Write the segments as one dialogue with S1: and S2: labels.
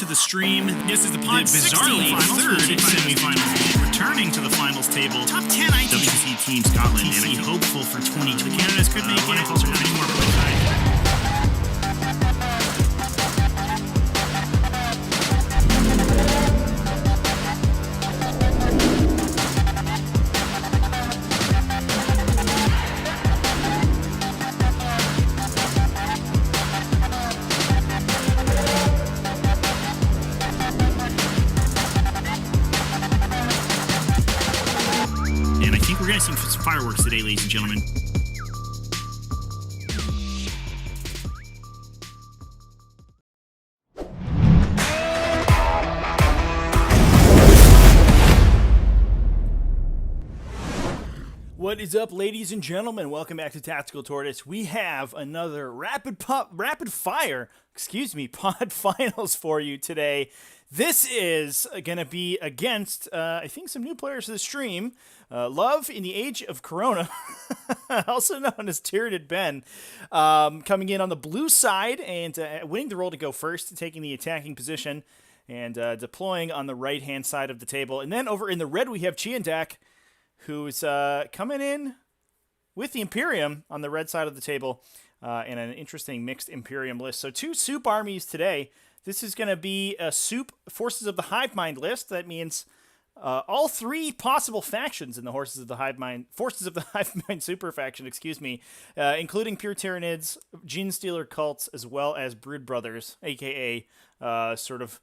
S1: to the stream. This is the Pod bizarrely third semifinals. Returning to the finals table, top 10 ITC Team Scotland, and I'm hopeful for 2020. The Canadas could make it. Also many more play. fireworks today, ladies and gentlemen. What is up, ladies and gentlemen? Welcome back to Tactical Tortoise. We have another rapid fire, pod finals for you today. This is going to be against, I think, some new players to the stream. Love in the Age of Corona, also known as Tyranid Ben, coming in on the blue side and winning the role to go first, taking the attacking position and deploying on the right-hand side of the table. And then over in the red, we have Chiandak, who's coming in with the Imperium on the red side of the table in an interesting mixed Imperium list. So 2 soup armies today. This is going to be a soup Forces of the Hive Mind list. That means all 3 possible factions in the Forces of the Hive Mind super faction, including pure Tyranids, Gene Stealer cults, as well as Brood Brothers, aka sort of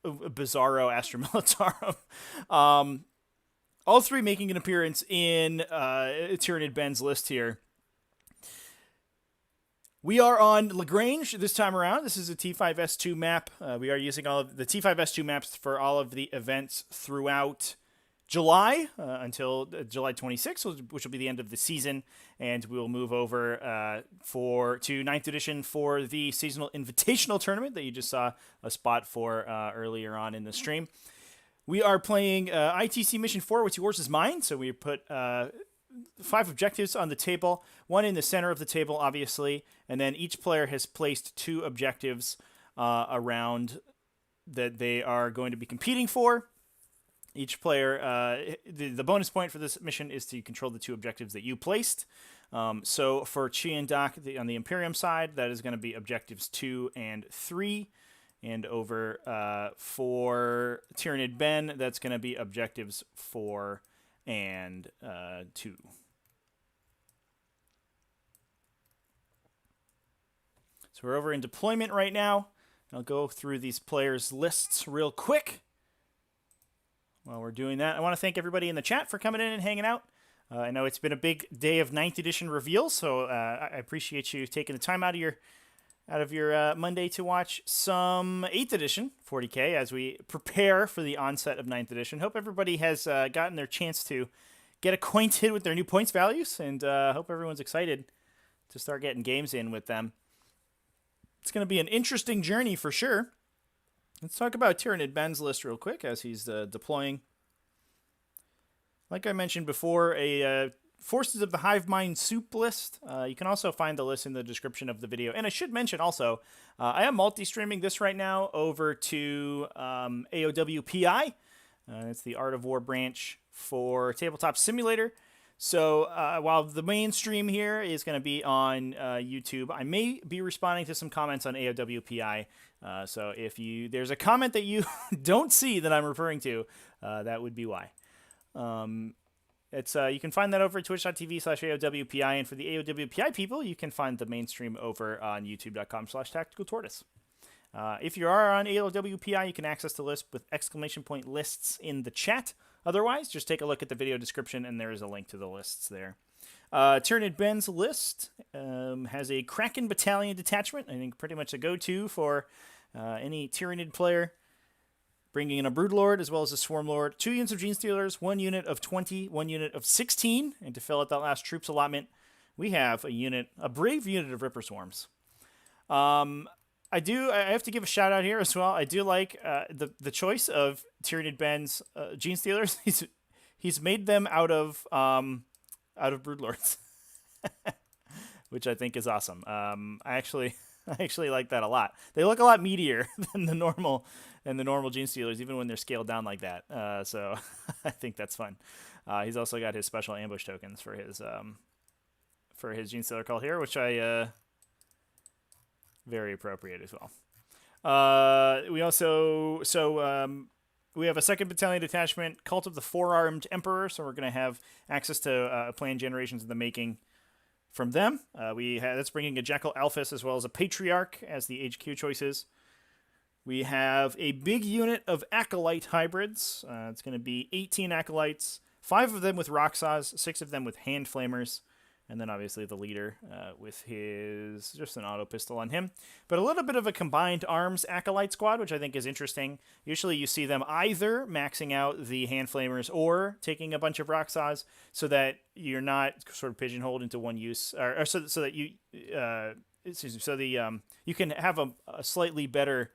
S1: Bizarro Astra Militarum. All 3 making an appearance in Tyranid Ben's list here. We are on Lagrange this time around. This is a T5S2 map. We are using all of the T5S2 maps for all of the events throughout July until July 26th, which will be the end of the season. And we'll move over to 9th edition for the seasonal invitational tournament that you just saw a spot for earlier on in the stream. We are playing ITC Mission 4, What's Yours is Mine. So we put 5 objectives on the table, 1 in the center of the table, obviously, and then each player has placed 2 objectives around that they are going to be competing for. Each player, the bonus point for this mission is to control the 2 objectives that you placed. So for Chiandak on the Imperium side, that is going to be objectives 2 and 3. And over for Tyranid Ben, that's going to be objectives 4 and 2. So we're over in deployment right now. I'll go through these players' lists real quick. While we're doing that, I want to thank everybody in the chat for coming in and hanging out. I know it's been a big day of 9th edition reveals, so I appreciate you taking the time out of your Monday to watch some 8th edition 40K as we prepare for the onset of 9th edition. Hope everybody has gotten their chance to get acquainted with their new points values, and hope everyone's excited to start getting games in with them. It's going to be an interesting journey for sure. Let's talk about Tyranid Ben's list real quick as he's deploying. Like I mentioned before, a Forces of the Hive Mind soup list. You can also find the list in the description of the video. And I should mention also, I am multi-streaming this right now over to AOWPI. It's the Art of War branch for Tabletop Simulator. So while the main stream here is going to be on YouTube, I may be responding to some comments on AOWPI. So if there's a comment that you don't see that I'm referring to, that would be why. You can find that over at twitch.tv/AOWPI, and for the AOWPI people, you can find the mainstream over on youtube.com/tacticaltortoise. If you are on AOWPI, you can access the list with exclamation point lists in the chat. Otherwise, just take a look at the video description, and there is a link to the lists there. Tyranid Ben's list has a Kraken Battalion detachment. I think pretty much a go-to for any Tyranid player. Bringing in a Broodlord as well as a Swarmlord, 2 units of Gene Stealers, 1 unit of 20, 1 unit of 16, and to fill out that last troops allotment, we have a brave unit of Ripper Swarms. I have to give a shout out here as well. I do like the choice of Tyranid Ben's Gene Stealers. He's made them out of Broodlords, which I think is awesome. I actually like that a lot. They look a lot meatier than the normal Gene Stealers, even when they're scaled down like that. So I think that's fun. He's also got his special ambush tokens for his Gene Stealer call here, which I very appropriate as well. We also we have a 2nd Battalion detachment, Cult of the Four-Armed Emperor, so we're going to have access to plan generations in the making from them. That's bringing a Jackal Alphys as well as a Patriarch as the HQ choices. We have a big unit of Acolyte hybrids. It's going to be 18 Acolytes, 5 of them with rock saws, 6 of them with hand flamers, and then obviously the leader with his just an auto pistol on him. But a little bit of a combined arms acolyte squad, which I think is interesting. Usually you see them either maxing out the hand flamers or taking a bunch of rock saws, so that you're not sort of pigeonholed into one use, or so that you you can have a slightly better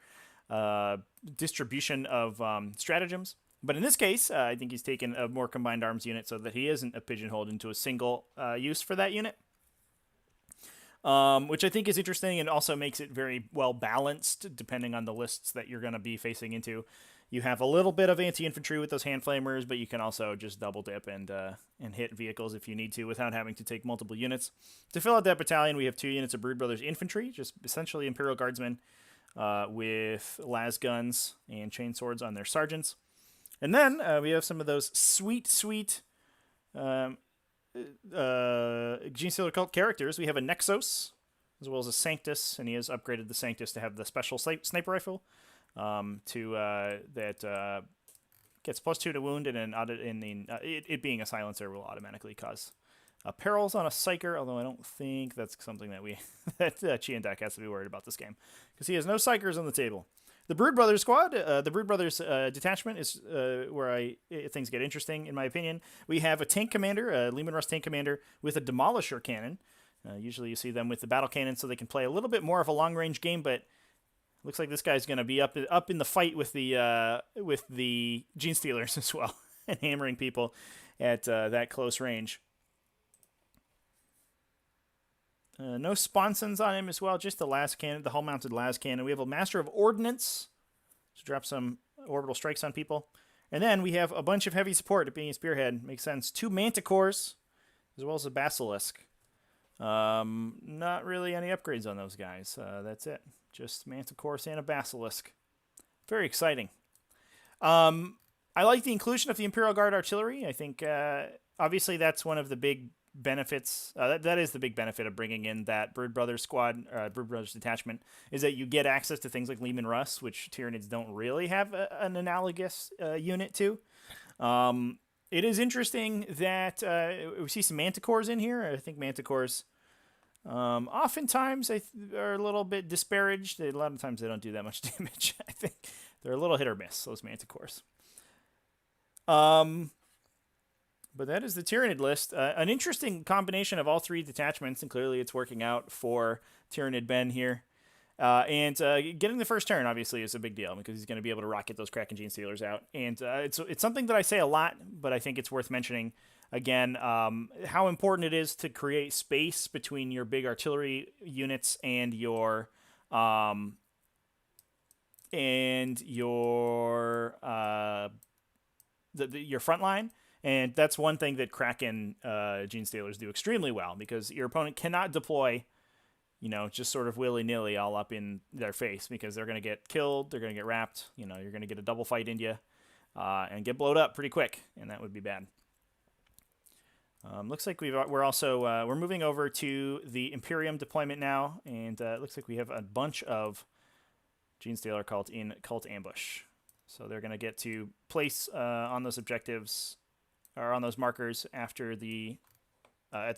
S1: distribution of stratagems. But in this case, I think he's taken a more combined arms unit so that he isn't pigeonholed into a single use for that unit, which I think is interesting and also makes it very well balanced depending on the lists that you're going to be facing into. You have a little bit of anti-infantry with those hand flamers, but you can also just double dip and hit vehicles if you need to without having to take multiple units. To fill out that battalion, we have 2 units of Brood Brothers infantry, just essentially Imperial Guardsmen with las guns and chain swords on their sergeants. And then we have some of those sweet Genestealer cult characters. We have a Nexos, as well as a Sanctus, and he has upgraded the Sanctus to have the special sniper rifle that gets +2 to wound, and it being a silencer will automatically cause perils on a Psyker, although I don't think that's something that Chiandak has to be worried about this game, because he has no Psykers on the table. The Brood Brothers squad, the Brood Brothers detachment is where things get interesting, in my opinion. We have a tank commander, a Leman Russ tank commander, with a Demolisher cannon. Usually you see them with the battle cannon so they can play a little bit more of a long-range game, but looks like this guy's going to be up in the fight with the Genestealers as well, and hammering people at that close range. No sponsons on him as well, just the las cannon, the hull-mounted las cannon. We have a Master of Ordnance to drop some orbital strikes on people. And then we have a bunch of heavy support being a spearhead. Makes sense. 2 Manticores, as well as a Basilisk. Not really any upgrades on those guys. That's it. Just Manticores and a Basilisk. Very exciting. I like the inclusion of the Imperial Guard artillery. I think, obviously, that's one of the big benefits. That is the big benefit of bringing in that Brood Brothers squad, Brood Brothers detachment, is that you get access to things like Leman Russ, which Tyranids don't really have an analogous unit to. It is interesting that we see some Manticores in here. I think Manticores oftentimes are a little bit disparaged. A lot of times they don't do that much damage. I think they're a little hit or miss, those Manticores. But that is the Tyranid list. An interesting combination of all 3 detachments, and clearly it's working out for Tyranid Ben here. And getting the first turn, obviously, is a big deal, because he's going to be able to rocket those Kraken Genestealers out. And it's something that I say a lot, but I think it's worth mentioning again, how important it is to create space between your big artillery units and your your front line. And that's one thing that Kraken Genestealers do extremely well, because your opponent cannot deploy, just sort of willy-nilly all up in their face, because they're going to get killed, they're going to get wrapped, you're going to get a double fight into you, and get blowed up pretty quick, and that would be bad. Looks like we're moving over to the Imperium deployment now, and it looks like we have a bunch of Genestealer cult in Cult Ambush. So they're going to get to place on those objectives, or on those markers, after at the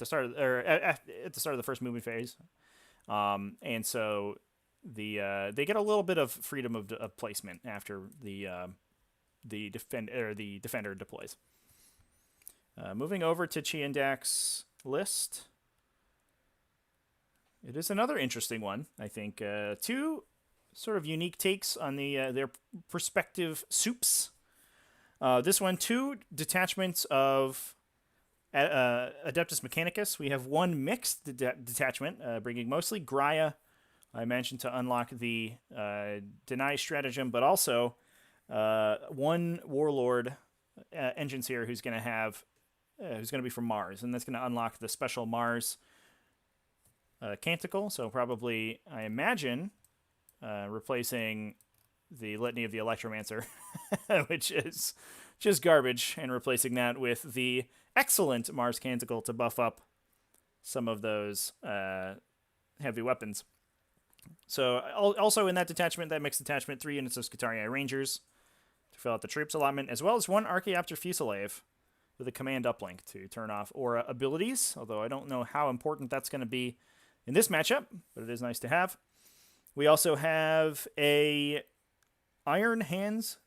S1: start of the first movement phase, and so they get a little bit of freedom of placement after the defender deploys. Moving over to Chiandak's list, it is another interesting one. I think 2 sort of unique takes on their prospective soups. This one, 2 detachments of Adeptus Mechanicus. We have 1 mixed detachment, bringing mostly Graia, I mentioned, to unlock the Deny stratagem, but also 1 Warlord Engineer who's going to be from Mars, and that's going to unlock the special Mars Canticle. So probably, I imagine, replacing the Litany of the Electromancer, which is just garbage, and replacing that with the excellent Mars Canticle to buff up some of those heavy weapons. So also in that detachment, that mixed detachment, 3 units of Skitarii Rangers to fill out the troops allotment, as well as 1 Archaeopter Fusilier.
S2: with a command uplink to turn off aura abilities, although I don't know how important that's going to be in this matchup, but it is nice to have. We also have a Iron Hands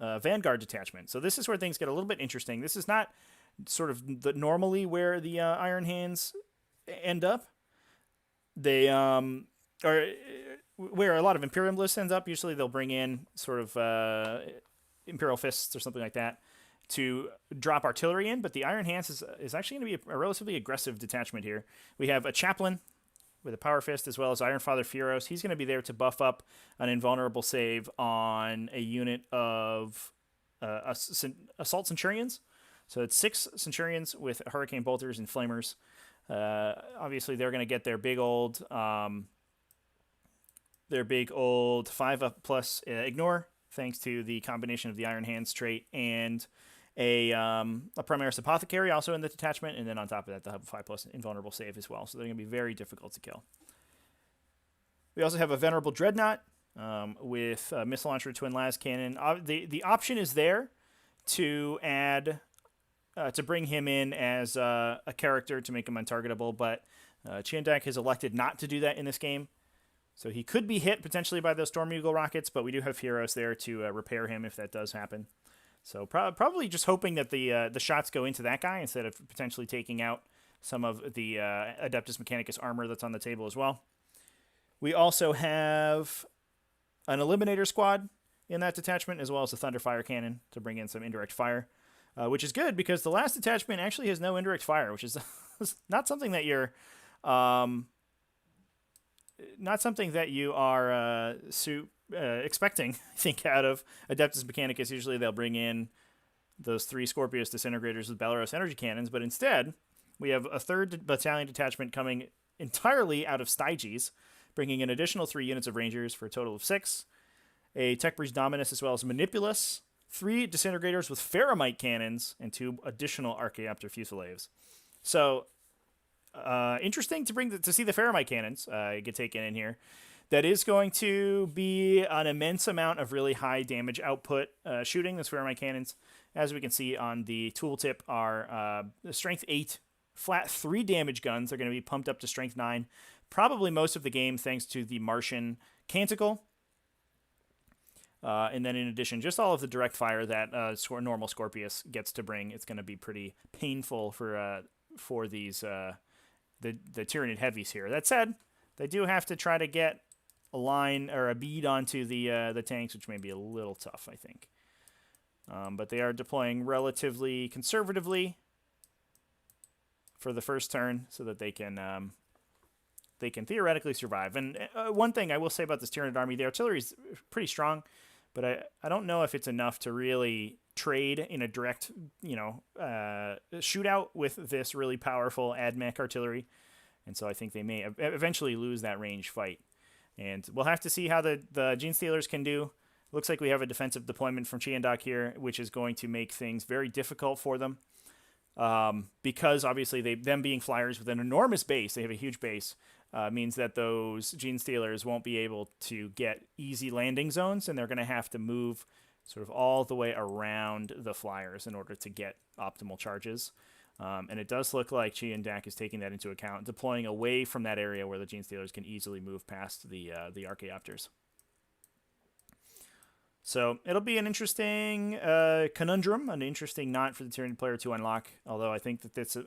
S2: Vanguard detachment. So this is where things get a little bit interesting. This is not sort of normally where the Iron Hands end up. They are where a lot of Imperium lists ends up. Usually they'll bring in sort of Imperial Fists or something like that to drop artillery in, but the Iron Hands is actually going to be a relatively aggressive detachment here. We have a Chaplain with a Power Fist, as well as Iron Father Furos. He's going to be there to buff up an invulnerable save on a unit of Assault Centurions. So it's 6 Centurions with Hurricane Bolters and Flamers. Obviously, they're going to get their big old 5+ ignore, thanks to the combination of the Iron Hands trait and a Primaris Apothecary also in the detachment, and then on top of that, they'll have a 5+ invulnerable save as well. So they're going to be very difficult to kill. We also have a Venerable Dreadnought with a Missile Launcher, Twin Las Cannon. The option is there to add to bring him in as a character to make him untargetable, but Chiandak has elected not to do that in this game. So he could be hit potentially by those Storm Eagle rockets, but we do have heroes there to repair him if that does happen. So probably just hoping that the shots go into that guy instead of potentially taking out some of the Adeptus Mechanicus armor that's on the table as well. We also have an Eliminator Squad in that detachment, as well as a Thunderfire Cannon to bring in some indirect fire, which is good because the last detachment actually has no indirect fire, which is not something that you're expecting, I think, out of Adeptus Mechanicus. Usually they'll bring in those 3 Scorpius Disintegrators with Balaros energy cannons, but instead we have a 3rd battalion detachment coming entirely out of Styges, bringing an additional 3 units of Rangers for a total of 6, a Tech Breach Dominus as well as Manipulus, 3 Disintegrators with Pharamite cannons, and 2 additional Archaeopter Fusiliers. So interesting to see the Pharamite cannons get taken in here. That is going to be an immense amount of really high damage output shooting. The Pharamite cannons, as we can see on the tooltip, are Strength 8 flat 3 damage guns. They're going to be pumped up to Strength 9, probably most of the game thanks to the Martian Canticle. And then in addition, just all of the direct fire that normal Scorpius gets to bring. It's going to be pretty painful for these the Tyranid heavies here. That said, they do have to try to get a line or a bead onto the tanks, which may be a little tough, I think. But they are deploying relatively conservatively for the first turn so that they can theoretically survive. And one thing I will say about this Tyranid army, the artillery is pretty strong, but I don't know if it's enough to really trade in a direct, shootout with this really powerful AdMech artillery. And so I think they may eventually lose that range fight. And we'll have to see how the Genestealers can do. Looks like we have a defensive deployment from Chiandok here, which is going to make things very difficult for them. Because obviously them being flyers with an enormous base, they have a huge base, means that those Genestealers won't be able to get easy landing zones, and they're going to have to move sort of all the way around the flyers in order to get optimal charges. And it does look like Chiandak is taking that into account, deploying away from that area where the Genestealers can easily move past the Archaeopters. So it'll be an interesting conundrum, an interesting knot for the Tyranid player to unlock. Although I think that this,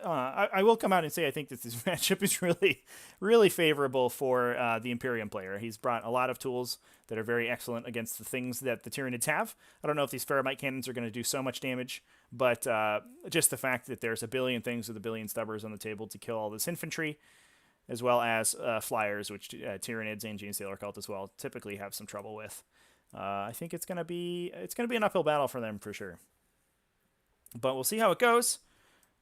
S2: I will come out and say I think that this matchup is really, really favorable for the Imperium player. He's brought a lot of tools that are very excellent against the things that the Tyranids have. I don't know if these Pharamite cannons are going to do so much damage, but just the fact that there's a billion things with a billion stubbers on the table to kill all this infantry, as well as flyers, which Tyranids and Genestealer Cult as well typically have some trouble with. I think it's gonna be an uphill battle for them for sure. But we'll see how it goes.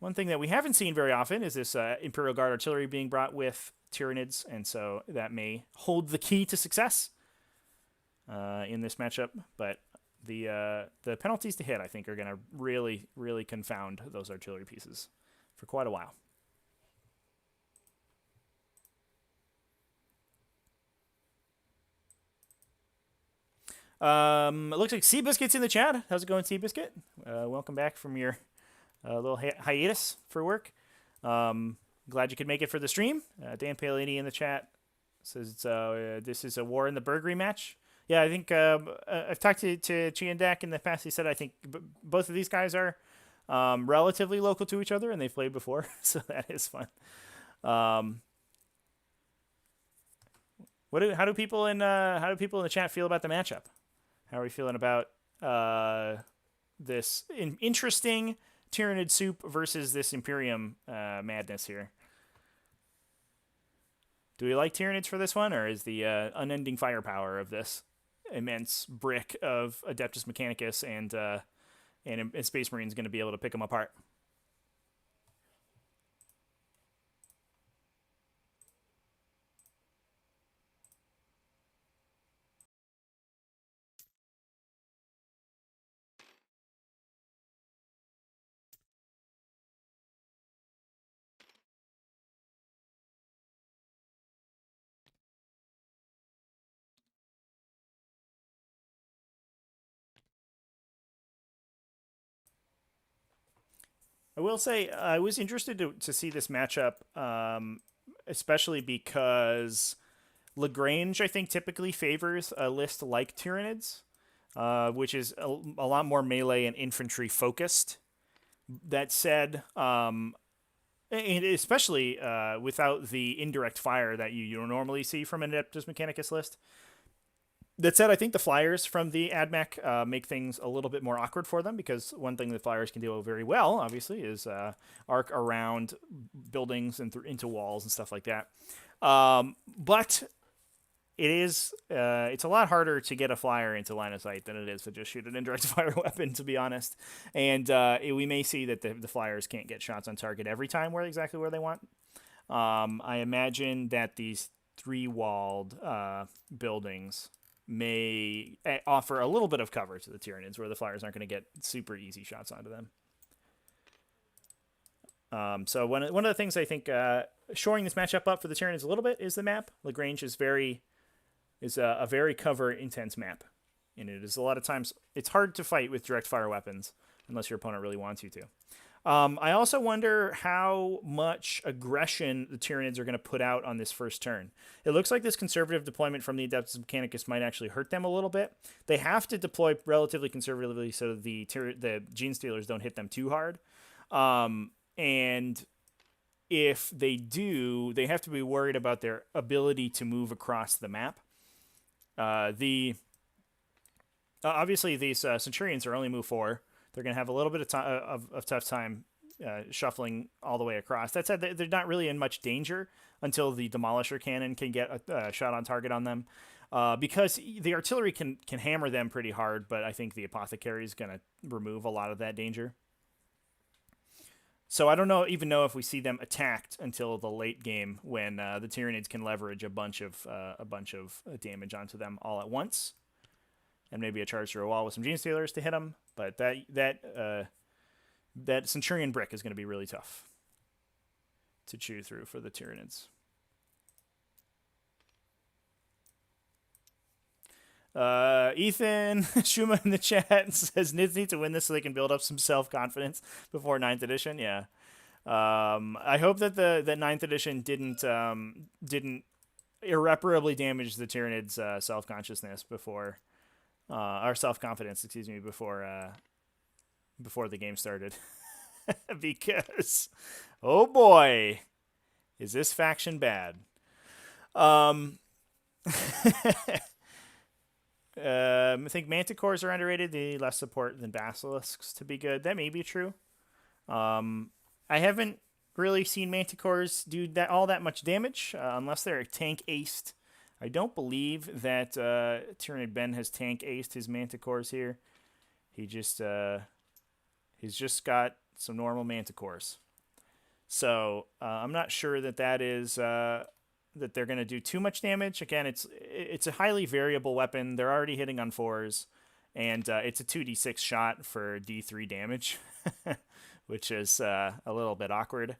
S2: One thing that we haven't seen very often is this Imperial Guard artillery being brought with Tyranids, and so that may hold the key to success in this matchup. But the penalties to hit, I think, are gonna really, really confound those artillery pieces for quite a while. It looks like Seabiscuit's in the chat. How's it going, Seabiscuit? Welcome back from your a little hiatus for work. Glad you could make it for the stream. Dan Palini in the chat says this is a War in the Burg rematch. Yeah, I think I've talked to Chiandak in the past. He said I think both of these guys are relatively local to each other, and they've played before, so that is fun. How do people in the chat feel about the matchup? How are we feeling about this interesting Tyranid soup versus this Imperium madness here? Do we like Tyranids for this one, or is the unending firepower of this immense brick of Adeptus Mechanicus and Space Marines going to be able to pick them apart? I will say I was interested to see this matchup, especially because Lagrange, I think, typically favors a list like Tyranids, which is a lot more melee and infantry focused. That said, and especially without the indirect fire that you normally see from an Adeptus Mechanicus list. That said, I think the flyers from the AdMech make things a little bit more awkward for them, because one thing that flyers can do very well, obviously, is arc around buildings and into walls and stuff like that. But it's a lot harder to get a flyer into line of sight than it is to just shoot an indirect fire weapon, to be honest. And we may see that the flyers can't get shots on target every time exactly where they want. I imagine that these three-walled buildings may offer a little bit of cover to the Tyranids, where the flyers aren't going to get super easy shots onto them. So one of the things I think shoring this matchup up for the Tyranids a little bit is the map. Lagrange is a very cover intense map, and it is a lot of times it's hard to fight with direct fire weapons unless your opponent really wants you to. I also wonder how much aggression the Tyranids are going to put out on this first turn. It looks like this conservative deployment from the Adeptus Mechanicus might actually hurt them a little bit. They have to deploy relatively conservatively so the Gene Stealers don't hit them too hard. And if they do, they have to be worried about their ability to move across the map. Obviously, these Centurions are only move 4. They're going to have a little bit of tough time shuffling all the way across. That said, they're not really in much danger until the Demolisher Cannon can get a shot on target on them. Because the artillery can hammer them pretty hard, but I think the Apothecary is going to remove a lot of that danger. So I don't even know if we see them attacked until the late game, when the Tyranids can leverage a bunch of damage onto them all at once. And maybe a charge through a wall with some Gene Stealers to hit them. But that Centurion brick is going to be really tough to chew through for the Tyranids. Ethan Shuma in the chat says Nids need to win this so they can build up some self-confidence before 9th edition. Yeah. I hope that the 9th edition didn't irreparably damage the Tyranids' self-consciousness before... our self-confidence, before the game started. Because, oh boy, is this faction bad. I think Manticores are underrated. They need less support than Basilisks to be good. That may be true. I haven't really seen Manticores do all that much damage, unless they're tank aced. I don't believe that Tyranid Ben has tank aced his Manticores here. He's just got some normal Manticores. So I'm not sure that is that they're going to do too much damage. Again, it's a highly variable weapon. They're already hitting on 4s, and it's a 2d6 shot for d3 damage, which is a little bit awkward.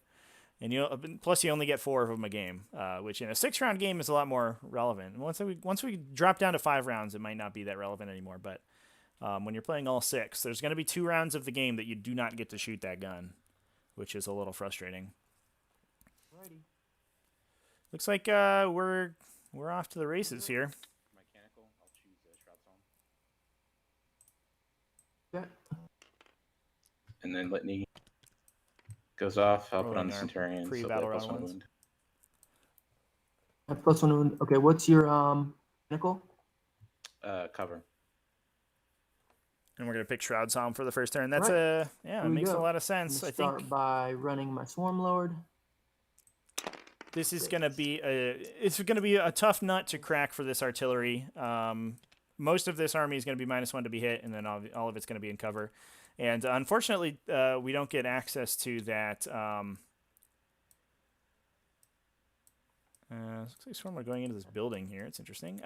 S2: And plus you only get 4 of them a game, which in a 6-round game is a lot more relevant. Once we drop down to 5 rounds, it might not be that relevant anymore. But when you're playing all 6, there's going to be 2 rounds of the game that you do not get to shoot that gun, which is a little frustrating.
S3: Alrighty.
S2: Looks like we're off to the races here.
S4: Mechanical, I'll choose Shroud Psalm.
S3: Okay.
S4: And then Litany goes off. I'll put on the
S2: our
S4: Centurion.
S2: pre-battle round
S4: +1
S2: ones.
S4: wound.
S3: Plus 1 wound. Okay, what's your mechanical?
S4: Cover.
S2: And we're going to pick Shroud Psalm for the first turn. That's
S3: Right.
S2: yeah,
S3: Here
S2: it
S3: we
S2: makes
S3: go.
S2: a lot of
S3: I'm
S2: sense.
S3: gonna
S2: I
S3: start
S2: think
S3: by running my Swarm Lord.
S2: this is going to be a tough nut to crack for this artillery. Most of this army is going to be -1 to be hit, and then all of it's going to be in cover. And unfortunately, we don't get access to that. Looks like Swarm are going into this building here. It's interesting.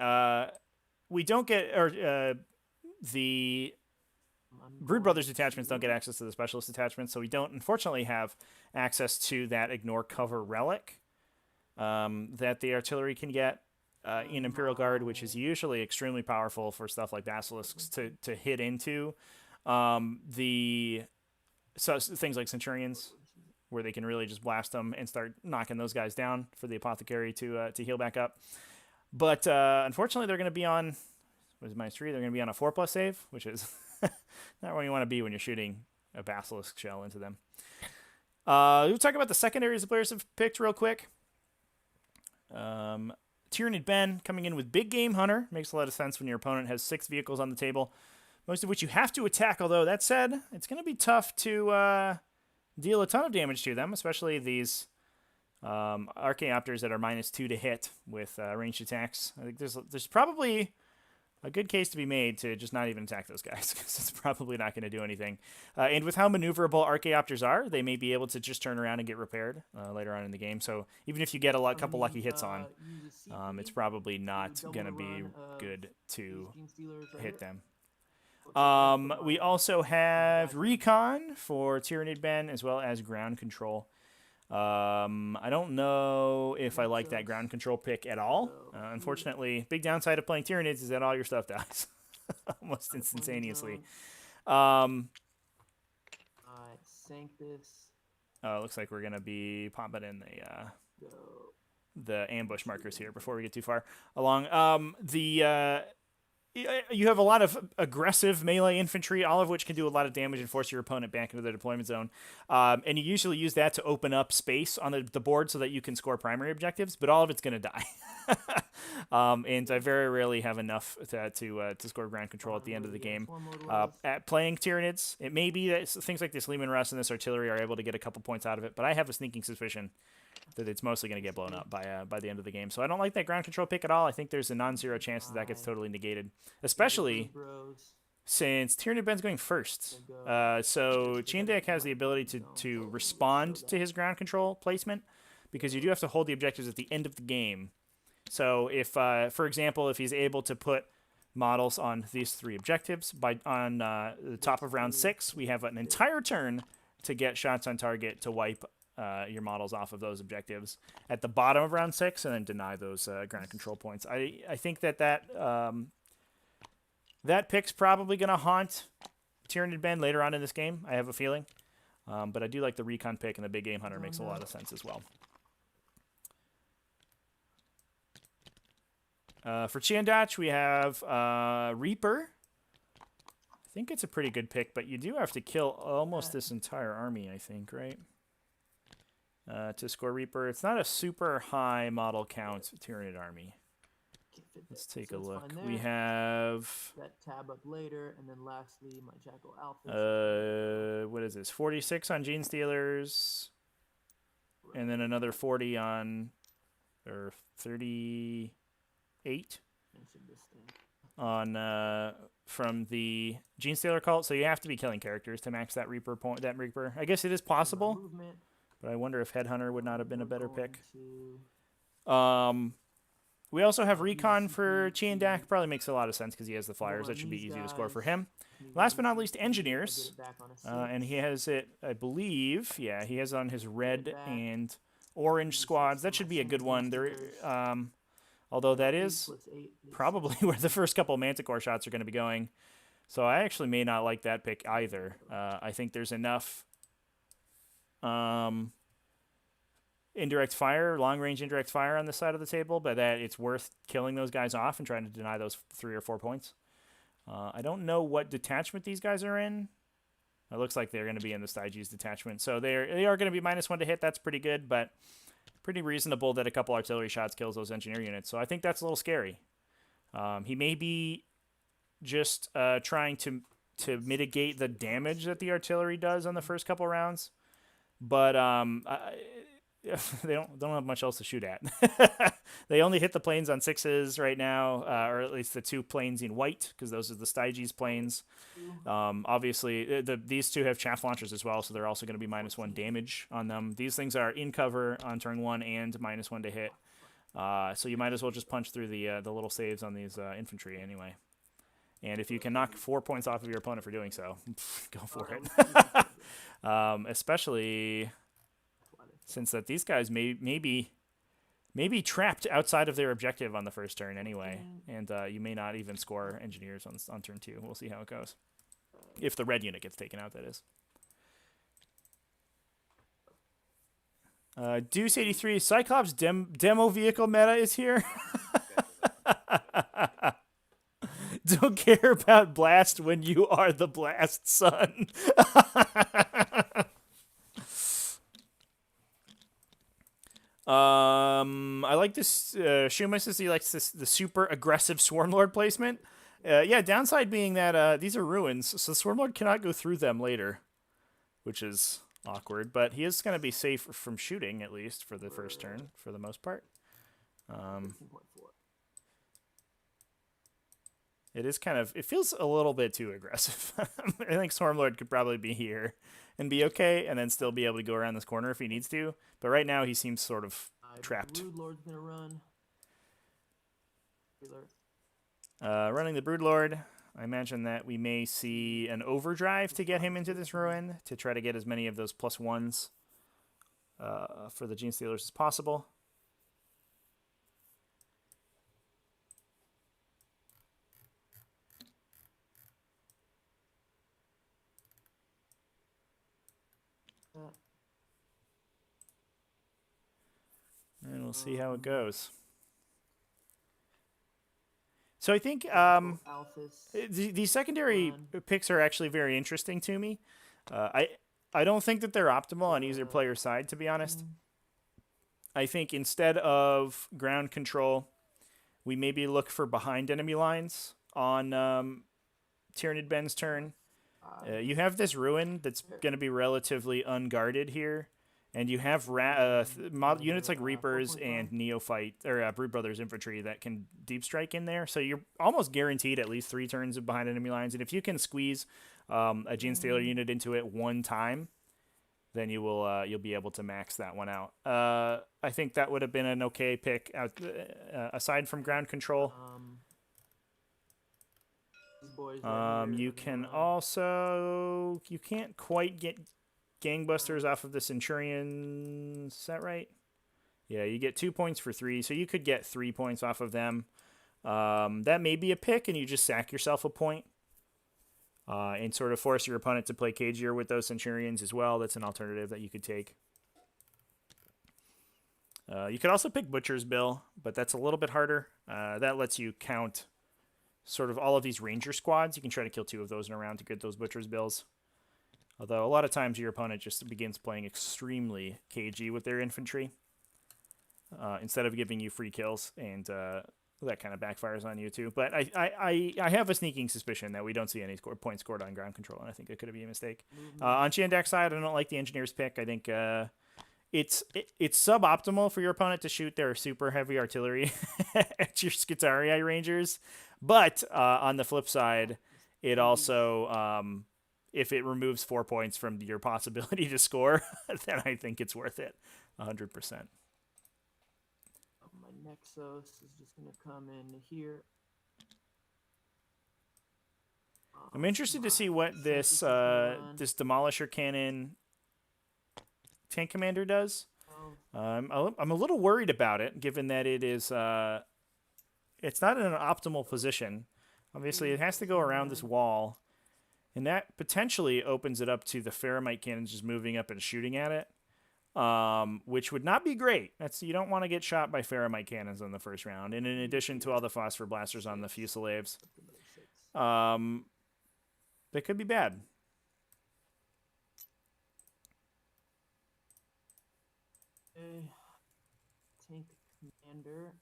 S2: We don't get the Brood Brothers detachments don't get access to the specialist detachments, so we don't unfortunately have access to that ignore cover relic that the artillery can get in Imperial Guard, which is usually extremely powerful for stuff like basilisks to hit into. Things like Centurions, where they can really just blast them and start knocking those guys down for the apothecary to heal back up. But unfortunately, they're going to be on -3. They're going to be on a 4+ save, which is not where you want to be when you're shooting a basilisk shell into them. We'll talk about the secondaries the players have picked real quick. Tyranid Ben coming in with Big Game Hunter. Makes a lot of sense when your opponent has 6 vehicles on the table, most of which you have to attack. Although, that said, it's going to be tough to deal a ton of damage to them, especially these Archaeopters that are -2 to hit with ranged attacks. I think there's probably a good case to be made to just not even attack those guys, because it's probably not going to do anything. And with how maneuverable Archaeopters are, they may be able to just turn around and get repaired later on in the game. So even if you get a couple lucky hits on, it's probably not going to be good to hit them. We also have Recon for Tyranid Ben, as well as Ground Control. I don't know if I like that ground control pick at all. Unfortunately, big downside of playing Tyranids is that all your stuff dies almost instantaneously.
S3: I sank this.
S2: Looks like we're going to be popping in the ambush markers here before we get too far along. You have a lot of aggressive melee infantry, all of which can do a lot of damage and force your opponent back into the deployment zone. And you usually use that to open up space on the board so that you can score primary objectives, but all of it's going to die. And I very rarely have enough to score ground control at the end of the game. At playing Tyranids, it may be that things like this Lehman Russ and this artillery are able to get a couple points out of it, but I have a sneaking suspicion that it's mostly going to get blown up by the end of the game. So I don't like that ground control pick at all. I think there's a non-zero chance that gets totally negated, especially since Tyranid Ben's going first. So Chiandek has the ability to respond to his ground control placement, because you do have to hold the objectives at the end of the game. So if, for example, if he's able to put models on these 3 objectives on the top of round 6, we have an entire turn to get shots on target to wipe your models off of those objectives at the bottom of round 6, and then deny those ground control points. I think that pick's probably going to haunt Tyranid Ben later on in this game. I have a feeling. But I do like the Recon pick, and the Big Game Hunter makes a lot of sense as well. For Chiandach, we have Reaper. I think it's a pretty good pick, but you do have to kill almost this entire army, I think, right? To score Reaper. It's not a super high model count Tyranid army. Let's take a look. We have
S3: that tab up later, and then lastly my Jackal Alpha.
S2: What is this? 46 on Gene Stealers, and then another 40 on, or 38 on from the Gene Stealer cult. So you have to be killing characters to max that Reaper point. That Reaper. I guess it is possible. But I wonder if Headhunter would not have been a better pick. We also have Recon for Chiandak. Probably makes a lot of sense because he has the flyers. That should be easy to score for him. Last but not least, Engineers. And he has it, I believe, yeah, he has on his red and orange squads. That should be a good one. There, although that is probably where the first couple Manticore shots are going to be going. So I actually may not like that pick either. I think there's enough indirect fire, long-range indirect fire on the side of the table, but that it's worth killing those guys off and trying to deny those 3 or 4 points. I don't know what detachment these guys are in. It looks like they're going to be in the Styges detachment. So they are going to be -1 to hit. That's pretty good, but pretty reasonable that a couple artillery shots kills those engineer units. So I think that's a little scary. He may be just trying to mitigate the damage that the artillery does on the first couple rounds, but they don't have much else to shoot at. They only hit the planes on 6s right now, or at least the 2 planes in white, because those are the Styges planes. Obviously, these 2 have chaff launchers as well, so they're also going to be -1 damage on them. These things are in cover on turn 1 and -1 to hit. So you might as well just punch through the little saves on these infantry anyway. And if you can knock 4 points off of your opponent for doing so, go for it. Especially since that these guys may be trapped outside of their objective on the first turn anyway, and you may not even score engineers on turn 2. We'll see how it goes. If the red unit gets taken out, that is. Deuce 83, Cyclops demo vehicle meta is here. Don't care about Blast when you are the Blast son. I like this. Shuma says he likes the super aggressive Swarmlord placement. Yeah, downside being that these are ruins, so Swarmlord cannot go through them later, which is awkward. But he is going to be safe from shooting, at least, for the first turn, for the most part. It is kind of, it feels a little bit too aggressive. I think Swarmlord could probably be here and be okay, and then still be able to go around this corner if he needs to. But right now he seems sort of trapped.
S3: Broodlord's gonna run.
S2: Running the Broodlord, I imagine that we may see an overdrive to get him into this ruin, to try to get as many of those +1s for the Gene Stealers as possible. And we'll see how it goes. So I think the secondary picks are actually very interesting to me. I don't think that they're optimal on either player's side, to be honest. I think instead of ground control, we maybe look for behind enemy lines on Tyranid Ben's turn. You have this ruin that's going to be relatively unguarded here. And you have units like Reapers and Neophyte, or Brood Brothers Infantry that can deep strike in there. So you're almost guaranteed at least 3 turns of behind enemy lines. And if you can squeeze a Gene Stealer unit into it 1 time, then you'll be able to max that one out. I think that would have been an okay pick aside from ground control. You can also, you can't quite get Gangbusters off of the Centurion. Is that right? Yeah, you get 2 points for 3, so you could get 3 points off of them. That may be a pick, and you just sack yourself a point and sort of force your opponent to play cagier with those Centurions as well. That's an alternative that you could take. You could also pick Butcher's Bill, but that's a little bit harder. That lets you count sort of all of these Ranger squads. You can try to kill 2 of those in a round to get those Butcher's Bills. Although a lot of times your opponent just begins playing extremely cagey with their infantry instead of giving you free kills, and that kind of backfires on you too. But I have a sneaking suspicion that we don't see any points scored on ground control, and I think it could be a mistake. On Chandak's side, I don't like the engineer's pick. I think it's suboptimal for your opponent to shoot their super heavy artillery at your Skitarii Rangers, but on the flip side, it also if it removes 4 points from your possibility to score, then I think it's worth it 100%.
S3: My Nexus is just going to come in here.
S2: I'm interested to see what this this Demolisher Cannon tank commander does. I'm a little worried about it, given that it is it's not in an optimal position. Obviously, it has to go around this wall, and that potentially opens it up to the Pheramite cannons just moving up and shooting at it, which would not be great. You don't want to get shot by Pheramite cannons in the first round, and in addition to all the phosphor blasters on the Fusiliers. That could be bad.
S3: Tank commander.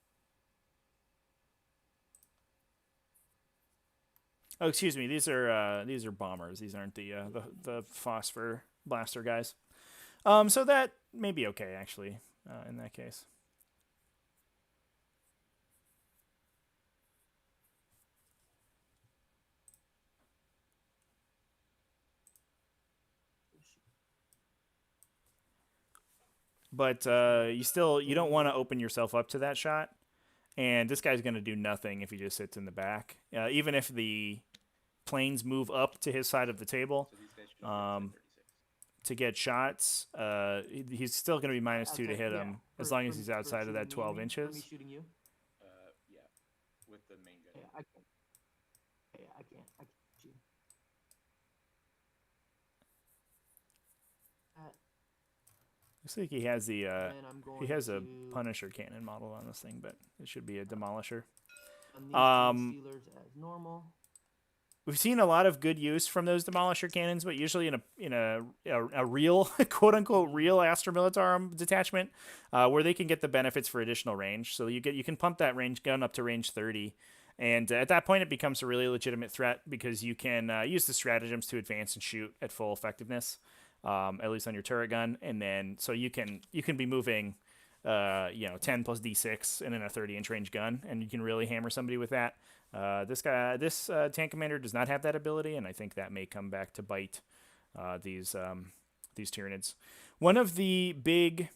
S2: Oh, excuse me. These are bombers. These aren't the phosphor blaster guys. So that may be okay actually. In that case. But you don't want to open yourself up to that shot. And this guy's going to do nothing if he just sits in the back. Even if the planes move up to his side of the table to get shots, he's still going to be -2 to hit him as long as he's outside of that 12 inches.
S3: Me shooting you?
S4: Yeah, with the main gun.
S3: Yeah, I can't. Yeah, I can't shoot.
S2: Looks like he has the
S3: And I'm going
S2: he has a
S3: to
S2: Punisher cannon model on this thing, but it should be a Demolisher.
S3: run these two Steelers as normal.
S2: We've seen a lot of good use from those Demolisher cannons, but usually in a real quote unquote real Astra Militarum detachment, where they can get the benefits for additional range. So you can pump that range gun up to range 30, and at that point it becomes a really legitimate threat because you can use the stratagems to advance and shoot at full effectiveness, at least on your turret gun, and then so you can be moving 10 plus D6 and then a 30-inch range gun, and you can really hammer somebody with that. This tank commander does not have that ability, and I think that may come back to bite these Tyranids. One of the big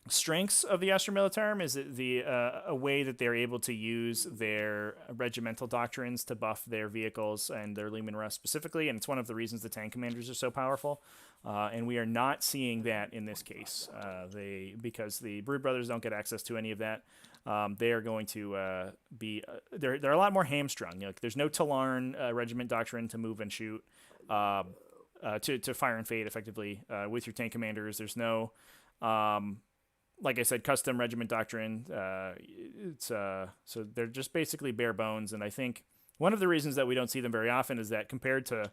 S2: strengths of the Astra Militarum is a way that they're able to use their regimental doctrines to buff their vehicles and their Leman Russ specifically, and it's one of the reasons the tank commanders are so powerful. And we are not seeing that in this case. Because the Brood Brothers don't get access to any of that. They are going to be they're a lot more hamstrung. There's no Talarn regiment doctrine to move and shoot, to fire and fade effectively with your tank commanders. There's no like I said, custom regiment doctrine. So they're just basically bare bones. And I think one of the reasons that we don't see them very often is that compared to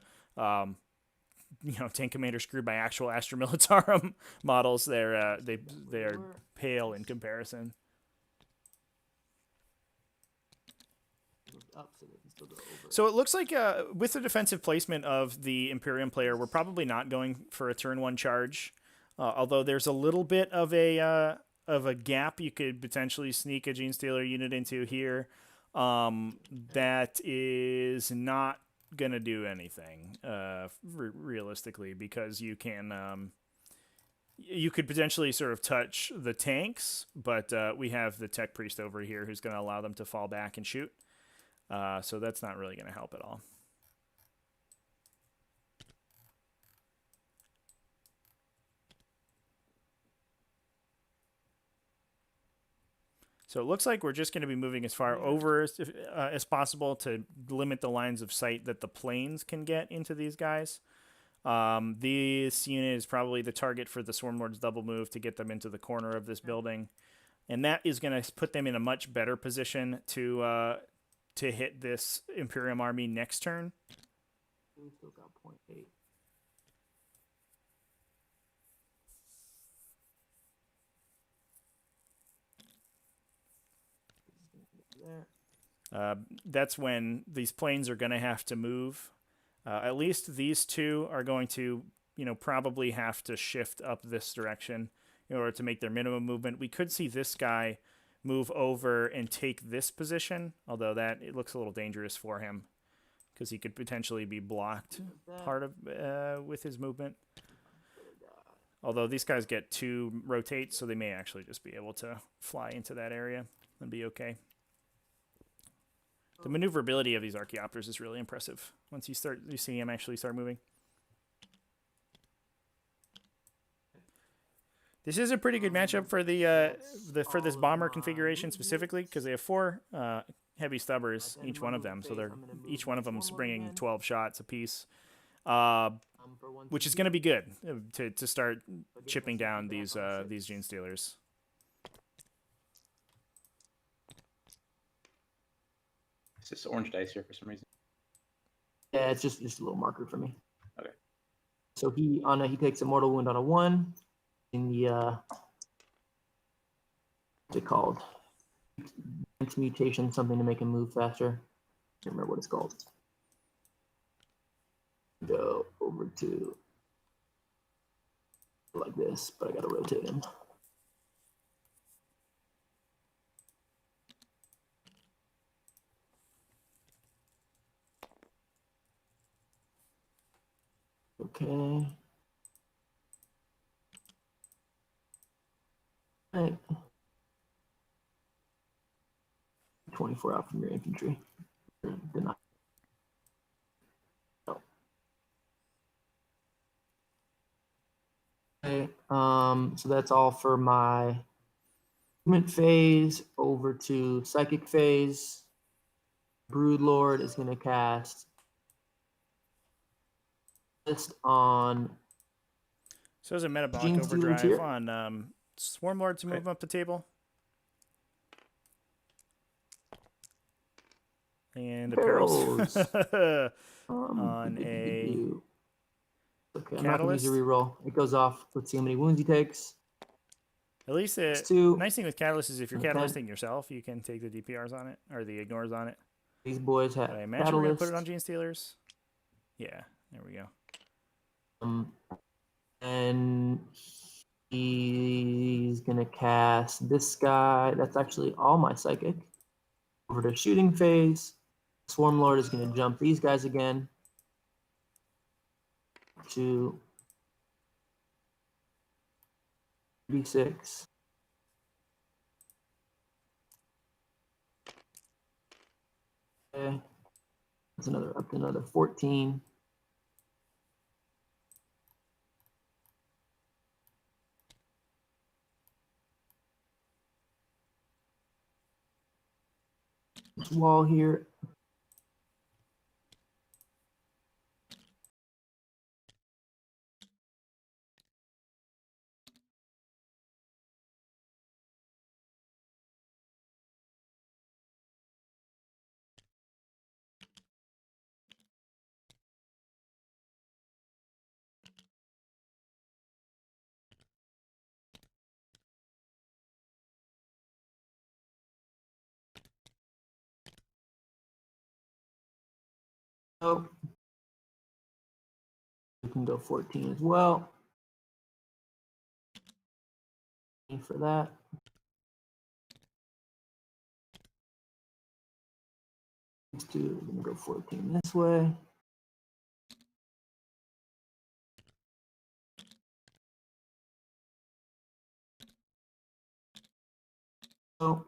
S2: tank commander screwed by actual Astra Militarum models, they're pale in comparison. So it looks like with the defensive placement of the Imperium player, we're probably not going for a turn 1 charge. Although there's a little bit of a gap you could potentially sneak a Gene Stealer unit into here. That is not going to do anything realistically, because you can you could potentially sort of touch the tanks, but we have the Tech Priest over here who's going to allow them to fall back and shoot. So that's not really going to help at all. So it looks like we're just going to be moving as far over as possible to limit the lines of sight that the planes can get into these guys. This unit is probably the target for the Swarmlord's double move to get them into the corner of this building. And that is going to put them in a much better position to hit this Imperium army next turn.
S3: We still got 0.8.
S2: That's when these planes are going to have to move. At least these two are going to, probably have to shift up this direction in order to make their minimum movement. We could see this guy move over and take this position, although it looks a little dangerous for him because he could potentially be blocked part of with his movement. Although these guys get 2 rotates, so they may actually just be able to fly into that area and be okay. The maneuverability of these Archaeopters is really impressive once you see him actually start moving. This is a pretty good matchup for for this bomber configuration specifically, because they have 4 heavy stubbers,
S3: Then
S2: each
S3: my
S2: one of
S3: move
S2: them. So
S3: phase,
S2: they're
S3: I'm gonna move
S2: each one of
S3: my
S2: them's
S3: Swarmlord
S2: bringing
S3: again.
S2: 12 shots apiece,
S3: For 1
S2: which is
S3: CP.
S2: going to be good to start
S3: So get my
S2: chipping
S3: CP
S2: down
S3: back on
S2: these
S3: 6.
S2: Gene Stealers.
S4: It's just orange dice here for some reason.
S3: Yeah, it's just a little marker for me.
S4: Okay.
S3: So he takes a mortal wound on a 1 in the what's it called? Mutation, something to make him move faster. Can't remember what it's called. Go over to like this, but I gotta rotate him. Okay. Right. 24 out from your infantry. Did not. No. Okay. So that's all for my movement phase. Over to psychic phase. Broodlord is going to cast List on
S2: So there's a metabolic
S3: Gene Stealers
S2: overdrive
S3: here.
S2: on Swarmlord to move up the table. And
S3: Barrels.
S2: on a
S3: okay, I'm not gonna use a
S2: Catalyst.
S3: reroll. It goes off. Let's see how many wounds he takes.
S2: At least the
S3: two.
S2: nice thing with Catalyst is if you're
S3: Okay.
S2: catalysting yourself, you can take the DPRs on it or the ignores on it.
S3: These boys have
S2: But I imagine we're gonna put it on
S3: Catalyst.
S2: Gene Stealers. Yeah, there we go.
S3: And he's gonna cast this guy. That's actually all my psychic. Over to shooting phase. Swarmlord is gonna jump these guys again. To D6. Okay. That's up to another 14. This wall here. Oh, we can go 14 as well. For that. Let's do, we're gonna go 14 this way. So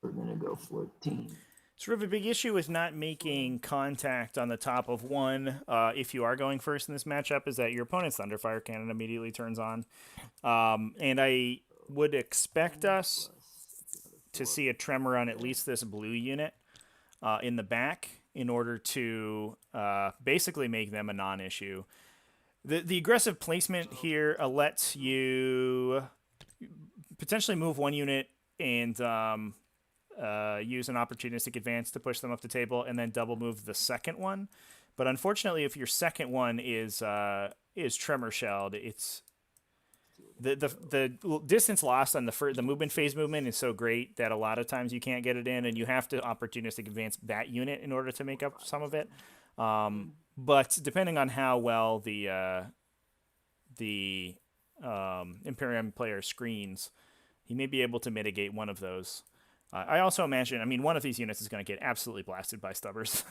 S3: we're gonna go 14.
S2: Sort of a big issue with not making contact on the top of one if you are going first in this matchup is that your opponent's Thunderfire cannon immediately turns on. And I would expect us to see a tremor on at least this blue unit in the back in order to basically make them a non-issue. The aggressive placement here lets you potentially move one unit and use an opportunistic advance to push them up the table, and then double move the second one. But unfortunately, if your second one is tremor shelled, it's the distance lost on the movement phase movement is so great that a lot of times you can't get it in, and you have to opportunistic advance that unit in order to make up some of it. But depending on how well the Imperium player screens, he may be able to mitigate one of those. I also imagine, I mean, one of these units is going to get absolutely blasted by stubbers.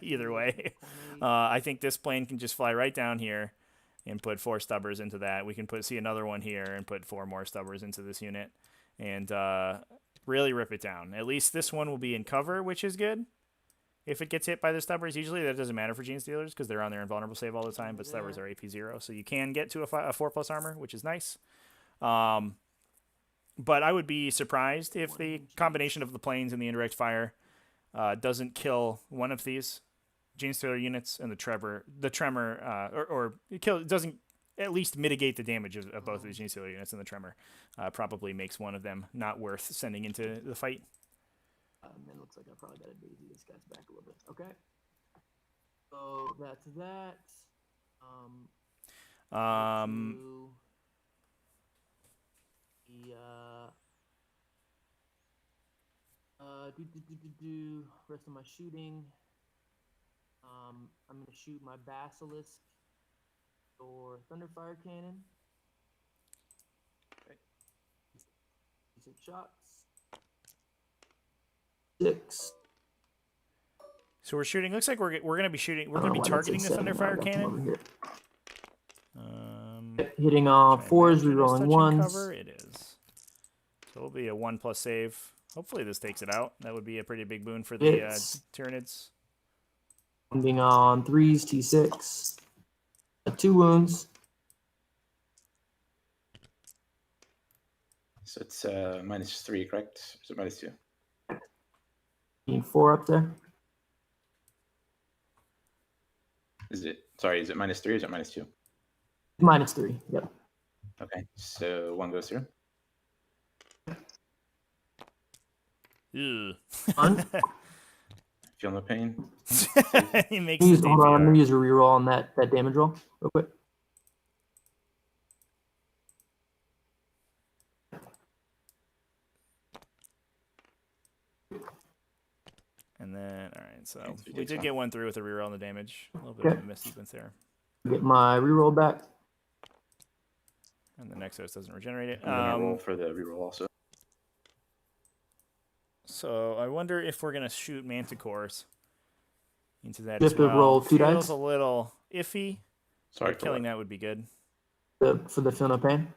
S2: Either way. I think this plane can just fly right down here and put 4 stubbers into that. We can see another one here and put 4 more stubbers into this unit and really rip it down. At least this one will be in cover, which is good. If it gets hit by the stubbers, usually that doesn't matter for Gene Stealers because they're on their invulnerable save all the time, but stubbers are AP 0, so you can get to a 4+ armor, which is nice. But I would be surprised if the combination of the planes and the indirect fire doesn't kill one of these Genestealer units and the tremor, or it doesn't at least mitigate the damage of both of these Genestealer units, and the tremor probably makes one of them not worth sending into the fight.
S3: It looks like I probably got to daisy this guy's back a little bit. Okay. So that's that. To the rest of my shooting. I'm gonna shoot my Basilisk or Thunderfire cannon. Okay. 6 shots. 6.
S2: So we're shooting. Looks like we're gonna be shooting. We're gonna be targeting the Thunderfire cannon.
S3: Hitting on 4s, rerolling 1s.
S2: Cover. It is. So it'll be a 1+ save. Hopefully this takes it out. That would be a pretty big boon for the Tyranids.
S3: Ending on 3s, T6. 2 wounds.
S4: So it's -3, correct? Or is it -2?
S3: Need 4 up there.
S4: Is it -3 or is it -2?
S3: -3, yep.
S4: Okay, so 1 goes through.
S2: Ew.
S4: Feel no pain.
S2: He makes
S3: Hold on, I'm gonna use a reroll on that damage roll real quick.
S2: And then, all right, so we did get 1 through with a reroll on the damage. A little bit of a missequence there.
S3: Get my reroll back.
S2: And the Nexus doesn't regenerate it.
S4: I'm gonna roll for the reroll also.
S2: So I wonder if we're gonna shoot Manticores into that
S3: You
S2: as
S3: have to
S2: well.
S3: roll 2
S2: Feels
S3: dice.
S2: a little iffy.
S4: Sorry,
S2: Killing that would be good.
S3: For the feel no pain.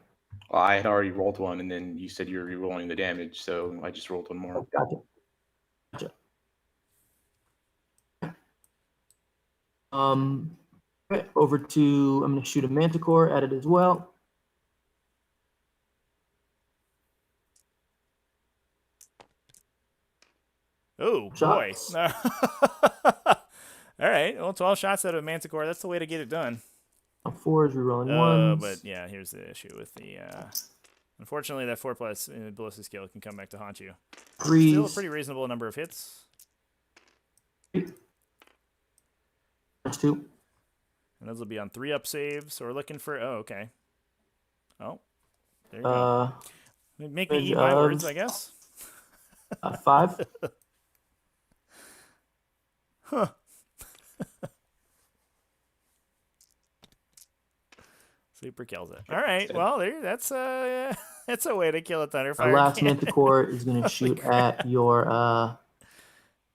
S4: Well, I had already rolled 1, and then you said you were re-rolling the damage, so I just rolled 1 more.
S3: Oh, gotcha. Okay, over to, I'm going to shoot a Manticore at it as well.
S2: Oh, boy. All right, well, 12 shots out of a Manticore. That's the way to get it done.
S3: 4s, rerolling 1s.
S2: But yeah, here's the issue with the... unfortunately, that 4+ in the ballistic skill can come back to haunt you.
S3: 3s.
S2: Still a pretty reasonable number of hits.
S3: 2.
S2: And those will be on 3-up saves. So we're looking for... Oh, okay. Oh, there you go. Make me eat my words, I guess.
S3: 5.
S2: Huh. Super kills it. All right. Well, that's a way to kill a Thunderfire.
S3: Our last Manticore is going to shoot at your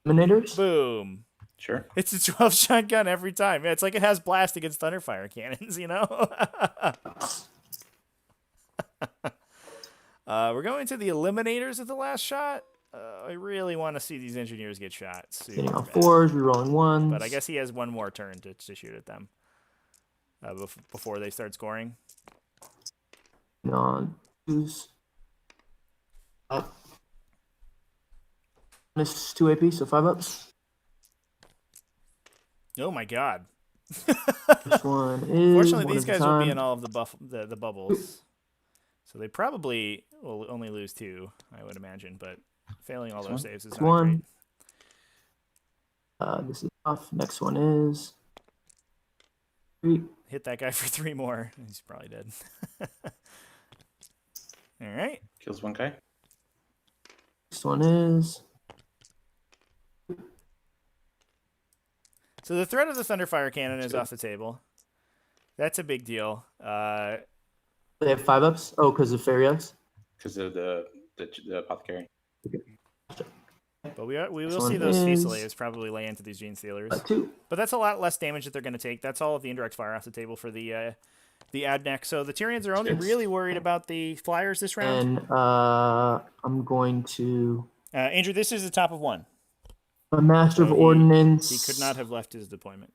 S3: Eliminators.
S2: Boom.
S4: Sure.
S2: It's a 12 shotgun every time. Yeah, it's like it has blast against Thunderfire cannons, you know? We're going to the Eliminators at the last shot. I really want to see these engineers get shot.
S3: Hitting on 4s, rerolling 1s.
S2: But I guess he has 1 more turn to shoot at them before they start scoring.
S3: On 2s. Miss 2 AP, so 5-ups.
S2: Oh my god.
S3: This one is.
S2: Fortunately, these guys will be in all of the bubbles. So they probably will only lose 2, I would imagine, but failing all those saves is not
S3: 1.
S2: great.
S3: This is off. Next one is 3.
S2: Hit that guy for 3 more. He's probably dead. All right.
S4: Kills 1 guy.
S3: Next one is.
S2: So the threat of the Thunderfire cannon is off the table. That's a big deal.
S3: They have 5-ups? Oh, because of Farios?
S4: Because of the apothecary.
S2: But we will see those Fusiliers probably lay into these Genestealers.
S3: 2.
S2: But that's a lot less damage that they're going to take. That's all of the indirect fire off the table for the Adnec. So the Tyrians are only really worried about the Flyers this round.
S3: And I'm going to...
S2: Andrew, this is the top of 1.
S3: A Master of Ordnance.
S2: He could not have left his deployment.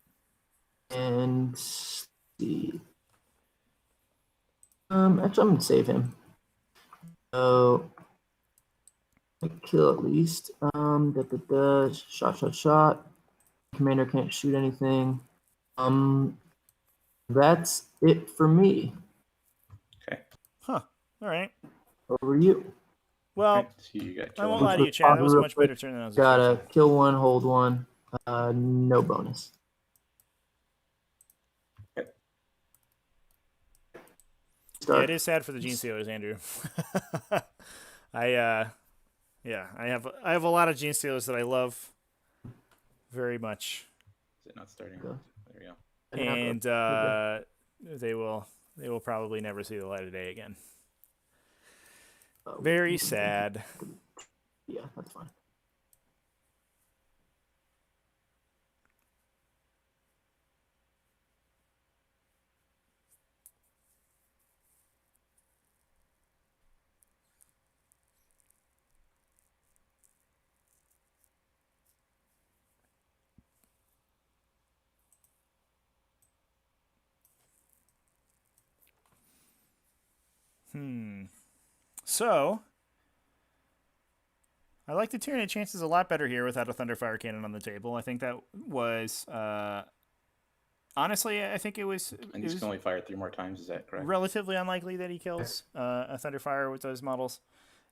S3: And the actually, I'm gonna save him. So I kill at least. Shot. Commander can't shoot anything. That's it for me.
S4: Okay.
S2: Huh. All right.
S3: Over to you.
S2: Well,
S4: Okay, so you got
S2: I won't
S4: kill
S2: lie
S4: one.
S2: to you, Chad. That was a
S3: Real
S2: much
S3: quick.
S2: better turn than I was
S3: Gotta
S2: expecting.
S3: kill one, hold one. No bonus.
S4: Okay.
S2: Yeah, it is sad for the Gene Stealers, Andrew. I have a lot of Gene Stealers that I love very much,
S4: Is it not starting?
S3: Go.
S4: There we go.
S2: and they will probably never see the light of day again. Very sad.
S3: Yeah, that's fine.
S2: So, I like the Tyranid chances a lot better here without a Thunderfire cannon on the table. I think that was, honestly, I think it was.
S4: And these can only fire 3 more times. Is that correct?
S2: Relatively unlikely that he kills a Thunderfire with those models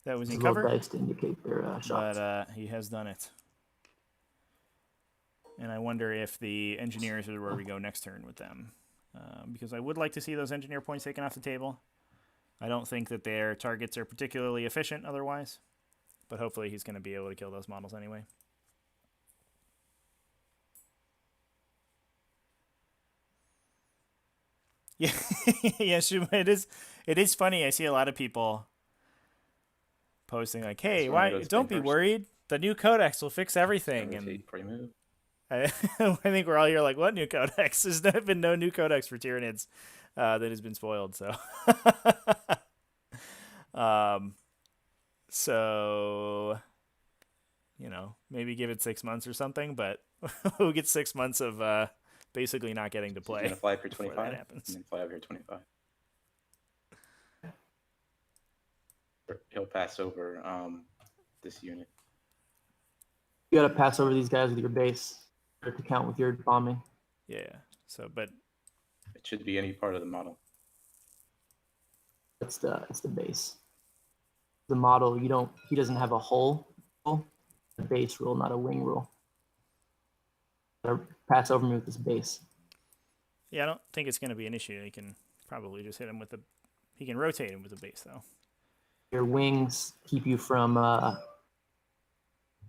S2: that was in
S3: Little
S2: cover,
S3: dice to indicate their shots.
S2: but he has done it. And I wonder if the engineers are where we go next turn with them, because I would like to see those engineer points taken off the table. I don't think that their targets are particularly efficient otherwise, but hopefully he's going to be able to kill those models anyway. Yeah, yes, it is funny. I see a lot of people posting like, "Hey,
S4: So
S2: why? Don't be
S4: first.
S2: worried. The new codex will fix everything." And
S4: Rotate before you move.
S2: I think we're all here like, "What new codex? There's been no new codex for Tyranids that has been spoiled." So, so maybe give it 6 months or something. But we'll get 6 months of basically not getting to play.
S4: He's gonna fly for
S2: before
S4: 25.
S2: that happens.
S4: And then fly over here 25. He'll pass over this unit.
S3: You gotta pass over these guys with your base to count with your bombing.
S2: Yeah. So, but
S4: It should be any part of the model.
S3: It's the base. The model, he doesn't have a hull rule, a base rule, not a wing rule. Gotta pass over me with this base.
S2: yeah, I don't think it's going to be an issue. He can probably just hit him with he can rotate him with the base though.
S3: Your wings keep you from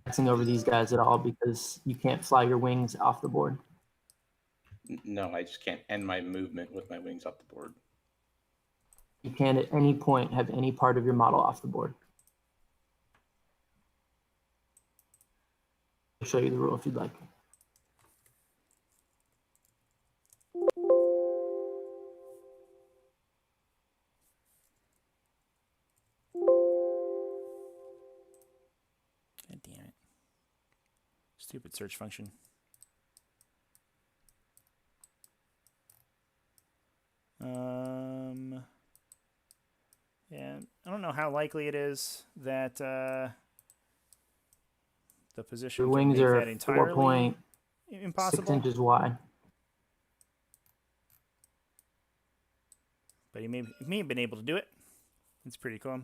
S3: passing over these guys at all because you can't fly your wings off the board.
S4: No, I just can't end my movement with my wings off the board.
S3: You can at any point have any part of your model off the board. I'll show you the rule if you'd like.
S2: God damn it. Stupid search function. Yeah, I don't know how likely it is that the position
S3: Your
S2: can
S3: wings
S2: make
S3: are
S2: that entirely
S3: 4.6
S2: impossible.
S3: inches wide.
S2: But he may have been able to do it. It's pretty cool.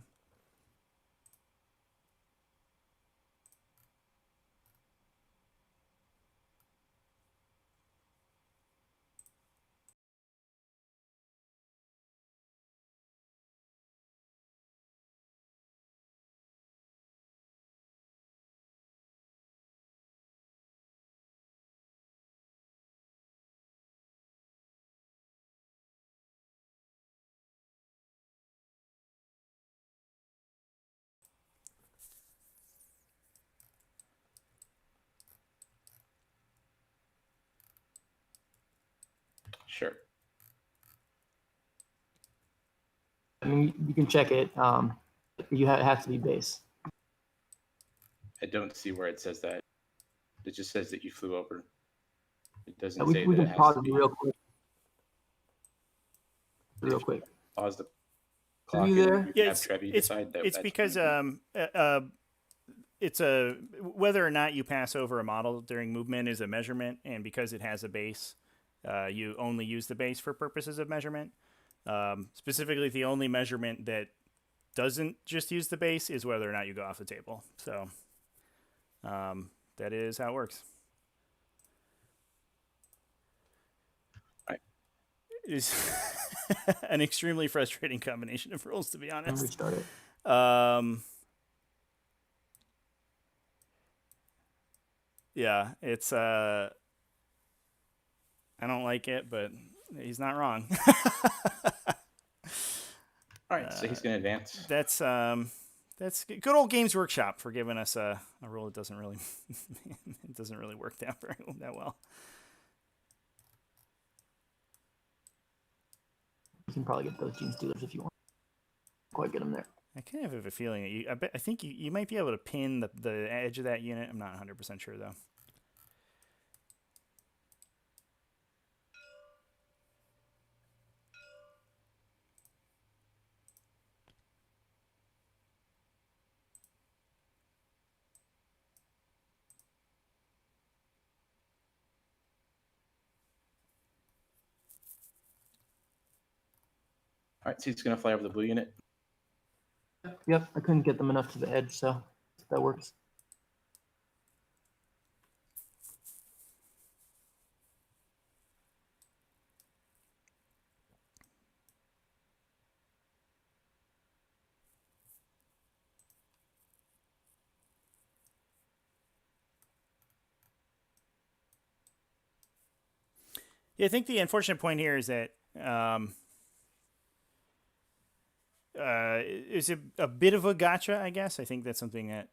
S4: Sure.
S3: I mean, you can check it. It has to be base.
S4: I don't see where it says that. It just says that you flew over. It doesn't
S3: We
S4: say
S3: can
S4: that it has
S3: pause
S4: to
S3: it
S4: be.
S3: real quick. Real quick.
S4: Pause the clock
S3: you
S4: and
S3: there?
S4: you
S2: Yeah,
S4: have Trevi decide that
S2: it's
S4: that's
S2: because it's a whether or not you pass over a model during movement is a measurement, and because it has a base, you only use the base for purposes of measurement. Specifically, the only measurement that doesn't just use the base is whether or not you go off the table. So that is how it works.
S4: Right.
S2: It is an extremely frustrating combination of rules, to be
S3: And
S2: honest.
S3: restart it.
S2: Yeah, it's I don't like it, but he's not wrong.
S4: All right, so he's going to advance.
S2: That's good old Games Workshop for giving us a rule that doesn't really it doesn't really work that well.
S3: You can probably get those Gene Stealers if you want. Quite get them there.
S2: I kind of have a feeling that I think you might be able to pin the edge of that unit. I'm not 100% sure though.
S4: All right, so he's going to fly over the blue unit.
S3: Yep, I couldn't get them enough to the edge, so that works.
S2: Yeah, I think the unfortunate point here is that it's a bit of a gotcha, I guess. I think that's something that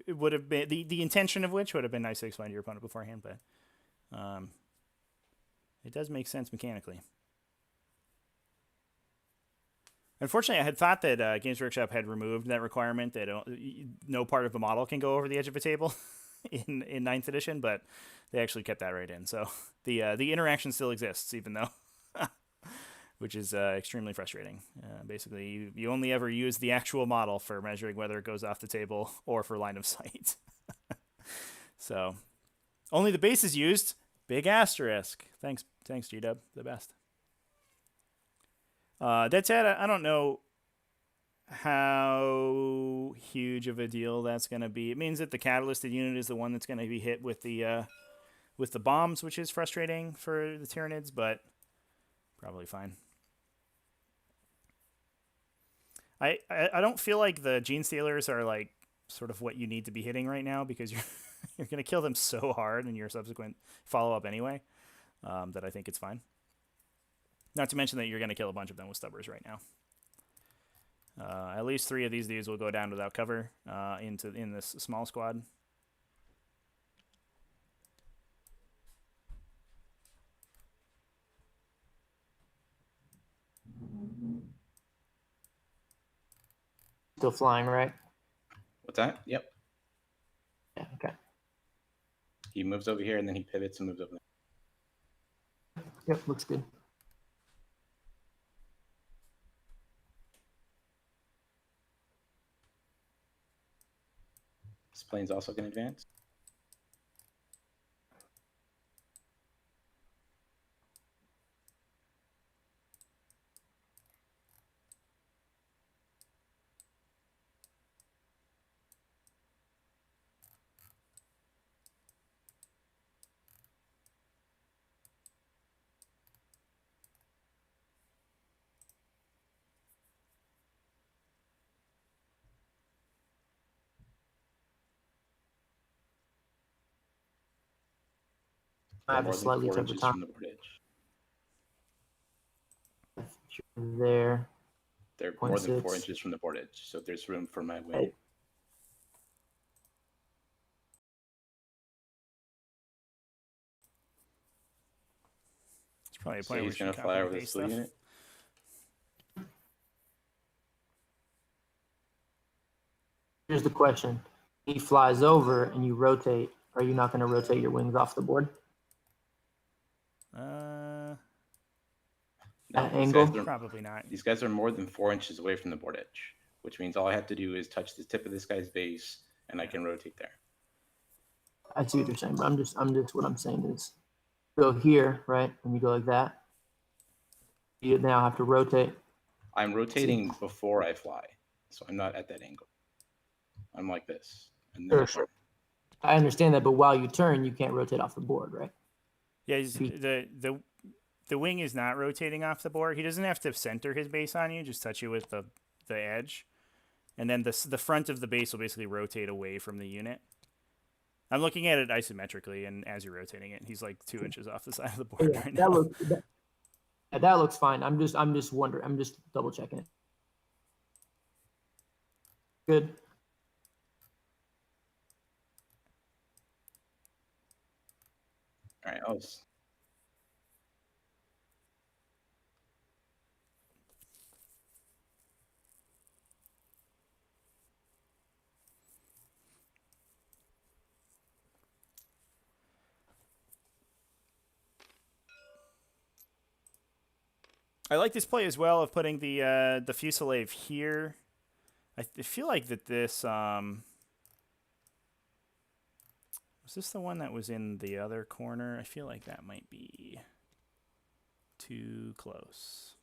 S2: it would have been the intention of which would have been nice to explain to your opponent beforehand, but it does make sense mechanically. Unfortunately, I had thought that Games Workshop had removed that requirement that no part of a model can go over the edge of a table in 9th edition, but they actually kept that right in. So the interaction still exists, even though, which is extremely frustrating. Basically, you only ever use the actual model for measuring whether it goes off the table or for line of sight. So only the base is used. Big asterisk. Thanks, G-Dub. The best. That said, I don't know how huge of a deal that's going to be. It means that the catalysted unit is the one that's going to be hit with the bombs, which is frustrating for the Tyranids, but probably fine. I don't feel like the Gene Stealers are like sort of what you need to be hitting right now, because you're going to kill them so hard in your subsequent follow-up anyway, that I think it's fine. Not to mention that you're going to kill a bunch of them with stubbers right now. At least 3 of these dudes will go down without cover in this small squad.
S3: Still flying, right?
S4: What's that? Yep.
S3: Yeah, okay.
S4: He moves over here and then he pivots and moves over there.
S3: Yep, looks good.
S4: This plane's also going to advance.
S3: I have
S4: More
S3: a
S4: than
S3: slightly
S4: 4
S3: tougher
S4: inches
S3: time
S4: from the board edge.
S3: there.
S4: They're more than 4
S3: 0.6.
S4: inches from the board edge, so there's room for my wing.
S3: Hey.
S2: It's probably a
S4: So
S2: point
S4: he's
S2: where
S4: going to fly over this blue unit.
S3: Here's the question. He flies over and you rotate. Are you not going to rotate your wings off the board?
S4: No,
S3: At
S4: these
S3: angle?
S4: guys are-
S2: Probably not.
S4: These guys are more than 4 inches away from the board edge, which means all I have to do is touch the tip of this guy's base, and I can rotate there.
S3: I see what you're saying, but I'm just what I'm saying is go here, right? And you go like that. You now have to rotate.
S4: I'm rotating before I fly, so I'm not at that angle. I'm like this. And then I
S3: Sure. I understand that, but while you turn, you can't rotate off the board, right?
S2: Yeah, the wing is not rotating off the board. He doesn't have to center his base on you, just touch you with the edge. And then the front of the base will basically rotate away from the unit. I'm looking at it isometrically, and as you're rotating it, he's like 2 inches off the side of the board right now.
S3: That looks fine. I'm just wondering. I'm just double checking it. Good.
S4: All right,
S2: I like this play as well of putting the Fusilier here. I feel like that this was this the one that was in the other corner? I feel like that might be too close.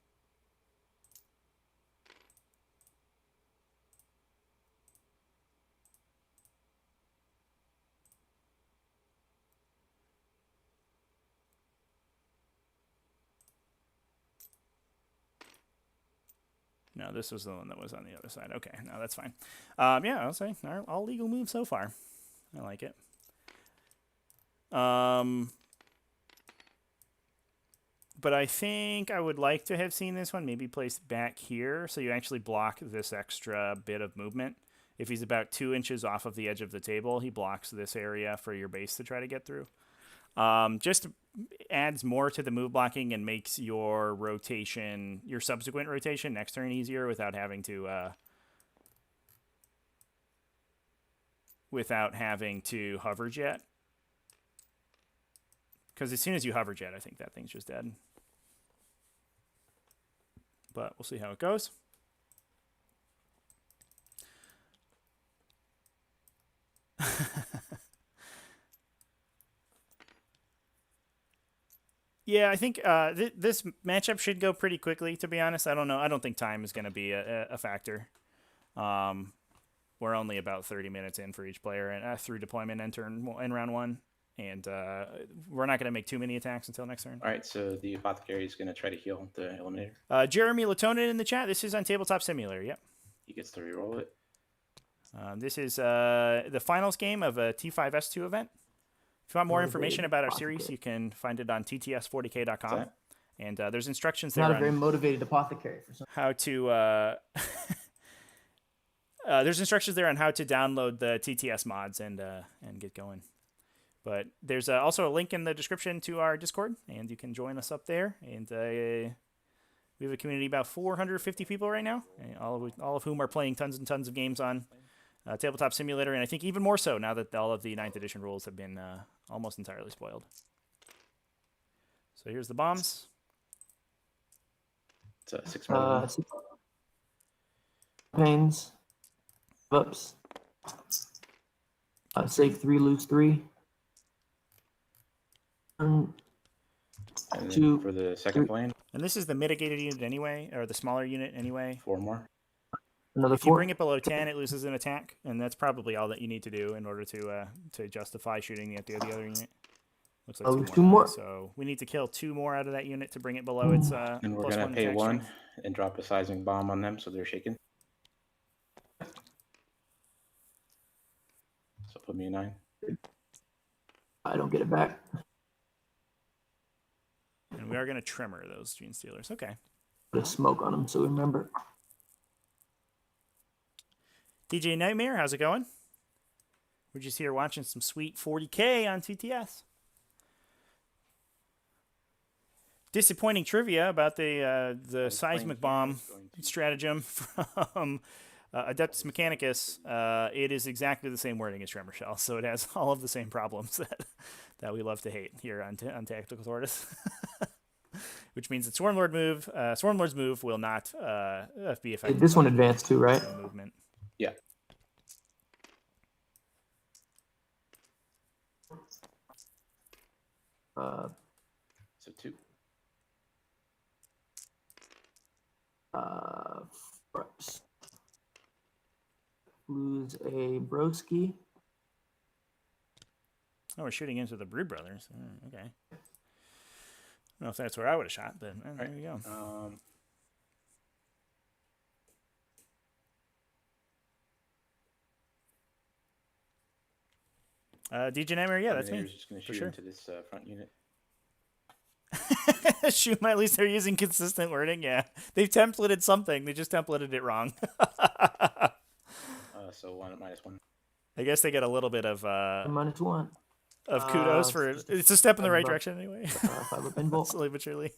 S2: No, this was the one that was on the other side. Okay, no, that's fine. Yeah, I'll say all legal moves so far. I like it. But I think I would like to have seen this one maybe placed back here, so you actually block this extra bit of movement. If he's about 2 inches off of the edge of the table, he blocks this area for your base to try to get through. Just adds more to the move blocking and makes your rotation, your subsequent rotation next turn easier without having to hover jet. Because as soon as you hover jet, I think that thing's just dead. But we'll see how it goes. Yeah, I think this matchup should go pretty quickly, to be honest. I don't know. I don't think time is going to be a factor. We're only about 30 minutes in for each player and through deployment in round one. And we're not going to make too many attacks until next turn.
S4: all right, so the Apothecary is going to try to heal the Eliminator.
S2: Jeremy Latonin in the chat. This is on Tabletop Simulator. Yep.
S4: He gets to reroll it.
S2: This is the finals game of a T5S2 event. If you want more information about our series, you can find it on tts40k.com. And there's instructions there
S3: Not a
S2: on
S3: very motivated apothecary for some.
S2: how to... there's instructions there on how to download the TTS mods and get going. But there's also a link in the description to our Discord, and you can join us up there. And we have a community of about 450 people right now, all of whom are playing tons and tons of games on Tabletop Simulator, and I think even more so now that all of the 9th edition rules have been almost entirely spoiled. So here's the bombs.
S4: It's 6 more.
S3: Pains. Ups. Save 3, lose 3.
S4: And then
S3: two,
S4: for the second plane,
S2: And this is the mitigated unit anyway, or the smaller unit anyway.
S4: 4 more.
S3: Another
S2: If
S3: 4.
S2: you bring it below 10, it loses an attack, and that's probably all that you need to do in order to justify shooting at the other unit. Looks like
S3: two more.
S2: So we need to kill 2 more out of that unit to bring it below its
S4: And we're
S2: plus
S4: going to
S2: 1
S4: pay
S2: attack
S4: 1
S2: strength.
S4: and drop a seismic bomb on them so they're shaken. So put me a 9.
S3: I don't get it back.
S2: And we are going to tremor those Gene Stealers. Okay.
S3: Put a smoke on them so we remember.
S2: DJ Nightmare, how's it going? We're just here watching some sweet 40K on TTS. Disappointing trivia about the seismic bomb stratagem from Adeptus Mechanicus. It is exactly the same wording as Tremor Shell, so it has all of the same problems that we love to hate here on Tactical Tortoise. which means that Swarmlord's move will not be affected.
S3: This one
S2: by
S3: advanced too, right?
S2: movement.
S4: Yeah. So 2.
S3: Perhaps lose a broski.
S2: Oh, we're shooting into the Brood Brothers. Okay. I don't know if that's where I would have shot, but there you go. DJ Nightmare, yeah, that's me.
S4: Just going to shoot
S2: sure.
S4: into this front unit.
S2: Shoot, at least they're using consistent wording. Yeah, they've templated something. They just templated it wrong.
S4: So 1 at -1.
S2: I guess they get a little bit of
S3: -1
S2: of kudos for it's a step in the right
S3: up,
S2: direction anyway.
S3: 5 up invul.
S2: Slowly but surely.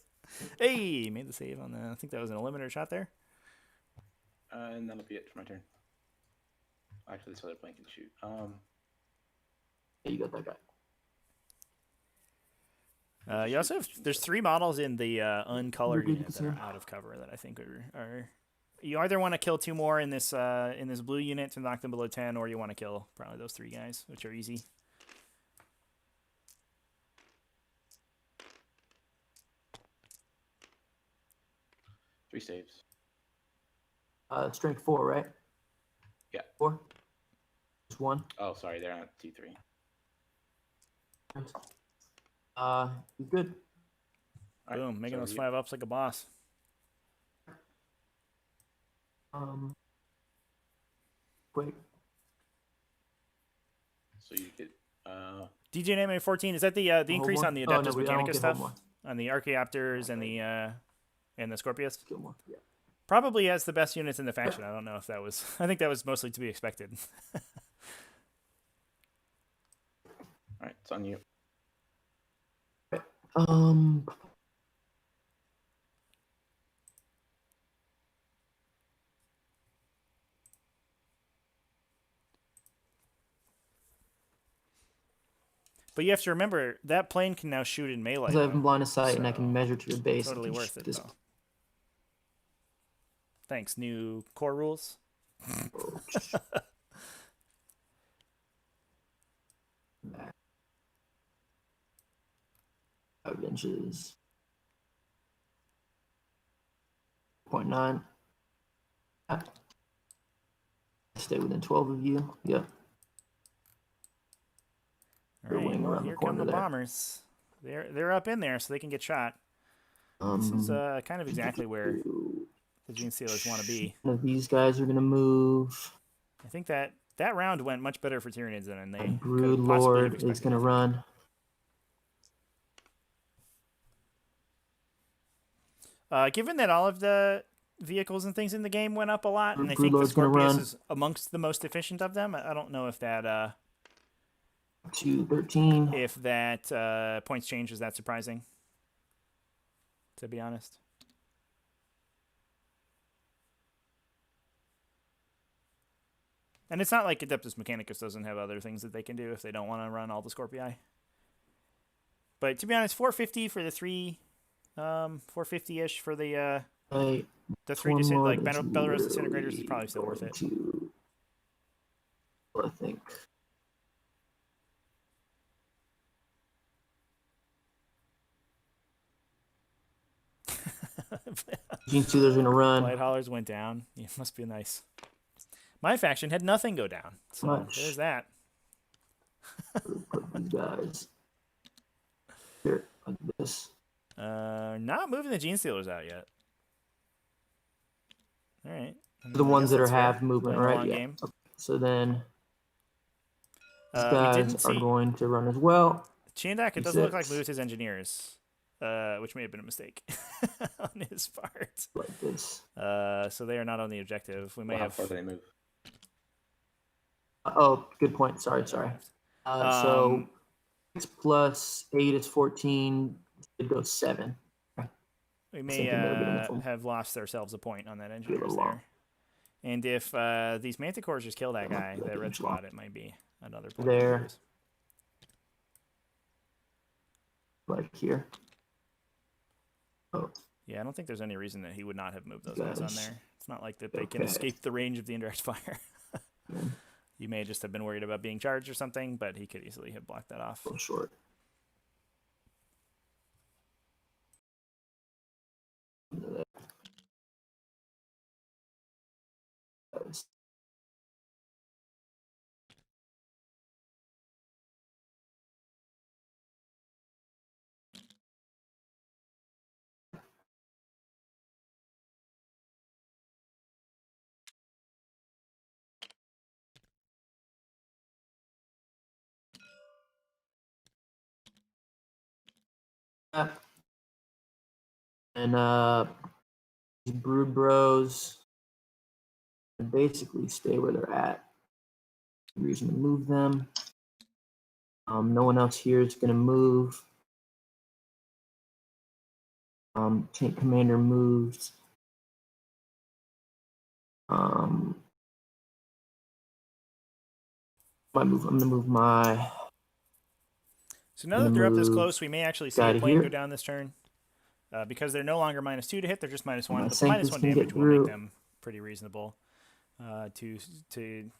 S2: Hey, made the save on the. I think that was an eliminator shot there.
S4: And that'll be it for my turn. Actually, this other plane can shoot.
S3: Yeah, you got that guy.
S2: You also have there's 3 models in the uncolored
S3: Good,
S2: unit that are out of cover that I think are you either want to kill 2 more in this blue unit to knock them below 10, or you want to kill probably those 3 guys, which are easy.
S4: Three saves.
S3: Strength 4, right?
S4: Yeah.
S3: 4. Just 1.
S4: Oh, sorry, they're on T3.
S3: He's good.
S2: Boom, making those 5 ups like a boss.
S3: Quick.
S4: So you get
S2: DJ Name 14, is that the increase on the Adeptus Mechanicus stuff?
S3: More.
S2: On the Archaeopters and the Scorpius?
S3: Kill more. Yeah.
S2: Probably has the best units in the faction. I don't know if that was I think that was mostly to be expected.
S4: Alright, it's on you.
S2: But you have to remember that plane can now shoot in melee.
S3: I have line of sight and I
S2: so
S3: can measure to your base.
S2: Totally worth it. Though. Thanks. New core rules.
S3: 5 inches. 0.9. Stay within 12 of you. Yep.
S2: All right,
S3: wing around the
S2: here come
S3: corner
S2: the
S3: there.
S2: bombers. They're up in there, so they can get shot. This is kind of exactly where the Gene Stealers want to be.
S3: One of these guys are gonna move.
S2: I think that round went much better for Tyranids than they
S3: Brood
S2: could possibly have
S3: Lord is
S2: expected.
S3: gonna run.
S2: Given that all of the vehicles and things in the game went up a lot, and I
S3: Brood
S2: think the
S3: Lord's gonna
S2: Scorpius
S3: run.
S2: is amongst the most efficient of them, I don't know if that
S3: 213.
S2: if that points change is that surprising, to be honest. And it's not like Adeptus Mechanicus doesn't have other things that they can do if they don't want to run all the Scorpii. But to be honest, 450 for the 3, 450-ish for the 3 like Belarus Disintegrators is probably still worth it.
S3: I think. Gene Stealer's gonna run.
S2: Light haulers went down. Yeah, must be nice. My faction had nothing go down. So
S3: Much.
S2: there's that.
S3: Put these guys here like this.
S2: Not moving the Gene Stealers out yet. All right.
S3: The ones that are half movement,
S2: playing a
S3: right?
S2: long
S3: Yeah.
S2: game.
S3: Okay. So then these
S2: We
S3: guys
S2: didn't
S3: are
S2: see
S3: going to run as well.
S2: Chandak. It doesn't look like
S3: 6.
S2: moved his engineers, which may have been a mistake on his part.
S3: Like this.
S2: So they are not on the objective. We may
S4: How
S2: have.
S4: far do they move?
S3: Oh, good point. Sorry. So 6 plus 8 is 14. It goes 7.
S2: We may
S3: Thinking they'll get enough.
S2: have lost ourselves a point on that
S3: a
S2: engineers
S3: little
S2: there.
S3: long.
S2: And if these Manticores just kill that guy,
S3: might be
S2: that red
S3: inch
S2: squad,
S3: long.
S2: it might be another point.
S3: There. Like here. Oh,
S2: Yeah, I don't think there's any reason that he would not have moved those guys on
S3: Guys.
S2: there. It's not like that they can
S3: Okay.
S2: escape the range of the indirect fire.
S3: Yeah.
S2: You may just have been worried about being charged or something, but he could easily have blocked that off.
S3: A little short. And these Brood Bros basically stay where they're at. No reason to move them. No one else here is going to move. Tank Commander moved. I'm going to move my.
S2: So now that they're up this
S3: move
S2: close, we may actually see
S3: guy
S2: a
S3: to
S2: plane go
S3: here.
S2: down this turn. Because they're no longer -2 to hit, they're just -1.
S3: My
S2: But the
S3: Sanctus
S2: -1
S3: can
S2: damage
S3: get
S2: will make
S3: through.
S2: them pretty reasonable. To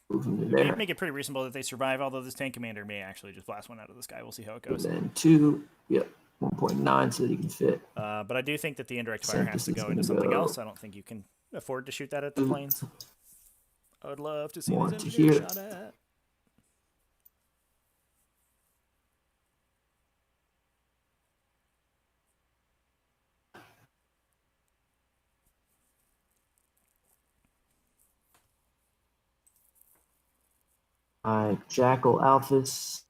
S3: Move him to there.
S2: make it pretty reasonable that they survive, although this tank commander may actually just blast one out of the sky. We'll see how it goes.
S3: And then 2, yep, 1.9 so that he can fit.
S2: But I do think that the indirect fire has
S3: Sanctus
S2: to
S3: is
S2: go
S3: gonna
S2: into something
S3: go.
S2: else. I don't think you can afford to shoot that at the planes. I would love to see
S3: More
S2: these
S3: to
S2: engineers
S3: here.
S2: shot at.
S3: Jackal Alphys.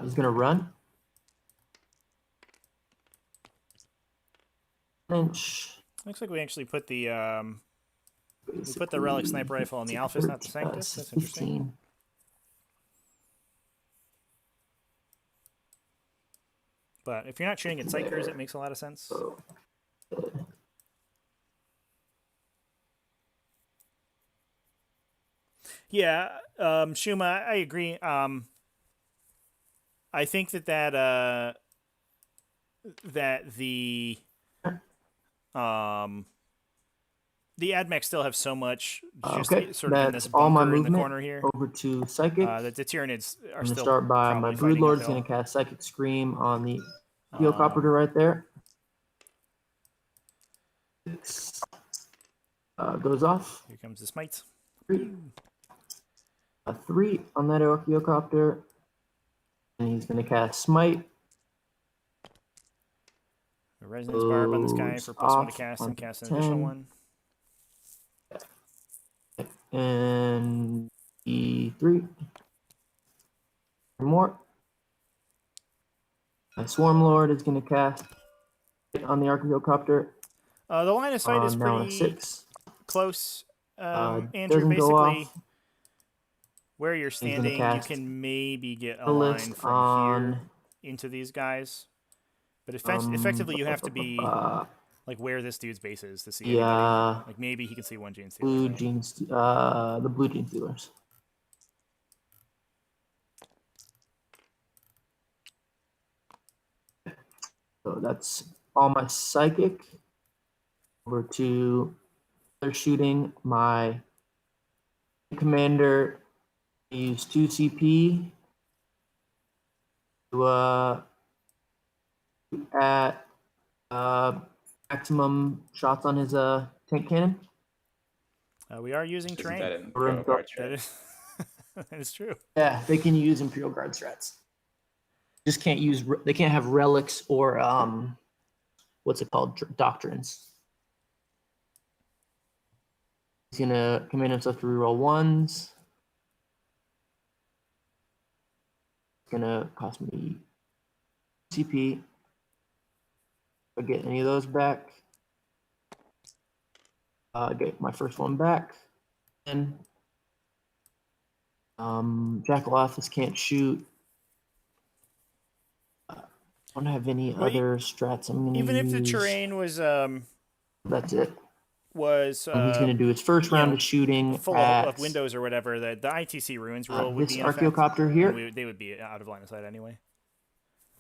S3: He's going to run. Inch.
S2: Looks like we actually put the relic sniper rifle on the Alphys, not the Sanctus. That's interesting.
S3: 15.
S2: But if you're not shooting at Psychers, it makes a lot of sense.
S3: So,
S2: Yeah, Shuma, I agree. I think that the AdMech still have so much just
S3: okay,
S2: sort of in
S3: that's
S2: this
S3: all my
S2: bunker in the
S3: movement.
S2: corner here.
S3: Over to Psychic.
S2: That the Tyranids are
S3: I'm going to
S2: still
S3: start by
S2: probably
S3: my
S2: fighting
S3: Broodlord's
S2: uphill.
S3: going to cast Psychic Scream on the Helicopter right there. Goes off.
S2: Here comes the Smite.
S3: 3. A 3 on that Helicopter. And he's going to cast Smite.
S2: The Resonance Barb on this guy for +1 to cast and
S3: on
S2: cast an
S3: 10.
S2: additional one.
S3: And E3. More. My Swarm Lord is going to cast on the Archaeocopter.
S2: The line of sight is
S3: Now
S2: pretty
S3: 6.
S2: close. Andrew,
S3: Doesn't go
S2: basically,
S3: off.
S2: where you're
S3: gonna
S2: standing, you
S3: cast
S2: can maybe get a
S3: a
S2: line
S3: list
S2: from
S3: on
S2: here into these guys. But effectively, you have to be like where this dude's base is to see anybody.
S3: yeah,
S2: Like maybe he can see one Gene Stealer.
S3: blue
S2: Right?
S3: jeans, the blue jean stealers. So that's all my psychic. Over to they're shooting my commander. Use 2 CP to at maximum shots on his tank cannon.
S2: We are using
S4: Isn't
S2: terrain.
S4: that an Imperial Guard
S2: That
S4: strat?
S2: is, that is true.
S3: Yeah, they can use Imperial Guard strats. Just can't use. They can't have relics or what's it called? Doctrines. He's gonna command himself to reroll ones. It's gonna cost me CP. If I get any of those back, I get my first one back. And Jackal Office can't shoot. I don't have any other strats. I'm gonna
S2: Even if the
S3: use.
S2: terrain was
S3: That's it.
S2: was
S3: And he's gonna do his first round of shooting
S2: full
S3: at
S2: of windows or whatever, the ITC ruins rule would
S3: this
S2: be in effect.
S3: Archaeocopter here.
S2: They would be out of line of sight anyway.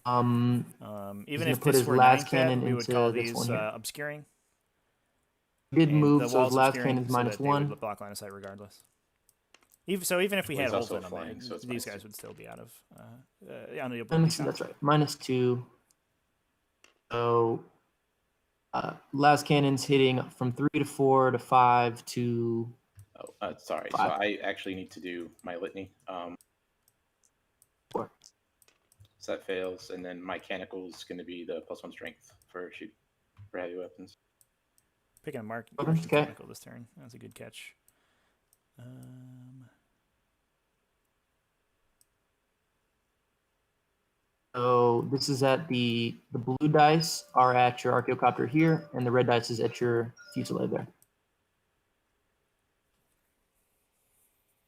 S3: Even
S2: if
S3: put
S2: this
S3: his
S2: were
S3: las
S2: 9th
S3: cannon
S2: we would
S3: into
S2: call
S3: this
S2: these
S3: one here.
S2: obscuring.
S3: Did
S2: And
S3: move,
S2: the
S3: so his
S2: walls
S3: las
S2: obscuring
S3: cannon's
S2: so
S3: minus
S2: that they
S3: one.
S2: would block line of sight regardless. Even if we
S4: Well,
S2: had
S4: he's
S2: holes in
S4: also
S2: them,
S4: flying, so it's
S2: these
S4: minus
S2: guys
S4: two.
S2: would still be out of unable to
S3: That's right, -2. So las cannon's hitting from 3 to 4 to 5 to.
S4: Oh, sorry.
S3: 5.
S4: So I actually need to do my litany.
S3: 4.
S4: So that fails, and then my mechanical is going to be the +1 strength for shoot for heavy weapons.
S2: Picking a mark
S3: Okay.
S2: mechanical this turn. That's a good catch.
S3: So this is at the blue dice are at your Archaeocopter here, and the red dice is at your Fusilier there.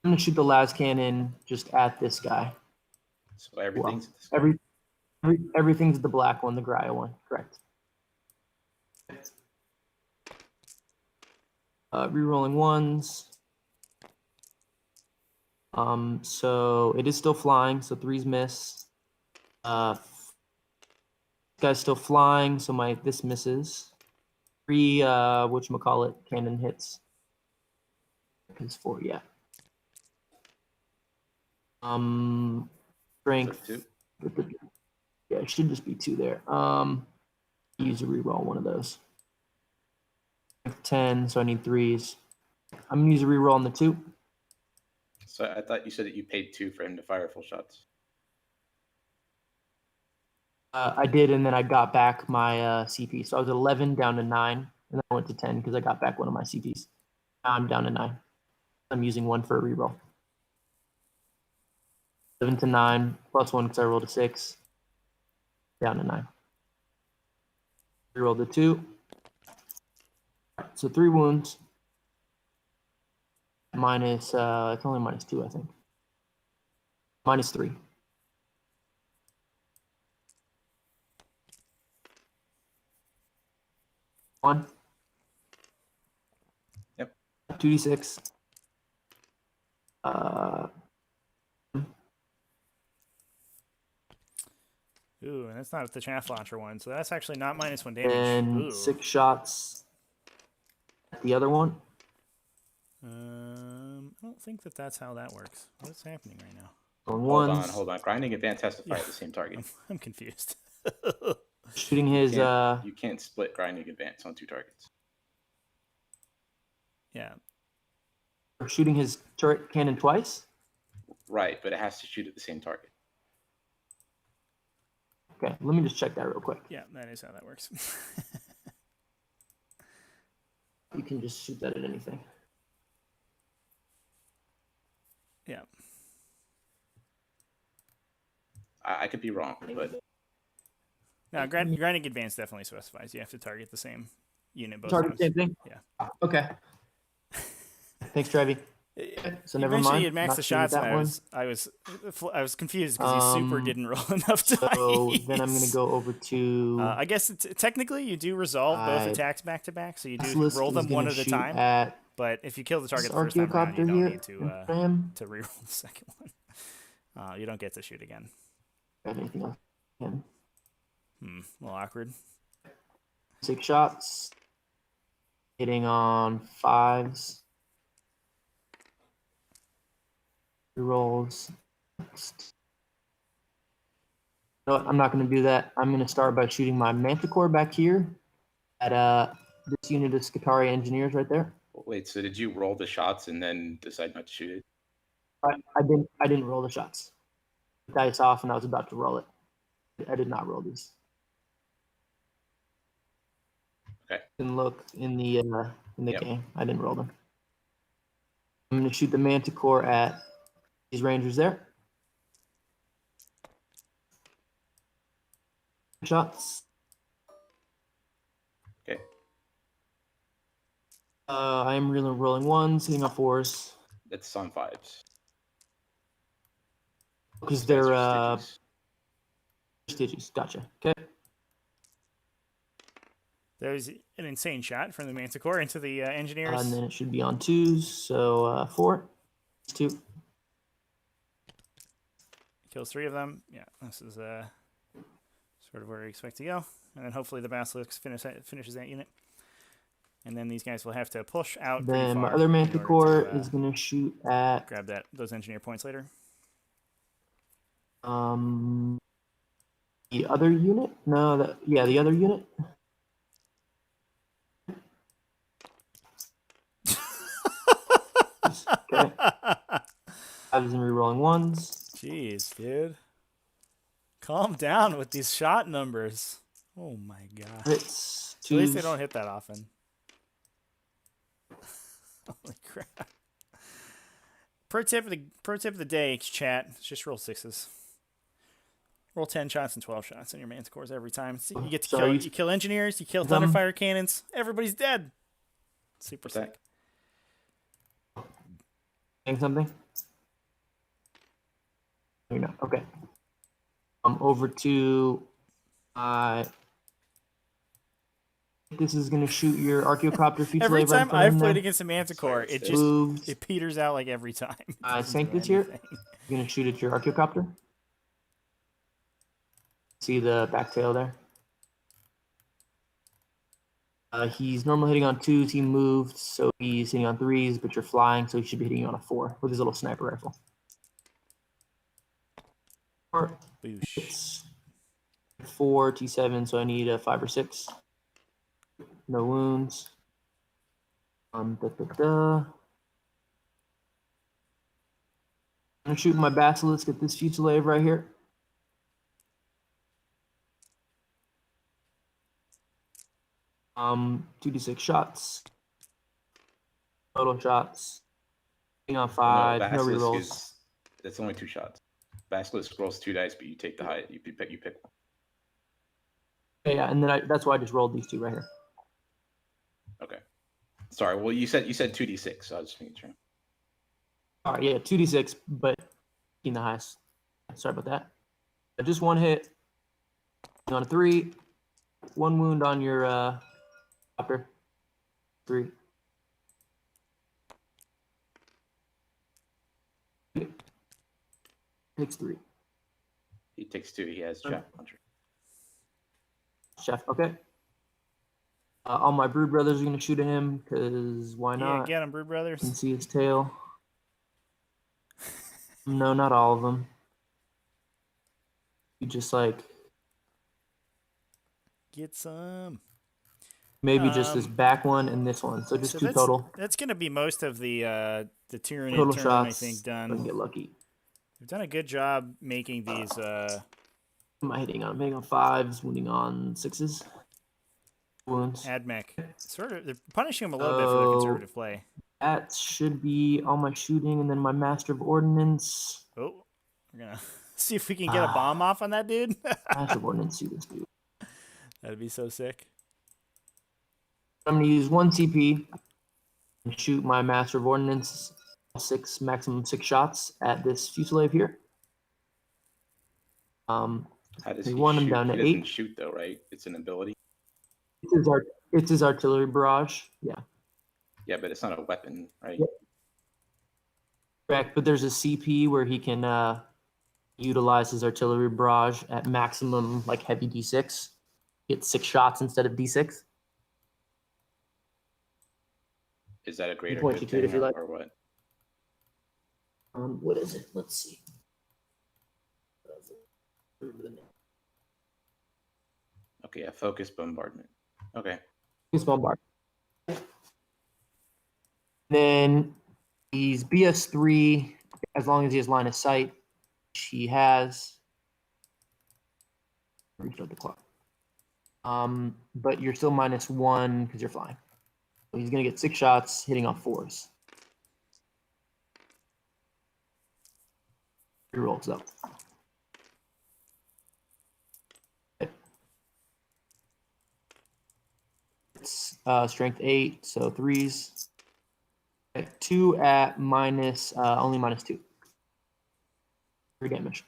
S3: I'm gonna shoot the las cannon just at this guy.
S4: So everything's
S3: Everything's the black one, the Graia one, correct. Rerolling ones. So it is still flying, so 3's miss. This guy's still flying, so this misses. 3 whatchamacallit cannon hits. It's 4, yeah. Strength.
S4: So 2.
S3: Yeah, it should just be 2 there. Use a reroll one of those. 10, so I need 3s. I'm gonna use a reroll on the 2.
S4: So I thought you said that you paid 2 for him to fire full shots.
S3: I did, and then I got back my CP. So I was 11 down to 9, and then I went to 10 because I got back one of my CPs. Now I'm down to 9. I'm using 1 for a reroll. 7 to 9, +1 because I rolled a 6. Down to 9. Reroll the 2. Right, so 3 wounds. Minus, it's only -2, I think. -3. One.
S4: Yep.
S3: 2d6.
S2: Ooh, and that's not the chaff launcher one, so that's actually not -1 damage.
S3: And
S2: Ooh.
S3: 6 shots at the other one.
S2: I don't think that's how that works. What's happening right now?
S4: Hold on. Grinding advance has to fire at the same target.
S2: I'm confused.
S3: Shooting his
S4: You can't split grinding advance on 2 targets.
S2: Yeah.
S3: shooting his turret cannon twice.
S4: Right, but it has to shoot at the same target.
S3: Okay, let me just check that real quick.
S2: Yeah, that is how that works.
S3: You can just shoot that at anything.
S2: Yeah.
S4: I could be wrong, but
S2: No, grinding advance definitely specifies you have to target the same unit both
S3: Target
S2: times.
S3: the same thing?
S2: Yeah.
S3: Okay. Thanks, Trevi. So never
S2: Eventually,
S3: mind.
S2: you'd max
S3: Not
S2: the
S3: sure
S2: shots,
S3: that
S2: and
S3: one.
S2: I was confused because he super didn't roll enough dice.
S3: So then I'm going to go over to.
S2: I guess technically you do resolve both attacks back to back, so you do roll them one at a time. But if you kill the target the first time around, you don't need to reroll the second one. You don't get to shoot again.
S3: Got anything else?
S2: A little awkward.
S3: 6 shots. Hitting on 5s. Rolls. No, I'm not going to do that. I'm going to start by shooting my Manticore back here at this unit of Skitarii engineers right there.
S4: wait. So did you roll the shots and then decide not to shoot it?
S3: I didn't roll the shots. Dice off, and I was about to roll it. I did not roll these.
S4: Okay.
S3: You can look in the
S4: Yep.
S3: game. I didn't roll them. I'm going to shoot the Manticore at these Rangers there. Shots.
S4: Okay.
S3: I am really rolling ones, hitting on fours.
S4: That's on 5s.
S3: Because
S4: These guys
S3: they're
S4: are stitches.
S3: stitches. Gotcha. Okay.
S2: There's an insane shot from the Manticore into the engineers.
S3: And then it should be on 2s. So 4. 2.
S2: Kills 3 of them. Yeah, this is sort of where we expect to go. And then hopefully the Basilisk finishes that unit. And then these guys will have to push out pretty
S3: Then
S2: far
S3: my other
S2: in order
S3: Manticore
S2: to,
S3: is going to shoot at
S2: grab those engineer points later.
S3: the other unit. No, the other unit. Okay. I was re-rolling ones.
S2: Jeez, dude. Calm down with these shot numbers. Oh my god.
S3: Hits.
S2: At least they
S3: Twos.
S2: don't hit that often. Holy crap. Pro tip of the day, chat, just roll 6s. Roll 10 shots and 12 shots on your Manticores every time. So you get to
S3: Sorry.
S2: you kill engineers, you kill
S3: Them.
S2: Thunderfire cannons, everybody's dead. Super sick.
S3: Saying something? You're not. Okay. Over to this is going to shoot your Archaeocopter fuselage.
S2: Every
S3: right
S2: time
S3: in front of
S2: I've
S3: him
S2: played
S3: there.
S2: against a Manticore, it just
S3: Moves.
S2: it peters out like every time. It doesn't
S3: Sank
S2: do
S3: this here.
S2: anything.
S3: You're going to shoot at your Archaeocopter. See the back tail there? He's normally hitting on 2s. He moved, so he's hitting on 3s, but you're flying, so he should be hitting you on a 4 with his little sniper rifle. 4.
S2: Boosh.
S3: It's 4 T7, so I need a 5 or 6. No wounds. I'm gonna shoot my Basilisk at this Fusilave right here. Um, 2d6 shots. Total shots. Hitting on 5. No
S4: Basilisk
S3: rerolls.
S4: that's only 2 shots. Basilisk rolls 2 dice, but you take the high. You pick one.
S3: Yeah, and then that's why I just rolled these 2 right here.
S4: Okay. Sorry. Well, you said 2d6, so I was just making sure.
S3: All right, yeah, 2d6, but in the highest. Sorry about that. Just 1 hit. On a 3. 1 wound on your copter. 3. Takes 3.
S4: He takes 2. He has Jack Puncher.
S3: Chef, okay. All my Brood Brothers are going to shoot at him, because why
S2: Yeah,
S3: not?
S2: get him, Brood Brothers.
S3: You can see his tail. No, not all of them. You just
S2: Get some.
S3: maybe just this back one and this one. So just 2 total.
S2: That's going to be most of the Tyranid
S3: Total
S2: turn,
S3: shots.
S2: I think,
S3: I can
S2: done.
S3: get lucky.
S2: We've done a good job making these.
S3: What am I hitting on? I'm hitting on 5s, wounding on 6s. Wounds.
S2: AdMech. Sort of, they're punishing them a little bit for their conservative play.
S3: That should be all my shooting, and then my Master of Ordnance.
S2: Oh, we're going to see if we can get a bomb off on that dude.
S3: Master of Ordnance, see this dude.
S2: That'd be so sick.
S3: I'm going to use 1 CP and shoot my Master of Ordnance, maximum 6 shots at this Fusilave here.
S4: How does he
S3: one, I'm
S4: shoot?
S3: down to
S4: He doesn't
S3: 8.
S4: shoot though, right? It's an ability.
S3: It's his artillery barrage. Yeah.
S4: Yeah, but it's not a weapon, right?
S3: Yep. Correct, but there's a CP where he can utilize his artillery barrage at maximum, like heavy D6. Get 6 shots instead of D6.
S4: Is that a greater
S3: point
S4: good
S3: you to it if
S4: thing
S3: you like.
S4: or what?
S3: What is it? Let's see.
S4: Okay, a focus bombardment. Okay.
S3: He's bombard. Then he's BS3 as long as he has line of sight, which he has. Restart the clock. But you're still -1 because you're flying. So he's gonna get 6 shots, hitting off 4s. Rerolls up. Okay. It's strength 8, so 3s. Okay, 2 at minus only -2. 3 damage.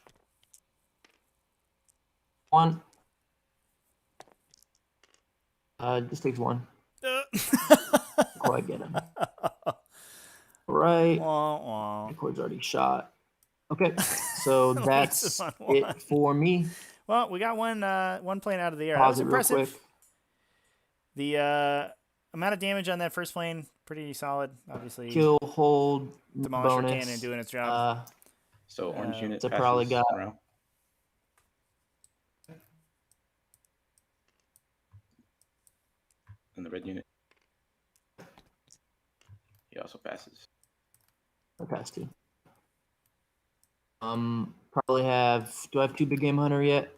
S3: 1. Just takes 1. Quite get him. Right.
S2: Wah, wah.
S3: Record's already shot. Okay, so that's
S2: on one.
S3: it for me.
S2: Well, we got one plane out of the air. That
S3: Pause
S2: was
S3: it real
S2: impressive.
S3: quick.
S2: The amount of damage on that first plane, pretty solid. Obviously,
S3: Kill, hold,
S2: Demolisher
S3: bonus.
S2: Cannon doing its job.
S4: So orange unit
S3: so
S4: passes
S3: probably got-
S4: around. And the red unit. He also passes.
S3: I passed 2. Probably have. Do I have 2 big game hunter yet?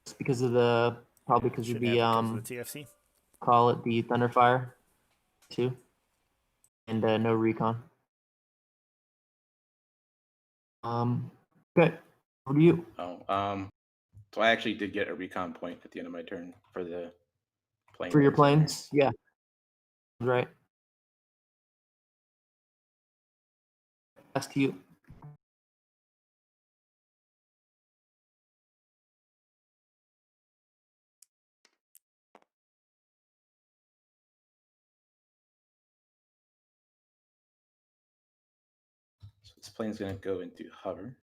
S3: It's because of the probably because of
S2: Should
S3: the
S2: have because of the TFC.
S3: call it the Thunderfire 2, and no recon. Okay, over to you.
S4: So I actually did get a recon point at the end of my turn for the plane.
S3: For your
S4: that was in there.
S3: planes, yeah, right. Ask you.
S4: So this plane's going to go into hover.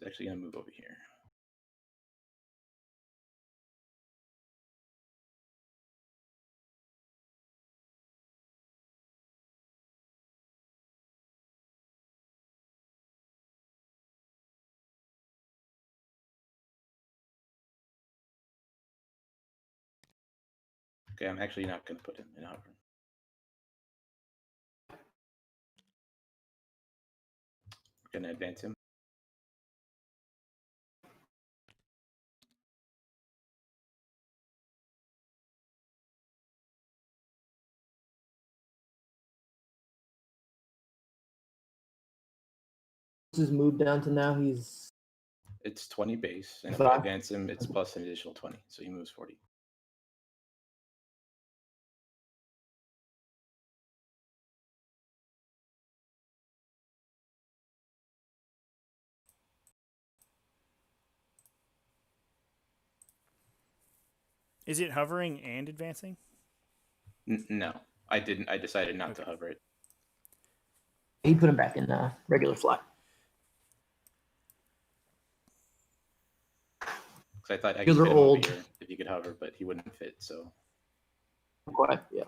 S4: It's actually going to move over here. Okay, I'm actually not going to put him in hover. We're going to advance him.
S3: This is moved down to now. He's
S4: It's 20 base, and if I
S3: Five.
S4: advance him, it's plus an additional 20, so he moves 40.
S2: Is it hovering and advancing?
S4: No, I didn't. I decided not to hover it.
S3: he put him back in regular flight.
S4: Because I thought I could
S3: Because
S4: fit
S3: they're
S4: him over
S3: old.
S4: here if he could hover, but he wouldn't fit. So
S3: Quite, yeah.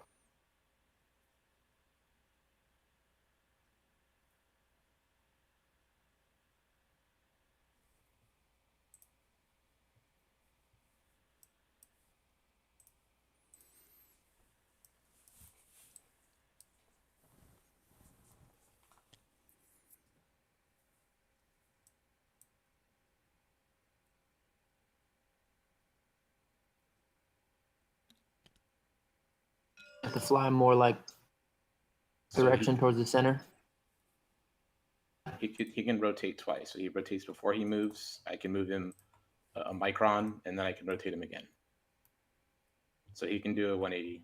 S3: To fly more like
S4: So
S3: direction towards the center.
S4: he can rotate twice. So he rotates before he moves. I can move him a micron, and then I can rotate him again. So he can do a 180.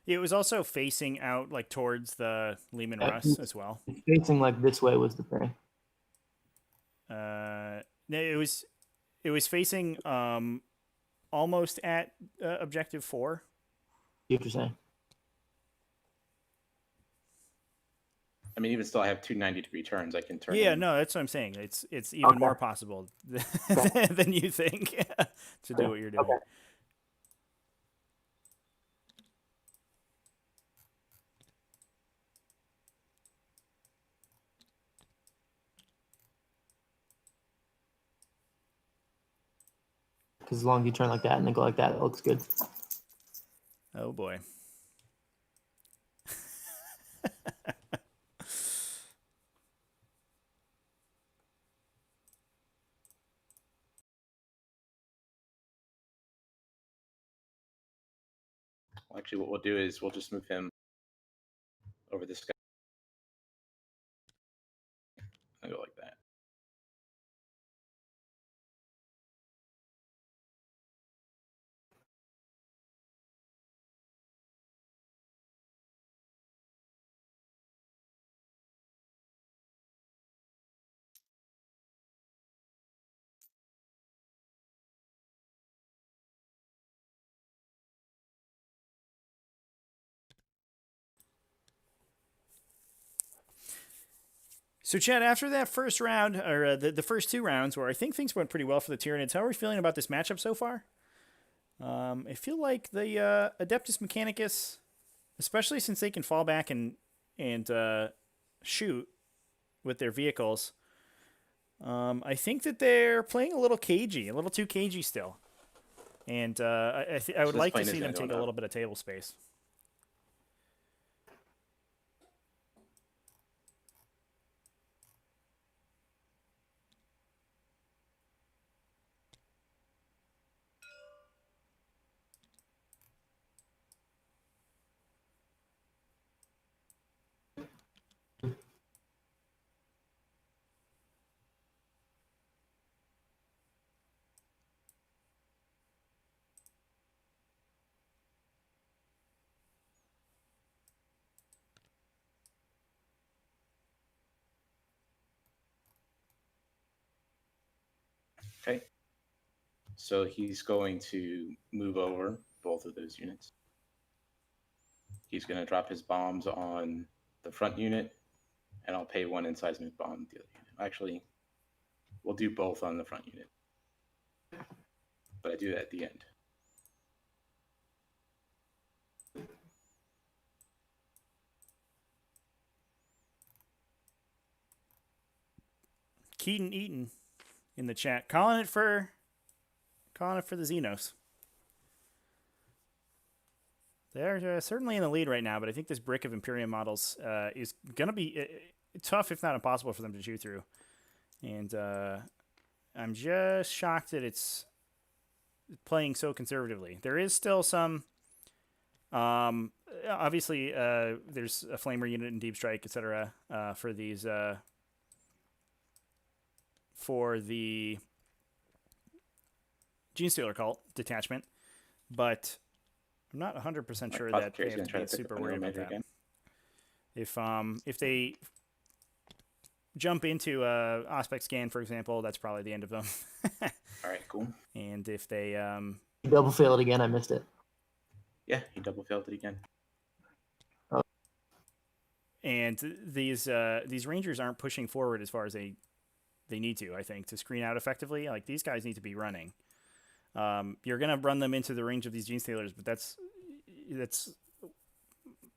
S2: It was also facing out like towards the Lehman Russ as well.
S3: Facing like this way was the thing.
S2: It was facing almost at objective 4.
S3: You what you're saying?
S4: I mean, even still, I have two 90-degree turns. I can turn.
S2: Yeah,
S4: him.
S2: no, that's what I'm saying. It's even
S3: Okay.
S2: more possible than you think to do what you're doing.
S3: Okay. Because as long as you turn like that and then go like that, it looks good.
S2: Oh boy.
S4: Well, actually, what we'll do is we'll just move him over this guy. I'll go like that.
S2: So, Chad, after that first round, or the first 2 rounds, where I think things went pretty well for the Tyranids, how are we feeling about this matchup so far? I feel like the Adeptus Mechanicus, especially since they can fall back and shoot with their vehicles, I think that they're playing a little cagey, a little too cagey still. And I would
S4: this
S2: like to
S4: plane is
S2: see them
S4: gonna go
S2: take a
S4: now.
S2: little bit of table space.
S4: Okay. So he's going to move over both of those units. He's going to drop his bombs on the front unit, and I'll pay 1 seismic bomb the other unit. Actually, we'll do both on the front unit, but I do that at the end.
S2: Keaton Eaton in the chat, calling it for the Xenos. They're certainly in the lead right now, but I think this brick of Imperium models is going to be tough, if not impossible, for them to chew through. And I'm just shocked that it's playing so conservatively. There is still some... obviously, there's a Flamer unit in Deep Strike, etc. For these... for the Genestealer cult detachment, but I'm not 100% sure that they have to be super worried about that. Again. If they jump into a Aspect Scan, for example, that's probably the end of them.
S4: All right, cool.
S2: And if they
S3: You double failed again, I missed it.
S4: Yeah, he double failed it again.
S3: Oh.
S2: And these Rangers aren't pushing forward as far as they need to, I think, to screen out effectively. Like, these guys need to be running. You're going to run them into the range of these Genestealers, but that's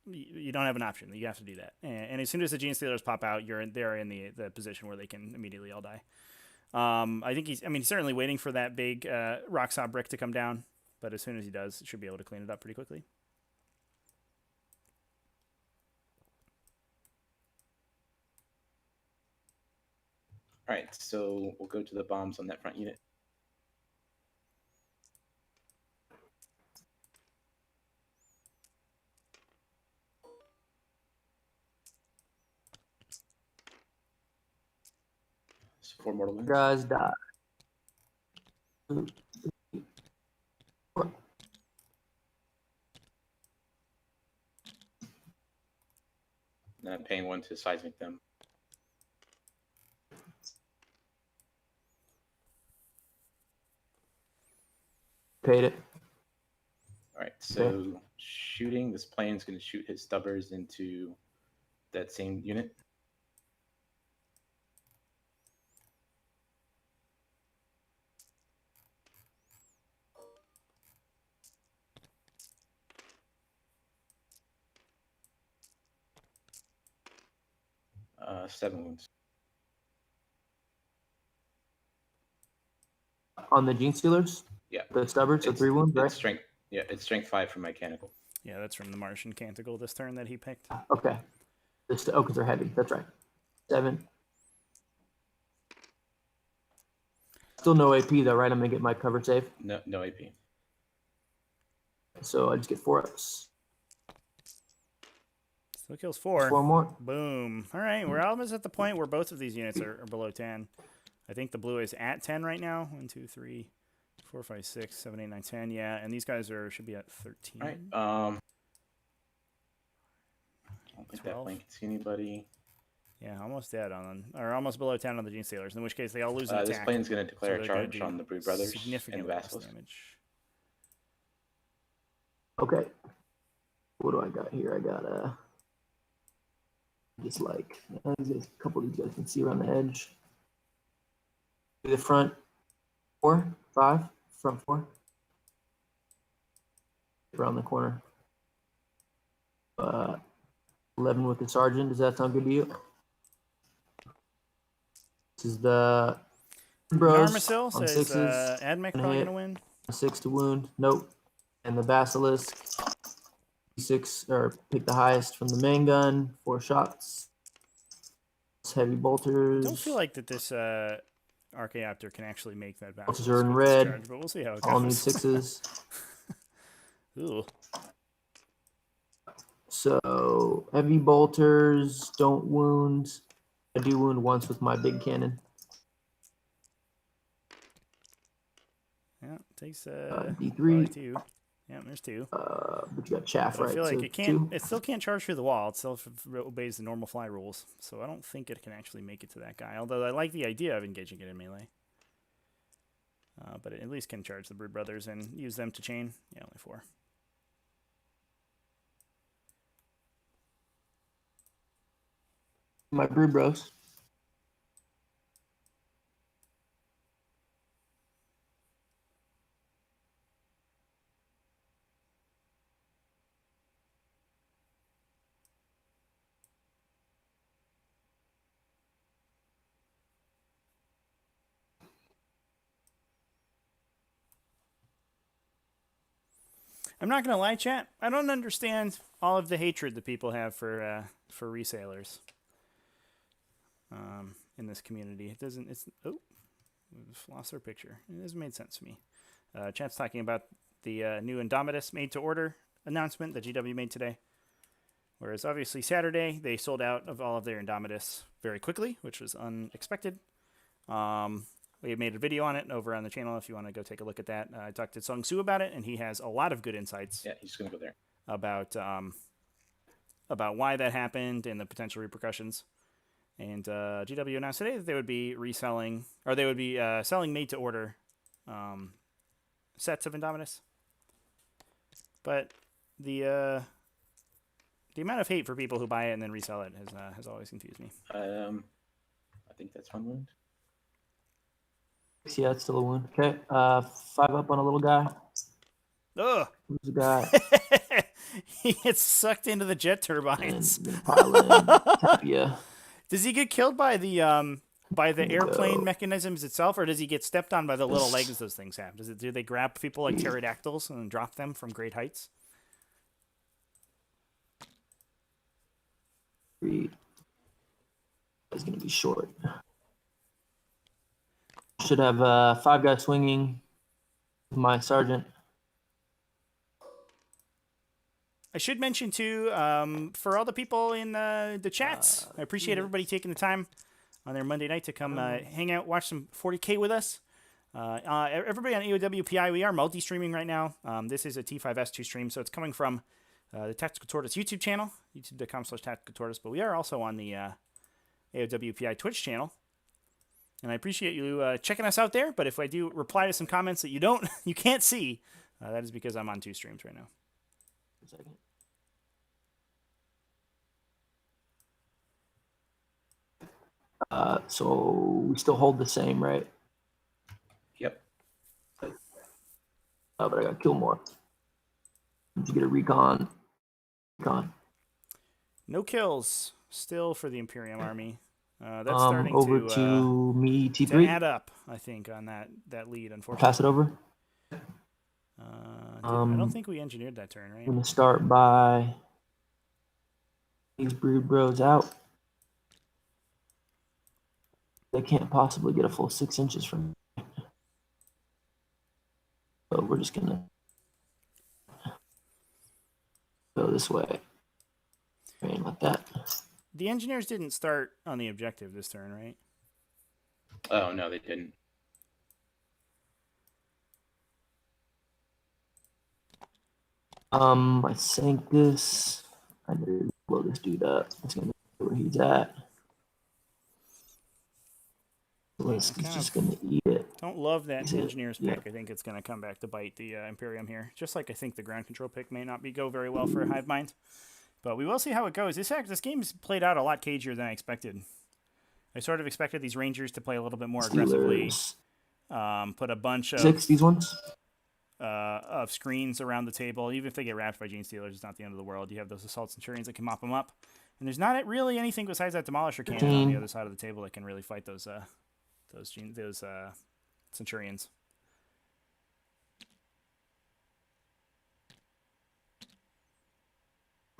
S2: you don't have an option. You have to do that. And as soon as the Genestealers pop out, they're in the position where they can immediately all die. I think he's certainly waiting for that big rock saw brick to come down, but as soon as he does, he should be able to clean it up pretty quickly.
S4: All right, so we'll go to the bombs on that front unit. So 4 mortal wounds.
S3: Guys die. 2, 3, 4.
S4: And I'm paying 1 to seismic them.
S3: Paid it.
S4: All right, so shooting, this plane's going to shoot his stubbers into that same unit. Uh, 7 wounds.
S3: On the Gene Stealers?
S4: Yeah.
S3: The stubborn, so 3 wounds, right?
S4: It's strength. Yeah, it's strength 5 for mechanical.
S2: Yeah, that's from the Martian Canticle this turn that he picked.
S3: Okay. Because they're heavy. That's right. 7. Still no AP though, right? I'm gonna get my cover save.
S4: No AP.
S3: So I just get 4 ups.
S2: Still kills 4.
S3: 4 more.
S2: Boom. All right, we're almost at the point where both of these units are below 10. I think the blue is at 10 right now. 1, 2, 3, 4, 5, 6, 7, 8, 9, 10. Yeah, and these guys should be at 13.
S4: All right. I don't think
S2: 12.
S4: that plane can see anybody.
S2: Yeah, almost dead or almost below 10 on the Gene Stealers. In which case they all lose an attack.
S4: This plane's going to declare a
S2: they're gonna
S4: charge
S2: do
S4: on the Brood Brothers and the
S2: significantly less
S4: Basilisk.
S2: damage.
S3: Okay. What do I got here? I got just like a couple of these guys can see around the edge. The front 4, 5, front 4. Around the corner. 11 with the sergeant. Does that sound good to you? This is the bros
S2: Narmasil
S3: on
S2: says
S3: 6s.
S2: Admech probably going to win.
S3: 6 to wound. Nope. And the Basilisk. 6 or pick the highest from the main gun. 4 shots. Heavy bolters.
S2: I don't feel like that this Archaeopter can actually make that battle.
S3: Bolters are in red.
S2: Charge, but we'll see how it
S3: All need
S2: goes.
S3: 6s.
S2: Ooh.
S3: So heavy bolters don't wound. I do wound once with my big cannon.
S2: Yeah, takes
S3: D3.
S2: probably 2. Yeah, there's 2.
S3: But you got chaff,
S2: But
S3: right?
S2: I feel like
S3: So
S2: it can't.
S3: 2.
S2: It still can't charge through the wall. It still obeys the normal fly rules. So I don't think it can actually make it to that guy. Although I like the idea of engaging it in melee. But it at least can charge the Brood Brothers and use them to chain. Yeah, only 4.
S3: My Brood Bros.
S2: I'm not gonna lie, chat. I don't understand all of the hatred that people have for resellers. In this community, it doesn't. It's lost their picture. It hasn't made sense to me. Chat's talking about the new Indomitus made to order announcement that GW made today. Whereas obviously Saturday they sold out of all of their Indomitus very quickly, which was unexpected. We made a video on it over on the channel if you want to go take a look at that. I talked to Sung Soo about it, and he has a lot of good insights.
S4: Yeah, he's going to go there.
S2: About why that happened and the potential repercussions. And GW announced today that they would be reselling, or they would be selling made-to-order sets of Indomitus. But the amount of hate for people who buy it and then resell it has always confused me.
S4: I think that's 1 wound.
S3: Yeah, it's still a wound. Okay, 5 up on a little guy.
S2: Ugh!
S3: Who's the guy?
S2: He gets sucked into the jet turbines.
S3: And pile in. Tap ya.
S2: Does he get killed by the airplane mechanisms itself, or does he get stepped on by the little legs those things have? Do they grab people like pterodactyls and drop them from great heights?
S3: 3. It's gonna be short. Should have 5 guys swinging. My sergeant.
S2: I should mention too, for all the people in the chats, I appreciate everybody taking the time on their Monday night to come hang out, watch some 40K with us. Everybody on AOWPI, we are multi-streaming right now. This is a T5S2 stream, so it's coming from the Tactical Tortoise YouTube channel, youtube.com/tacticaltortoise, but we are also on the AOWPI Twitch channel. And I appreciate you checking us out there, but if I do reply to some comments that you can't see, that is because I'm on 2 streams right now.
S3: A second. So we still hold the same, right?
S4: Yep.
S3: Oh, but I got kill more. Did you get a recon? Recon.
S2: No kills still for the Imperium army. That's starting
S3: over to me,
S2: to
S3: T3.
S2: add up, I think, on that lead, unfortunately.
S3: Pass it over.
S2: I don't think we engineered that turn, right?
S3: I'm going to start by these brood bros out. They can't possibly get a full 6 inches from me. So we're just going to go this way. Like that.
S2: The engineers didn't start on the objective this turn, right?
S4: Oh, no, they didn't.
S3: I think this. I need to blow this dude up. It's gonna be where he's at. He's just gonna eat it.
S2: Don't love that
S3: He's
S2: engineers
S3: it.
S2: pick.
S3: Yeah.
S2: I think it's going to come back to bite the Imperium here. Just like I think the ground control pick may not go very well for Hive Mind. But we will see how it goes. This game's played out a lot cagier than I expected. I sort of expected these Rangers to play a little bit more aggressively. Put a bunch of
S3: 60s ones.
S2: Of screens around the table. Even if they get wrapped by Gene Stealers, it's not the end of the world. You have those Assault Centurions that can mop them up. And there's not really anything besides that Demolisher Cannon on the other side of the table that can really fight those Centurions.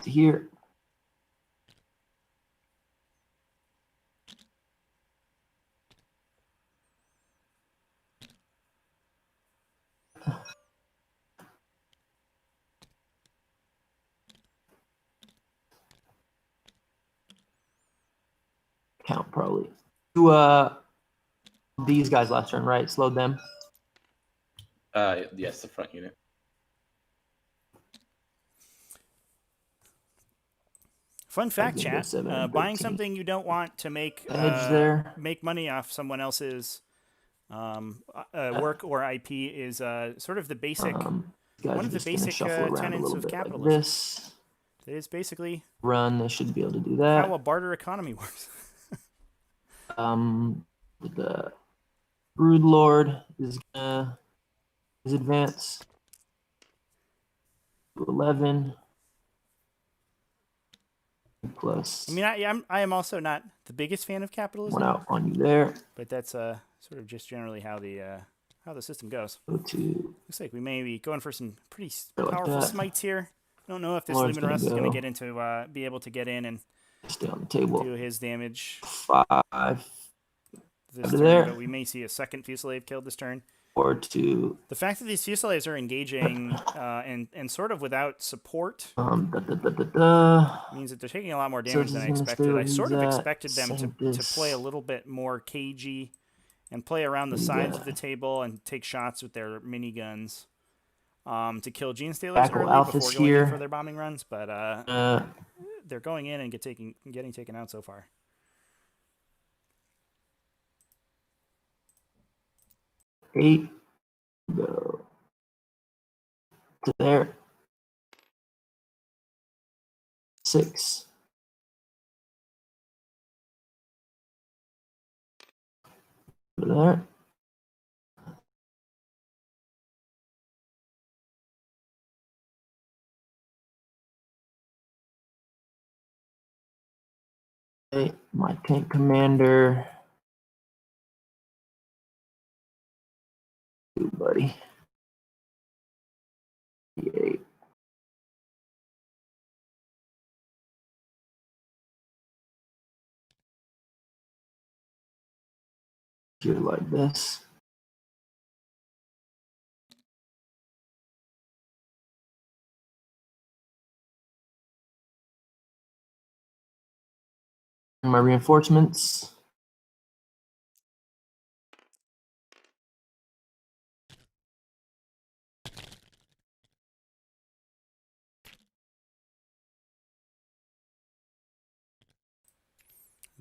S3: Here. Count probably. These guys last turn, right? Slowed them.
S4: Yes, the front unit.
S2: Fun fact, chat. Buying something you don't want to make money off someone else's work or IP is sort of the basic one of the basic tenets of capitalism.
S3: This
S2: it is basically
S3: run. They should be able to do that.
S2: How a barter economy works.
S3: The Brood Lord is gonna advance to 11 plus.
S2: I mean, I am also not the biggest fan of capitalism.
S3: One out on you there.
S2: But that's sort of just generally how the system goes.
S3: Go to.
S2: Looks like we may be going for some pretty
S3: like
S2: powerful
S3: that.
S2: smites here. I don't know if this
S3: Lord's
S2: Luminous Rust is
S3: gonna
S2: going to
S3: go.
S2: get into be able to get in and
S3: Stay on the table.
S2: do his damage
S3: 5
S2: this
S3: to
S2: turn,
S3: there.
S2: but we may see a second Fusillade killed this turn.
S3: or to
S2: The fact that these Fusillades are engaging and sort of without support means that they're taking a lot more damage than I
S3: this is gonna
S2: expected.
S3: stay
S2: I
S3: where
S2: sort of
S3: he's at.
S2: expected them
S3: Sink
S2: to
S3: this.
S2: play a little bit more cagey and play around the sides of the table and take shots with their miniguns to kill Gene Stealers
S3: Tackle
S2: early
S3: Alpha's
S2: before going in
S3: here.
S2: for their bombing runs, but they're going in and getting taken out so far.
S3: eight go to there. 6 to there. Okay, my tank commander. Ooh, buddy. 8. Do it like this. And my reinforcements.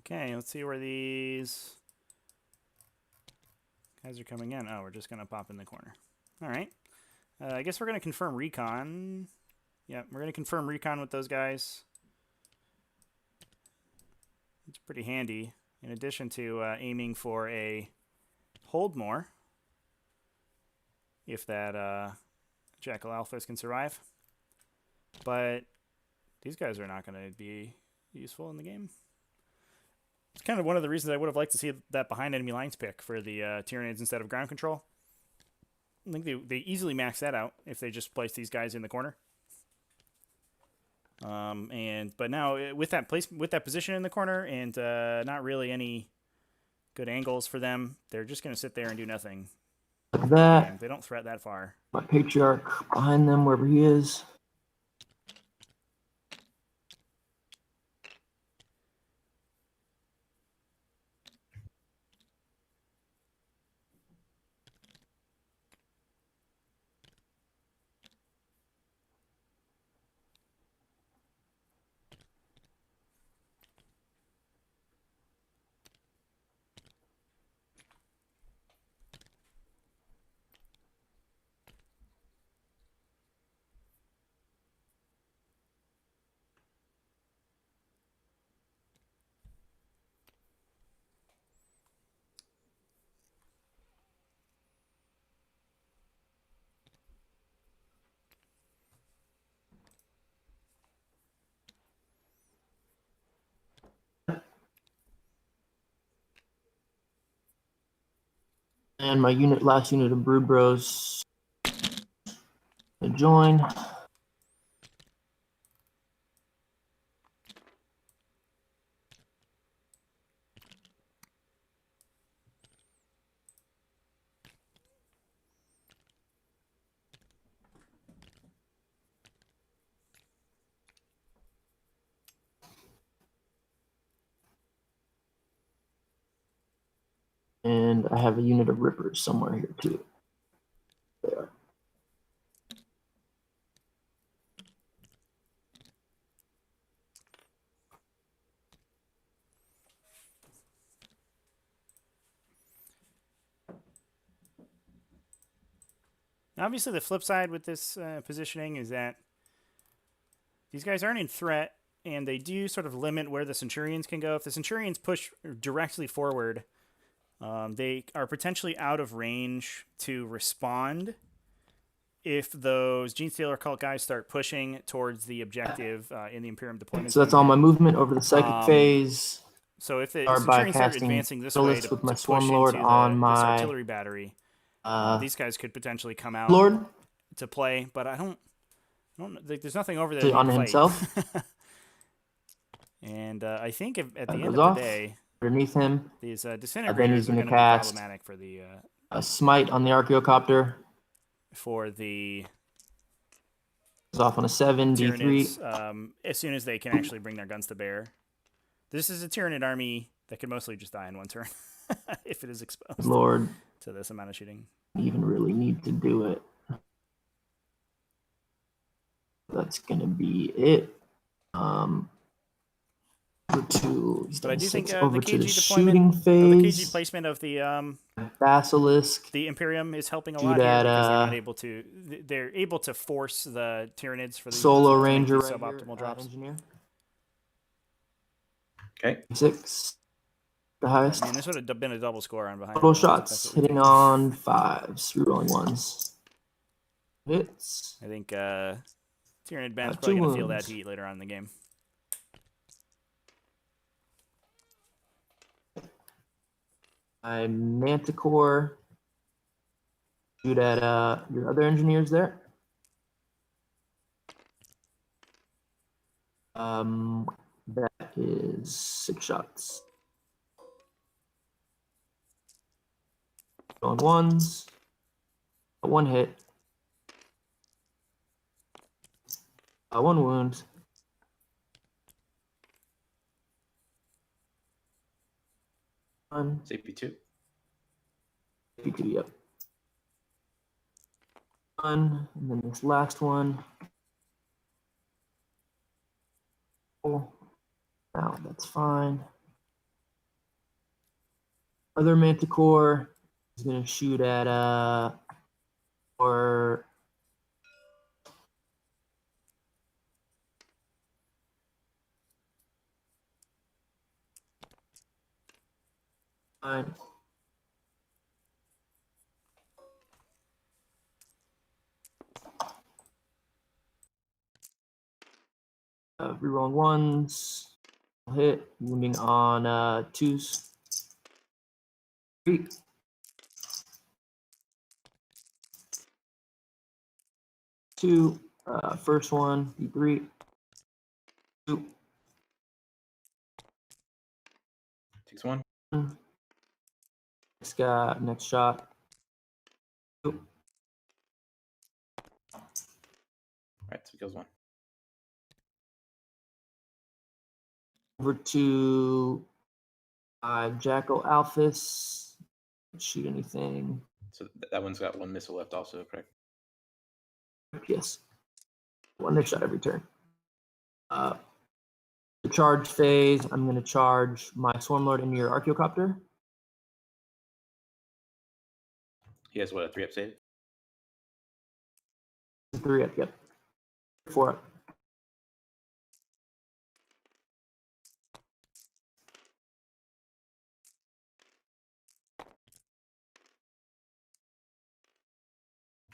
S2: Okay, let's see where these guys are coming in. Oh, we're just going to pop in the corner. All right. I guess we're going to confirm recon. Yeah, we're going to confirm recon with those guys. It's pretty handy, in addition to aiming for a hold more, if that Jackal Alphas can survive. But these guys are not going to be useful in the game. It's kind of one of the reasons I would have liked to see that behind enemy lines pick for the Tyranids instead of ground control. I think they easily max that out if they just place these guys in the corner. But now with that position in the corner and not really any good angles for them, they're just going to sit there and do nothing.
S3: Like that.
S2: And they don't threat that far.
S3: My Patriarch behind them, wherever he is. And my last unit of Brood Bros to join. And I have a unit of Rippers somewhere here too. There.
S2: Obviously, the flip side with this positioning is that these guys aren't in threat, and they do sort of limit where the Centurions can go. If the Centurions push directly forward, they are potentially out of range to respond if those Genestealer Cult guys start pushing towards the objective in the Imperium deployment.
S3: So that's all my movement over the psychic phase.
S2: So if the
S3: By
S2: Centurions start
S3: casting
S2: advancing this way
S3: with my
S2: to
S3: Swarm
S2: push
S3: Lord
S2: into
S3: on
S2: this
S3: my
S2: artillery battery, these guys could potentially come out
S3: Lord
S2: to play. But I don't there's nothing over there
S3: on
S2: to fight.
S3: himself.
S2: And I think at the end
S3: goes
S2: of
S3: off.
S2: the day,
S3: Underneath him,
S2: these
S3: then
S2: disintegrators
S3: he's
S2: are
S3: gonna
S2: going to be
S3: cast
S2: problematic for the
S3: a smite on the Archaeocopter. Goes off on a 7
S2: Tyranids,
S3: D3.
S2: as soon as they can actually bring their guns to bear. This is a Tyranid army that could mostly just die in one turn if it is exposed
S3: Lord,
S2: to this amount of shooting.
S3: even really need to do it. That's gonna be it.
S2: But I do think the
S3: over to the
S2: KG
S3: shooting
S2: deployment, the KG
S3: phase.
S2: placement of the
S3: Basilisk.
S2: Imperium is helping a
S3: Do
S2: lot here
S3: that,
S2: because they're not able to. They're able to force the Tyranids for the
S3: Solo
S2: to make
S3: Ranger
S2: these
S3: right
S2: suboptimal
S3: here,
S2: drops.
S3: Engineer.
S4: Okay.
S3: 6. The highest.
S2: I mean, this would have been a double score on behind.
S3: Total
S2: That's
S3: shots.
S2: what we
S3: Hitting
S2: take.
S3: on 5s. Rerolling 1s. Hits.
S2: I think Tyranid Ben's
S3: Got
S2: probably
S3: 2
S2: going to feel
S3: wounds.
S2: that heat later on in the game.
S3: I Manticore. Shoot at your other engineers there. That is 6 shots. Going 1s. 1 hit. 1 wound.
S4: CP2.
S3: CP2, yep. 1, and then this last one. Oh, now that's fine. Other Manticore is gonna shoot at or fine. Rerolling ones. Hit. Wounding on 2s. 3. 2. First one, D3. 2.
S4: Takes 1.
S3: Next guy, next shot. 2.
S4: Alright, so he kills 1.
S3: Over to Jackal Alphys. Shoot anything.
S4: So that one's got 1 missile left also, correct?
S3: Yes. One next shot every turn. The charge phase, I'm going to charge my Swarmlord into your Archaeocopter.
S4: He has what, a 3-up save?
S3: 3 up, yep. 4 up.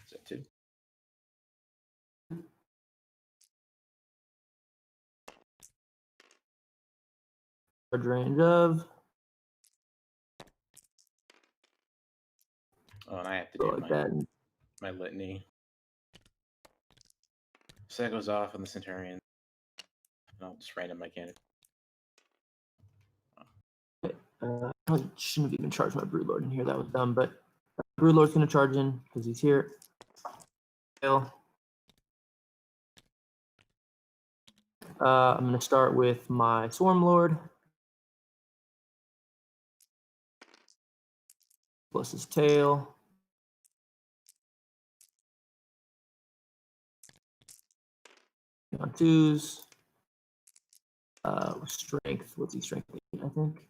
S4: Is that 2?
S3: Charge range of.
S4: Oh, and I have to
S3: Go
S4: do
S3: like that.
S4: my litany. So that goes off on the Centurion. And I'll just random my cannon.
S3: I shouldn't have even charged my Broodlord in here. That was dumb, but Broodlord's going to charge in because he's here. Fail. I'm going to start with my Swarmlord. Plus his tail. On 2s. Strength. What's he strength? 8, I think.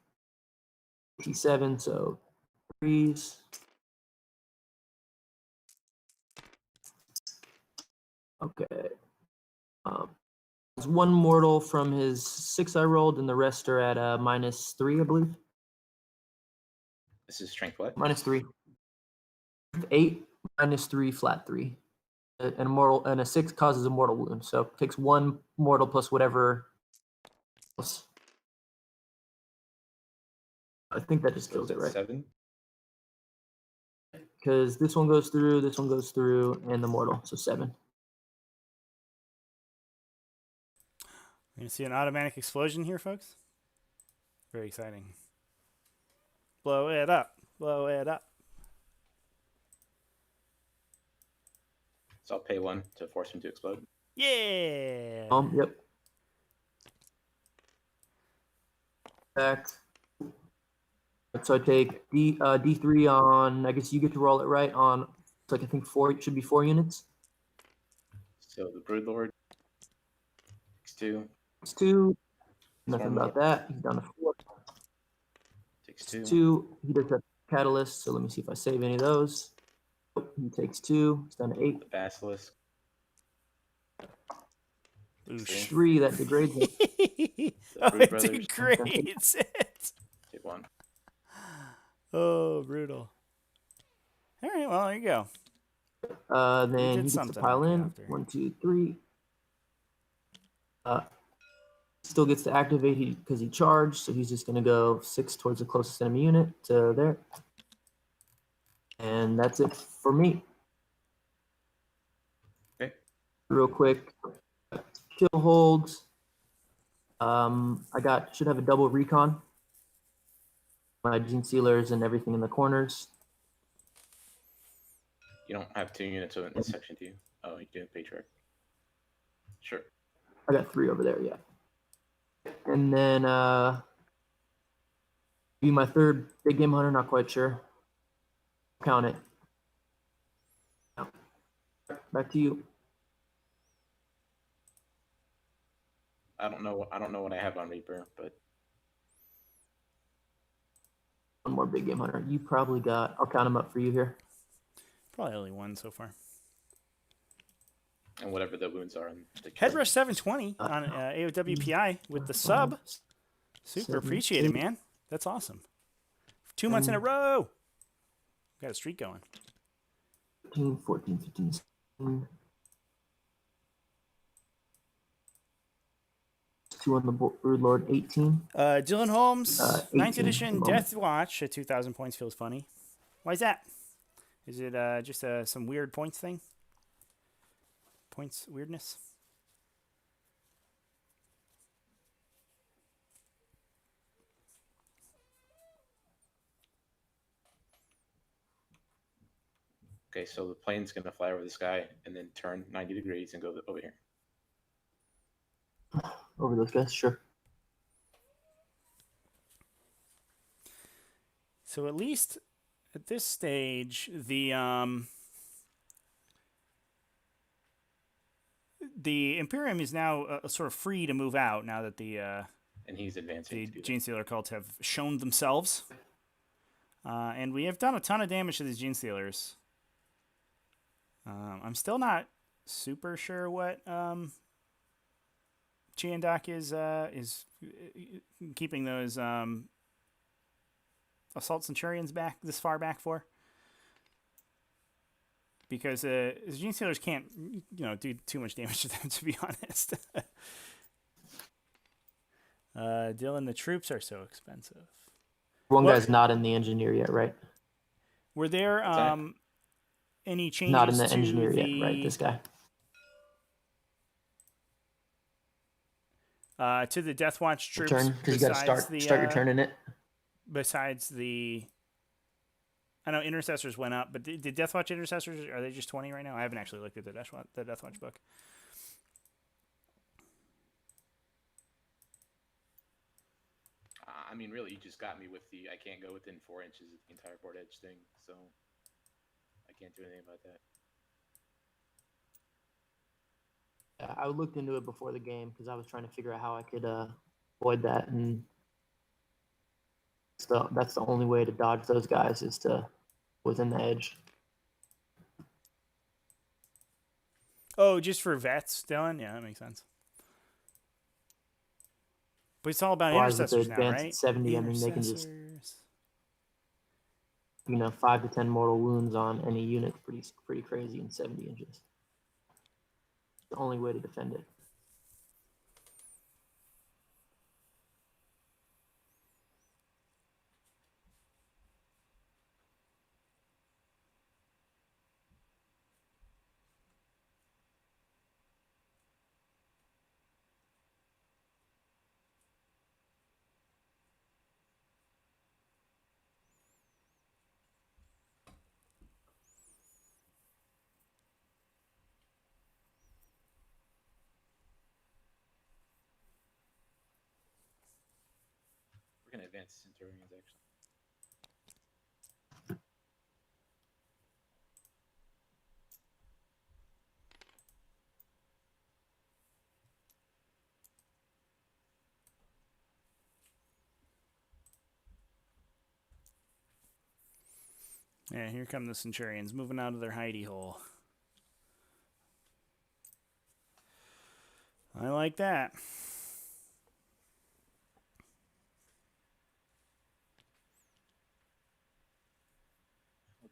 S3: 87, so 3s. Okay. There's 1 mortal from his 6 I rolled, and the rest are at -3, I believe.
S4: This is strength what?
S3: -3. 8, -3, flat 3. And a mortal and a 6 causes a mortal wound, so it takes 1 mortal plus whatever else. I think that just
S4: So
S3: kills
S4: is
S3: it,
S4: that
S3: right?
S4: 7?
S3: Because this one goes through, and the mortal, so 7.
S2: We're gonna see an automatic explosion here, folks. Very exciting. Blow it up. Blow it up.
S4: So I'll pay 1 to force him to explode.
S2: Yeah.
S3: Yep. Back. So I take D3 on, I guess you get to roll it, right? On, it's like I think 4, it should be 4 units.
S4: So the Broodlord takes 2.
S3: It's 2. Nothing
S4: Swarmlord
S3: about that. He's down to 4.
S4: takes 2.
S3: 2. He does have catalyst, so let me see if I save any of those. Oh, he takes 2. He's down to 8.
S4: The Basilisk.
S2: Oosh.
S3: 3, that degrades it.
S4: The
S2: Oh,
S4: Brood
S2: it
S4: Brothers
S2: degrades it.
S4: take 1.
S2: Oh, brutal. All right, well, there you go.
S3: Then he
S2: did
S3: gets to
S2: something
S3: pile
S2: okay
S3: in.
S2: after.
S3: 1, 2, 3. Still gets to activate because he charged, so he's just going to go 6 towards the closest enemy unit to there. And that's it for me.
S4: Okay.
S3: Real quick, kill holds. Should have a double recon. My gene sealers and everything in the corners.
S4: You don't have 2 units in this section, do you? Oh, you do have Patriarch. Sure.
S3: I got 3 over there, yeah. And then be my 3rd big game hunter, not quite sure. Count it. Back to you.
S4: I don't know what I have on Reaper, but
S3: one more big game hunter. You probably got. I'll count them up for you here.
S2: Probably only one so far.
S4: And whatever the wounds are on the
S2: Headrush 720 on AOWPI with the sub. Super appreciate it, man. That's awesome. 2 months in a row. Got a streak going.
S3: 15, 14, 15, 16. 2 on the Brood Lord, 18.
S2: Dylan Holmes,
S3: 18
S2: 9th edition
S3: at the
S2: Death Watch at 2,000 points feels funny. Why is that? Is it just some weird points thing? Points weirdness?
S4: Okay, so the plane's going to fly over the sky and then turn 90 degrees and go over here.
S3: Over those guys, sure.
S2: So at least at this stage, the Imperium is now sort of free to move out now that the
S4: And he's advancing.
S2: the Genestealer cults have shown themselves. And we have done a ton of damage to these Genestealers. I'm still not super sure what Chiandok is keeping those Assault Centurions back this far back for. Because the Genestealers can't, do too much damage to them, to be honest. Dylan, the troops are so expensive.
S3: One guy's not in the engineer yet, right?
S2: Were there any changes
S3: Not in the
S2: to
S3: engineer yet, right? This guy.
S2: To the Death Watch troops?
S3: Turn, because you got to start your turn in it.
S2: Besides the... I know Intercessors went up, but did Death Watch Intercessors, are they just 20 right now? I haven't actually looked at the Death Watch book.
S4: I mean, really, you just got me with the I can't go within 4 inches of the entire board edge thing, so I can't do anything about that.
S3: I looked into it before the game because I was trying to figure out how I could avoid that, and that's the only way to dodge those guys is to within the edge.
S2: Oh, just for vets, Dylan? Yeah, that makes sense. But it's all about Intercessors now, right?
S3: 70, I mean, they can just 5 to 10 mortal wounds on any unit. Pretty crazy in 70 inches. The only way to defend it.
S4: We're going to advance the Centurions, actually.
S2: Yeah, here come the Centurions moving out of their hidey hole. I like that.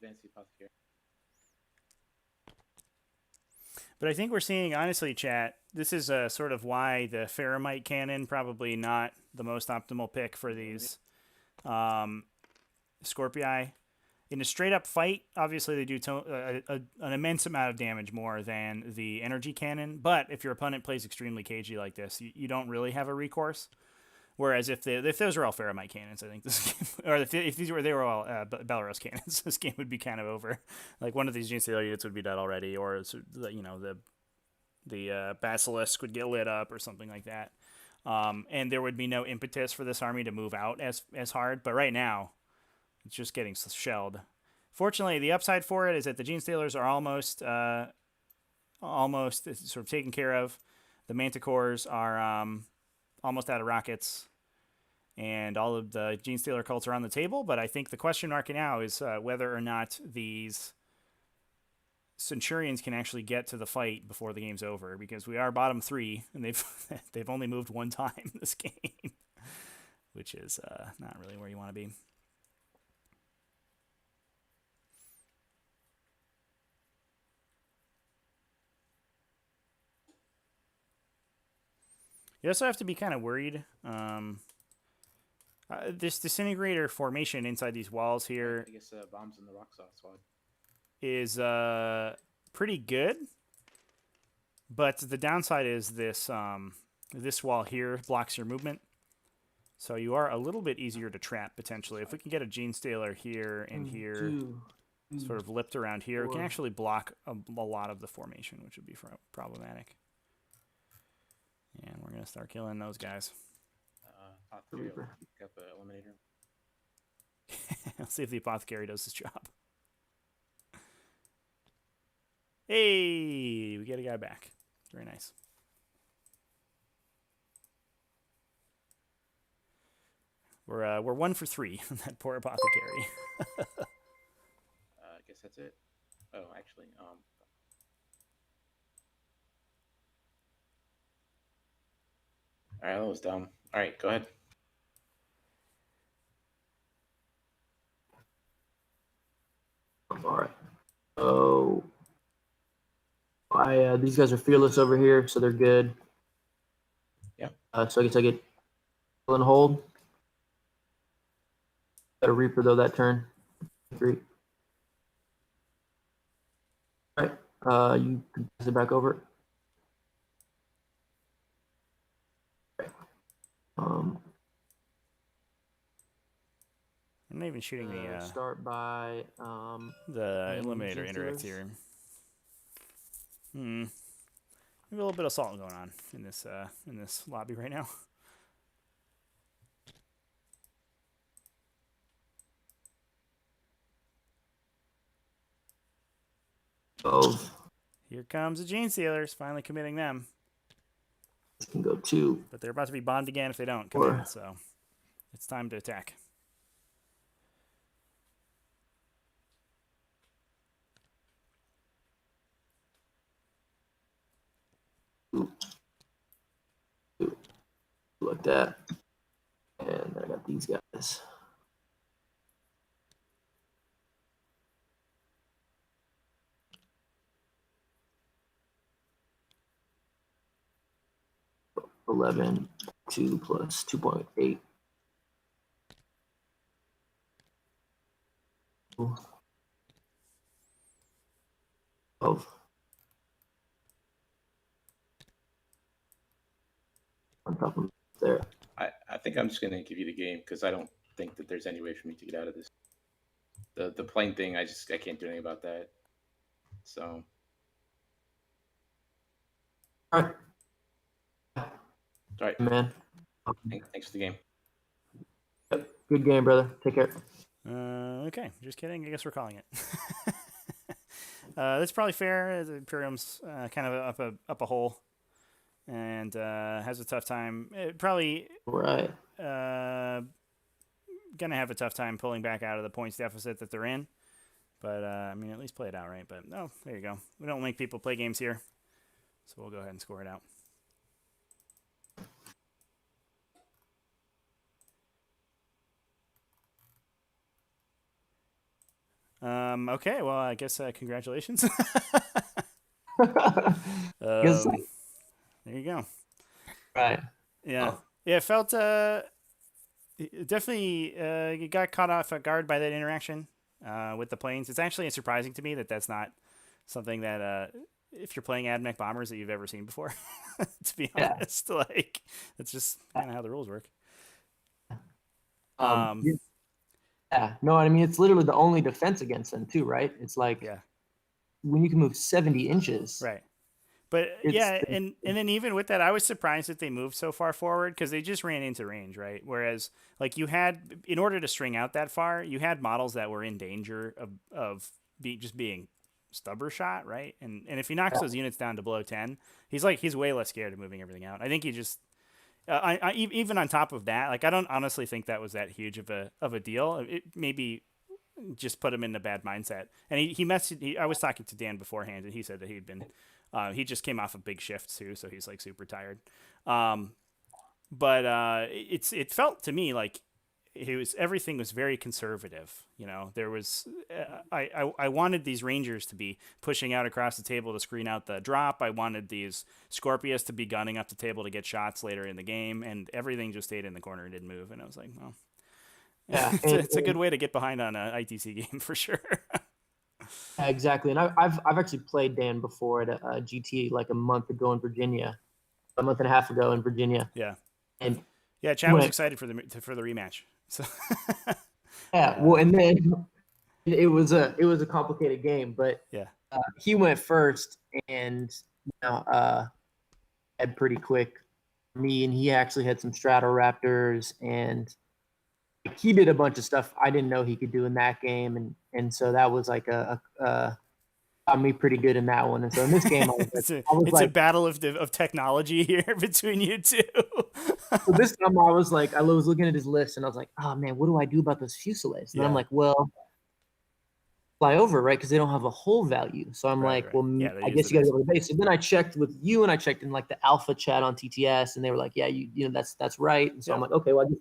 S4: Advance the Apothecary.
S2: But I think we're seeing, honestly, chat, this is sort of why the Pheramite Cannon probably not the most optimal pick for these Scorpii. In a straight-up fight, obviously they do an immense amount of damage more than the Energy Cannon. But if your opponent plays extremely cagey like this, you don't really have a recourse. Whereas if those were all Pheramite Cannons, I think this game, or if they were all Belarus Cannons, this game would be kind of over. Like one of these Genestealer units would be dead already, or the Basilisk would get lit up or something like that. And there would be no impetus for this army to move out as hard. But right now, it's just getting shelled. Fortunately, the upside for it is that the Genestealers are almost sort of taken care of. The Manticores are almost out of rockets. and all of the Gene Stealer cults are on the table. But I think the question mark now is whether or not these Centurions can actually get to the fight before the game's over, because we are bottom 3, and they've only moved one time this game, which is not really where you want to be. You also have to be kind of worried. This disintegrator formation inside these walls here
S4: I guess bombs in the rock squad
S2: is pretty good, but the downside is this this wall here blocks your movement, so you are a little bit easier to trap potentially. If we can get a Gene Stealer here and here, sort of lipped around here, we can actually block a lot of the formation, which would be problematic. And we're gonna start killing those guys.
S4: Reaper. Pick up an eliminator.
S2: Let's see if the apothecary does his job. Hey, we get a guy back. Very nice. We're 1 for 3 on that poor apothecary.
S4: I guess that's it. Oh, actually, all right, that was dumb. All right, go ahead.
S3: All right. So, these guys are fearless over here, so they're good.
S4: Yeah.
S3: So I guess I get kill and hold. Got a Reaper though that turn. 3. All right. You can pass it back over. Okay.
S2: I'm not even shooting the
S3: start by
S2: eliminator
S3: Gene
S2: indirect
S3: Stealers.
S2: here. Maybe a little bit of assault going on in this lobby right now.
S3: Both.
S2: Here comes the Gene Stealers, finally committing them.
S3: This can go 2.
S2: But they're about to be bombed again if they don't come in, so it's time to attack.
S3: Like that. And I got these guys. $11, 2 plus 2.8. Of on top of there.
S4: I think I'm just gonna give you the game because I don't think that there's any way for me to get out of this. The plane thing, I can't do anything about that. So.
S3: All right.
S4: All right,
S3: Man.
S4: Thanks for the game.
S3: Yep. Good game, brother. Take care.
S2: Okay, just kidding. I guess we're calling it. That's probably fair. The Imperium's kind of up a hole and has a tough time. Probably
S3: Right.
S2: Gonna have a tough time pulling back out of the points deficit that they're in. But I mean, at least play it out right. But no, there you go. We don't make people play games here, so we'll go ahead and score it out. Okay, well, I guess congratulations.
S3: Yes.
S2: There you go.
S3: Right.
S2: Yeah.
S3: Oh.
S2: Yeah, it felt definitely you got caught off guard by that interaction with the planes. It's actually surprising to me that that's not something that if you're playing AdMech bombers that you've ever seen before. To be honest, like that's just kind of how the rules work.
S3: Yeah, no, I mean it's literally the only defense against them too, right? It's like when you can move 70 inches,
S2: right? But and then even with that, I was surprised that they moved so far forward because they just ran into range, right? Whereas like you had, in order to string out that far, you had models that were in danger of just being stubber shot, right? And if he knocks those units down to below 10, he's way less scared of moving everything out. I think he just Even on top of that, like I don't honestly think that was that huge of a deal. It maybe just put him in a bad mindset. And he messaged. I was talking to Dan beforehand, and he said that he'd been. He just came off a big shift too, so he's like super tired. But it felt to me like everything was very conservative. You know, there was I wanted these Rangers to be pushing out across the table to screen out the drop. I wanted these Scorpius to be gunning up the table to get shots later in the game, and everything just stayed in the corner and didn't move. And I was like, well, yeah, it's a good way to get behind on an ITC game for sure.
S3: Exactly, and I've actually played Dan before at a GT like a month ago in Virginia, a month and a half ago in Virginia.
S2: Yeah,
S3: and
S2: yeah, Chad was excited for the rematch. So
S3: yeah, well, and then it was a complicated game, but
S2: yeah,
S3: he went first, and had pretty quick me, and he actually had some Stratoraptors, and he did a bunch of stuff I didn't know he could do in that game, and so that was like got me pretty good in that one. And so in this game,
S2: it's a battle of technology here between you two.
S3: So this time I was looking at his list, and I was like, oh man, what do I do about those Fusiliers? And I'm like, well, fly over, right? Because they don't have a hull value. So I'm I guess you got to go to the base. So then I checked with you, and I checked in like the alpha chat on TTS, and they were like, yeah, you know, that's right. And so I'm like, okay, well, I guess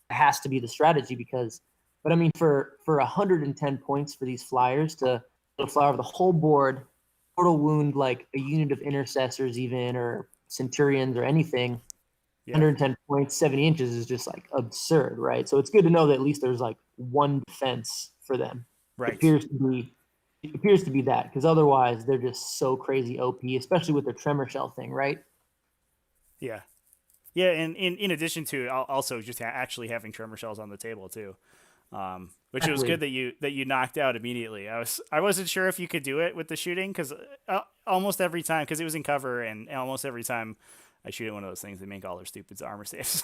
S3: it has to be the strategy but I mean, for 110 points for these flyers to fly over the whole board, mortal wound like a unit of intercessors even, or centurions or anything, 110 points, 70 inches is just like absurd, right? So it's good to know that at least there's like one defense for them.
S2: Right.
S3: It appears to be that, because otherwise they're just so crazy OP, especially with their tremor shell thing, right?
S2: Yeah. Yeah, and in addition to also just actually having tremor shells on the table too, which it was good that you knocked out immediately. I wasn't sure if you could do it with the shooting, because almost every time, because it was in cover, and almost every time I shoot at one of those things, they make all their stupid armor saves.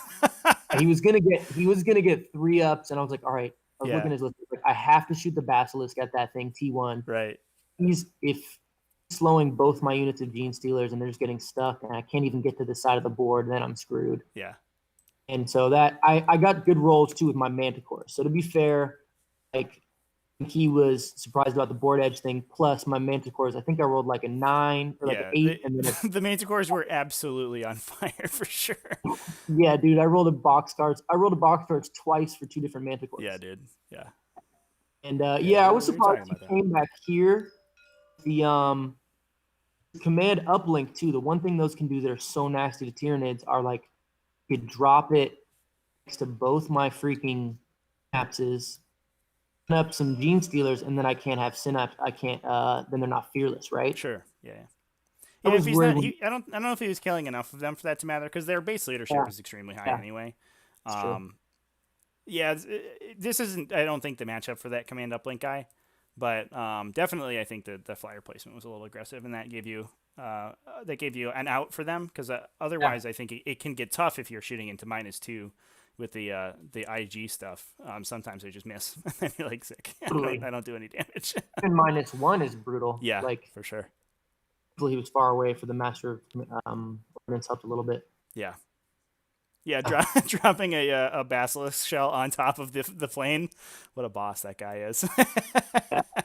S3: he was gonna get 3 ups, and I was like, all right. I was looking at his list, like, I have to shoot the Basilisk at that thing, T1.
S2: Right.
S3: If slowing both my units of Gene Stealers and they're just getting stuck, and I can't even get to the side of the board, then I'm screwed.
S2: Yeah.
S3: And so that I got good rolls too with my Manticore. So to be fair, like, he was surprised about the board edge thing. Plus my Manticores, I think I rolled like a 9 or like an 8. And then
S2: the Manticores were absolutely on fire for sure.
S3: Yeah, dude, I rolled a box cards twice for 2 different Manticores.
S2: Yeah, dude. Yeah.
S3: And I was surprised he came back here. The command uplink too. The one thing those can do that are so nasty to Tyranids are like, you could drop it next to both my freaking synapses, up some Gene Stealers, and then I can't have synapse. I can't. Then they're not fearless, right?
S2: Sure. Yeah. And if he's not, I don't know if he was killing enough of them for that to matter, because their base leadership is extremely high anyway. Yeah, this isn't. I don't think the matchup for that command uplink guy, but definitely I think that the flyer placement was a little aggressive, and that gave you an out for them, because otherwise I think it can get tough if you're shooting into -2 with the IG stuff. Sometimes they just miss, and you're like, sick. I don't do any damage.
S3: And -1 is brutal.
S2: Yeah,
S3: like
S2: for sure.
S3: He was far away for the Master of Ordnance helped a little bit.
S2: Yeah. Yeah, dropping a Basilisk shell on top of the plane. What a boss that guy is.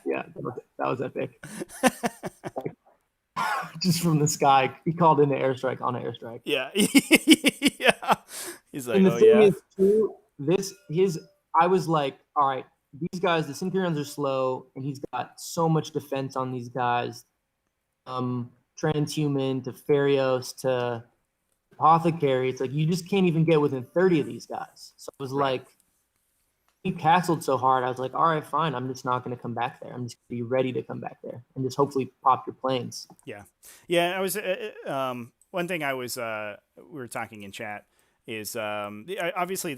S3: yeah, that was epic. Just from the sky, he called in the airstrike on an airstrike.
S2: Yeah, yeah. He's like,
S3: and the thing is, too, I was like, all right, these guys, the Centurions are slow, and he's got so much defense on these guys. Transhuman to Ferios to Apothecary, it's like you just can't even get within 30 of these guys. So it was like, he castled so hard, I was like, all right, fine, I'm just not going to come back there. I'm just going to be ready to come back there and just hopefully pop your planes.
S2: Yeah. I was one thing we were talking in chat is obviously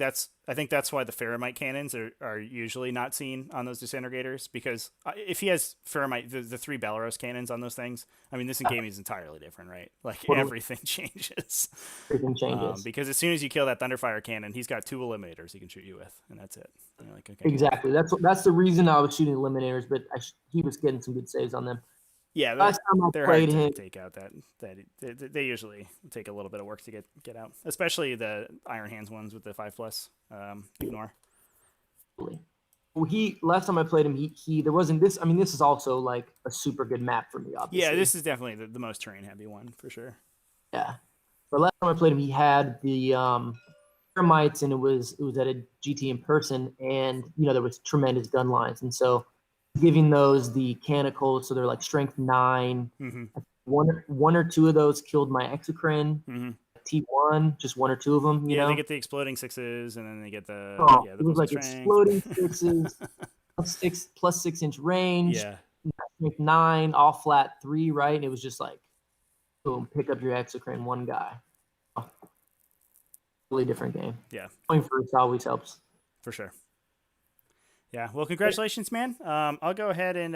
S2: I think that's why the Ferromite cannons are usually not seen on those disintegrators, because if he has Ferromite, the 3 Belarus cannons on those things, I mean, this game is entirely different, right? Like everything changes.
S3: Everything changes.
S2: Because as soon as you kill that Thunderfire cannon, he's got 2 eliminators he can shoot you with, and that's it. And you're like, okay.
S3: Exactly. That's the reason I was shooting eliminators, but he was getting some good saves on them.
S2: Yeah,
S3: Last time I
S2: they're hard
S3: played
S2: to
S3: him,
S2: take out. They usually take a little bit of work to get out, especially the Iron Hands ones with the 5+. Ignore.
S3: well, last time I played him, he there wasn't this. I mean, this is also like a super good map for me, obviously.
S2: Yeah, this is definitely the most terrain heavy one for sure.
S3: Yeah, but last time I played him, he had the termites, and it was at a GT in person, and there was tremendous gun lines, and so giving those the canicles, so they're like strength 9.
S2: Mm-hmm.
S3: One or two of those killed my exocrine.
S2: Mm-hmm.
S3: T1, just one or two of them.
S2: They get the exploding 6s, and then they get the
S3: it
S2: the
S3: was like
S2: strength.
S3: exploding 6s, plus 6-inch range.
S2: Yeah.
S3: Strength 9, all flat 3, right? And it was just like, boom, pick up your exocrine, one guy. Totally different game.
S2: Yeah.
S3: Going first always helps.
S2: For sure. Yeah. Well, congratulations, man. I'll go ahead and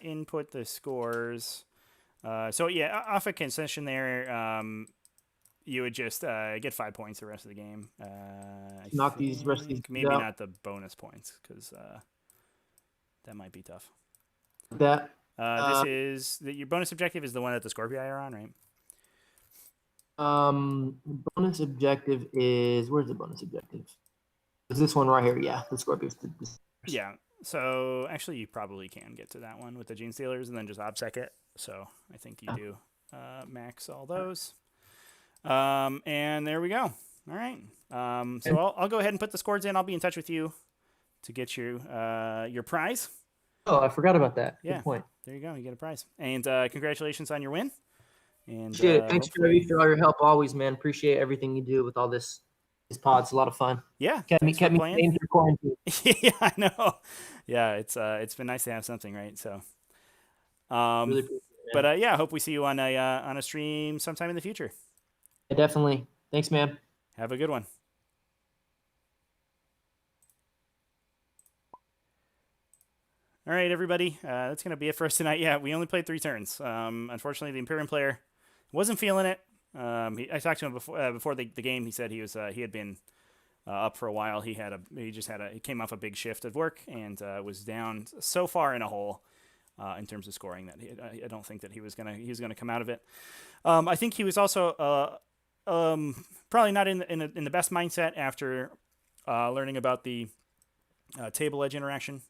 S2: input the scores. So yeah, off a concession there, you would just get 5 points the rest of the game.
S3: Knock these rest of these
S2: maybe
S3: out.
S2: not the bonus points, because that might be tough.
S3: That
S2: this is your bonus objective is the one that the Scorpii are on, right?
S3: bonus objective is, where's the bonus objective? Is this one right here? Yeah, the Scorpius.
S2: Yeah. So actually, you probably can get to that one with the Gene Stealers and then just obsec it. So I think you do max all those. And there we go. All right. So I'll go ahead and put the scores in. I'll be in touch with you to get you your prize.
S3: Oh, I forgot about that.
S2: Yeah.
S3: Good point.
S2: There you go. You get a prize. And congratulations on your win. And
S3: Thanks, Trevi, for all your help always, man. Appreciate everything you do with all this pod. It's a lot of fun.
S2: Yeah.
S3: Kept me sane through quarantine.
S2: Yeah, I know. Yeah, it's been nice to have something, right? So
S3: Really appreciate it, man.
S2: but yeah, I hope we see you on a stream sometime in the future.
S3: Yeah, definitely. Thanks, man.
S2: Have a good one. All right, everybody. That's going to be it for us tonight. Yeah, we only played 3 turns. Unfortunately, the Imperium player wasn't feeling it. I talked to him before the game. He said he had been up for a while. He came off a big shift of work and was down so far in a hole in terms of scoring that I don't think that he was gonna come out of it. I think he was also probably not in the best mindset after learning about the table edge interaction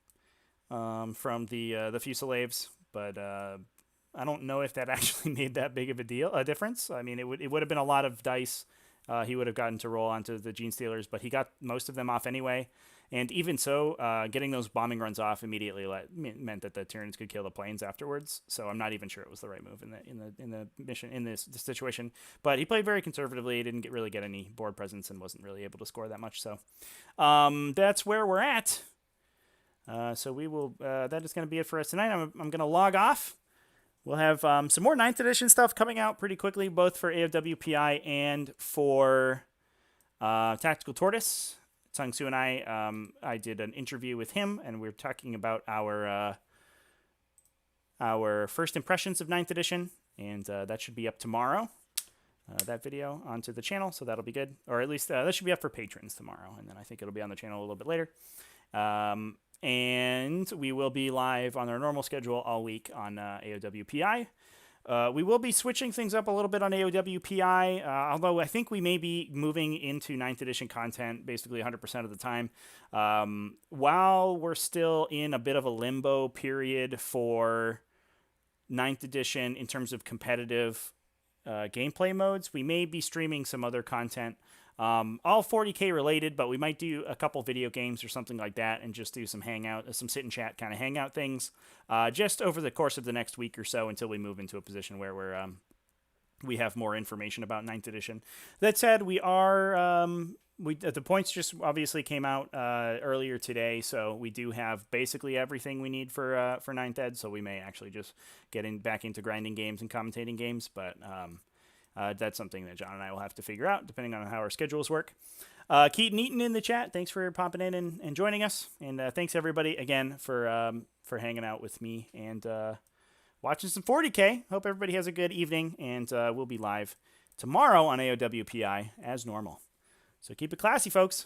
S2: from the Fusiliers, but I don't know if that actually made that big of a difference. I mean, it would have been a lot of dice. He would have gotten to roll onto the Gene Stealers, but he got most of them off anyway. And even so, getting those bombing runs off immediately meant that the Tyranids could kill the planes afterwards. So I'm not even sure it was the right move in the mission in this situation. But he played very conservatively. He didn't really get any board presence and wasn't really able to score that much. So that's where we're at. So we will. That is going to be it for us tonight. I'm going to log off. We'll have some more 9th edition stuff coming out pretty quickly, both for AOWPI and for Tactical Tortoise. Tsung Su and I did an interview with him, and we were talking about our first impressions of 9th edition, and that should be up tomorrow. That video onto the channel, so that'll be good. Or at least that should be up for patrons tomorrow, and then I think it'll be on the channel a little bit later. And we will be live on our normal schedule all week on AOWPI. We will be switching things up a little bit on AOWPI, although I think we may be moving into 9th edition content basically 100% of the time. While we're still in a bit of a limbo period for 9th edition in terms of competitive gameplay modes, we may be streaming some other content. All 40K related, but we might do a couple video games or something like that and just do some some sit and chat kind of hangout things just over the course of the next week or so until we move into a position where we have more information about 9th edition. That said, we are the points just obviously came out earlier today, so we do have basically everything we need for 9th ed, so we may actually just get back into grinding games and commentating games, but that's something that John and I will have to figure out, depending on how our schedules work. Keaton Eaton in the chat, thanks for popping in and joining us. And thanks, everybody, again, for hanging out with me and watching some 40K. Hope everybody has a good evening, and we'll be live tomorrow on AOWPI as normal. So keep it classy, folks.